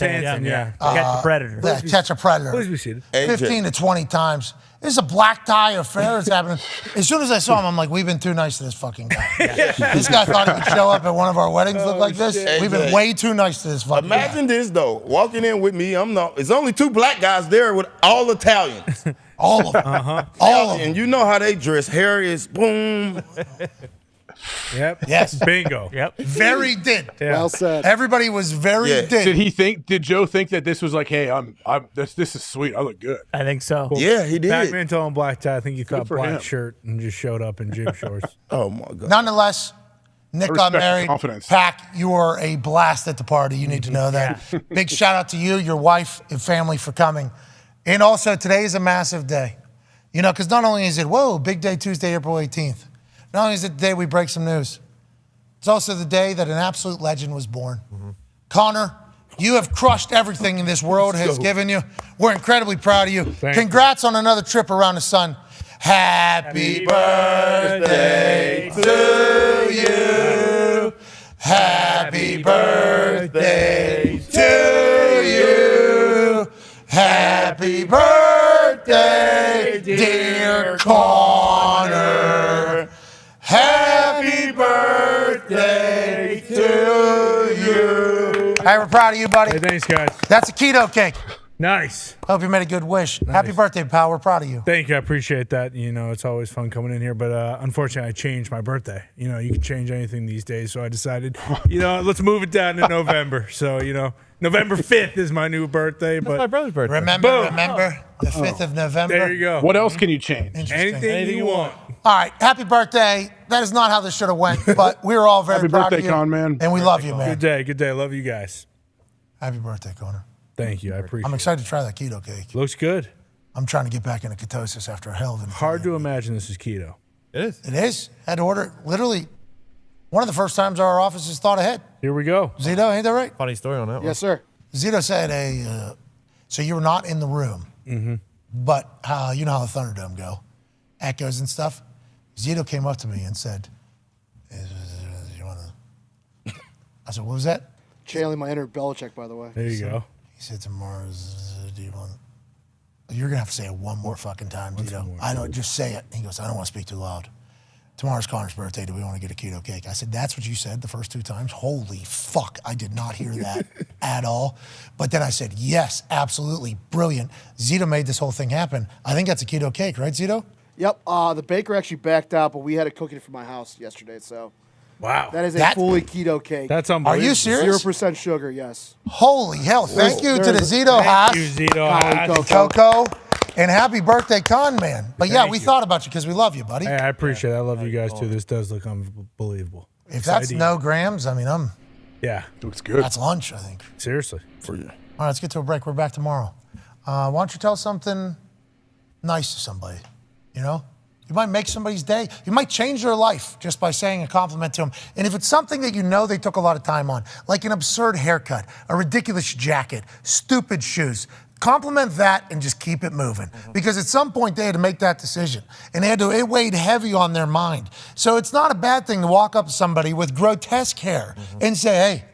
Hansen, yeah. Catch a predator. Yeah, Catch a Predator. Please be seated. 15 to 20 times. This is a black tie affair that's happening. As soon as I saw him, I'm like, we've been too nice to this fucking guy. This guy thought he would show up at one of our weddings look like this. shit. We've been way too nice to this fucking Imagine guy. this though, walking in with me. There's only 2 black guys there with all Italians. All of them. All of them. And you know how they dress. Hair is boom. Yep. Yes. Bingo. Yep. Very did. Yeah. Well said. Everybody was very did. Did Joe think that this was like, hey, this is sweet. I look good. I think so. Yeah, he did. Batman told him black tie. I think he thought for black him. shirt and just showed up in gym shorts. Oh my God. Nonetheless, Nick I got respect the married. confidence. Pack, you were a blast at the party. You need to know that. Big shout out to you, your wife, and family for coming. And also, today is a massive day. You know, because not only is it, big day Tuesday, April 18th. Not only is it the day we break some news, it's also the day that an absolute legend was born. Connor, you have crushed everything in this world has given you. We're incredibly proud of you. Congrats on another trip around the sun. Happy birthday to you. Happy birthday to you. Happy birthday, dear Connor. Happy birthday to you. Hey, we're proud of you, buddy. Hey, thanks, guys. That's a keto cake. Nice. Hope you made a good wish. Happy birthday, pal. We're proud of you. Thank you. I appreciate that. You know, it's always fun coming in here, but unfortunately, I changed my birthday. You know, you can change anything these days, so I decided, let's move it down to November. So, November 5th is my new birthday. But my brother's birthday. Remember, the 5th of November. There you go. What else can you change? Anything you want. All right, happy birthday. That is not how this should have went, but we were all very Happy proud birthday, of you. Con Man. And we love you, man. Good day. Good day. Love you guys. Happy birthday, Connor. Thank you. I appreciate I'm it. excited to try that keto cake. Looks good. I'm trying to get back into ketosis after a hell of a Hard to imagine this is keto. It is. It is. Had to order it. Literally, one of the first times our office has thought ahead. Here we go. Zito, ain't that right? Funny story on that one. Yes, sir. Zito said so you were not in the room, but you know how the Thunderdome go, echoes and stuff. Zito came up to me and said, you wanna? I said, what was that? Channeling my inner Belichick, by the way. There you go. He said tomorrow, do you want? You're gonna have to say it one more fucking time, Zito. I know, just say it. He goes, I don't want to speak too loud. Tomorrow's Connor's birthday. Do we want to get a keto cake? I said, that's what you said the first two times? Holy fuck, I did not hear that at all. But then I said, yes, absolutely, brilliant. Zito made this whole thing happen. I think that's a keto cake, right, Zito? Yep. The baker actually backed out, but we had it cooking for my house yesterday, so. Wow. That is a fully keto cake. That's unbelievable. Are you serious? 0% sugar, yes. Holy hell. Thank you to the Zito Thank Haas. you, Zito Haas. Coco. And happy birthday, Con Man. But yeah, we thought about you because we love you, buddy. Hey, I appreciate it. I love you guys, too. This does look unbelievable. If that's no grams, I mean, Yeah. Looks good. that's lunch, I think. Seriously. For you. All right, let's get to a break. We're back tomorrow. Why don't you tell something nice to somebody? You know? You might make somebody's day. You might change their life just by saying a compliment to them. And if it's something that you know they took a lot of time on, like an absurd haircut, a ridiculous jacket, stupid shoes, compliment that and just keep it moving. Because at some point they had to make that decision. And it weighed heavy on their mind. So it's not a bad thing to walk up to somebody with grotesque hair and say, hey,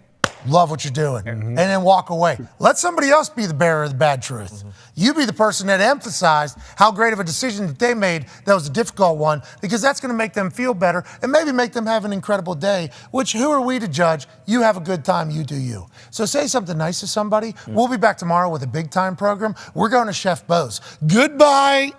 love what you're doing, and then walk away. Let somebody else be the bearer of the bad truth. You be the person that emphasized how great of a decision that they made that was a difficult one, because that's going to make them feel better and maybe make them have an incredible day, which who are we to judge? You have a good time, you do you. So say something nice to somebody. We'll be back tomorrow with a big time program. We're going to Chef Bo's. Goodbye.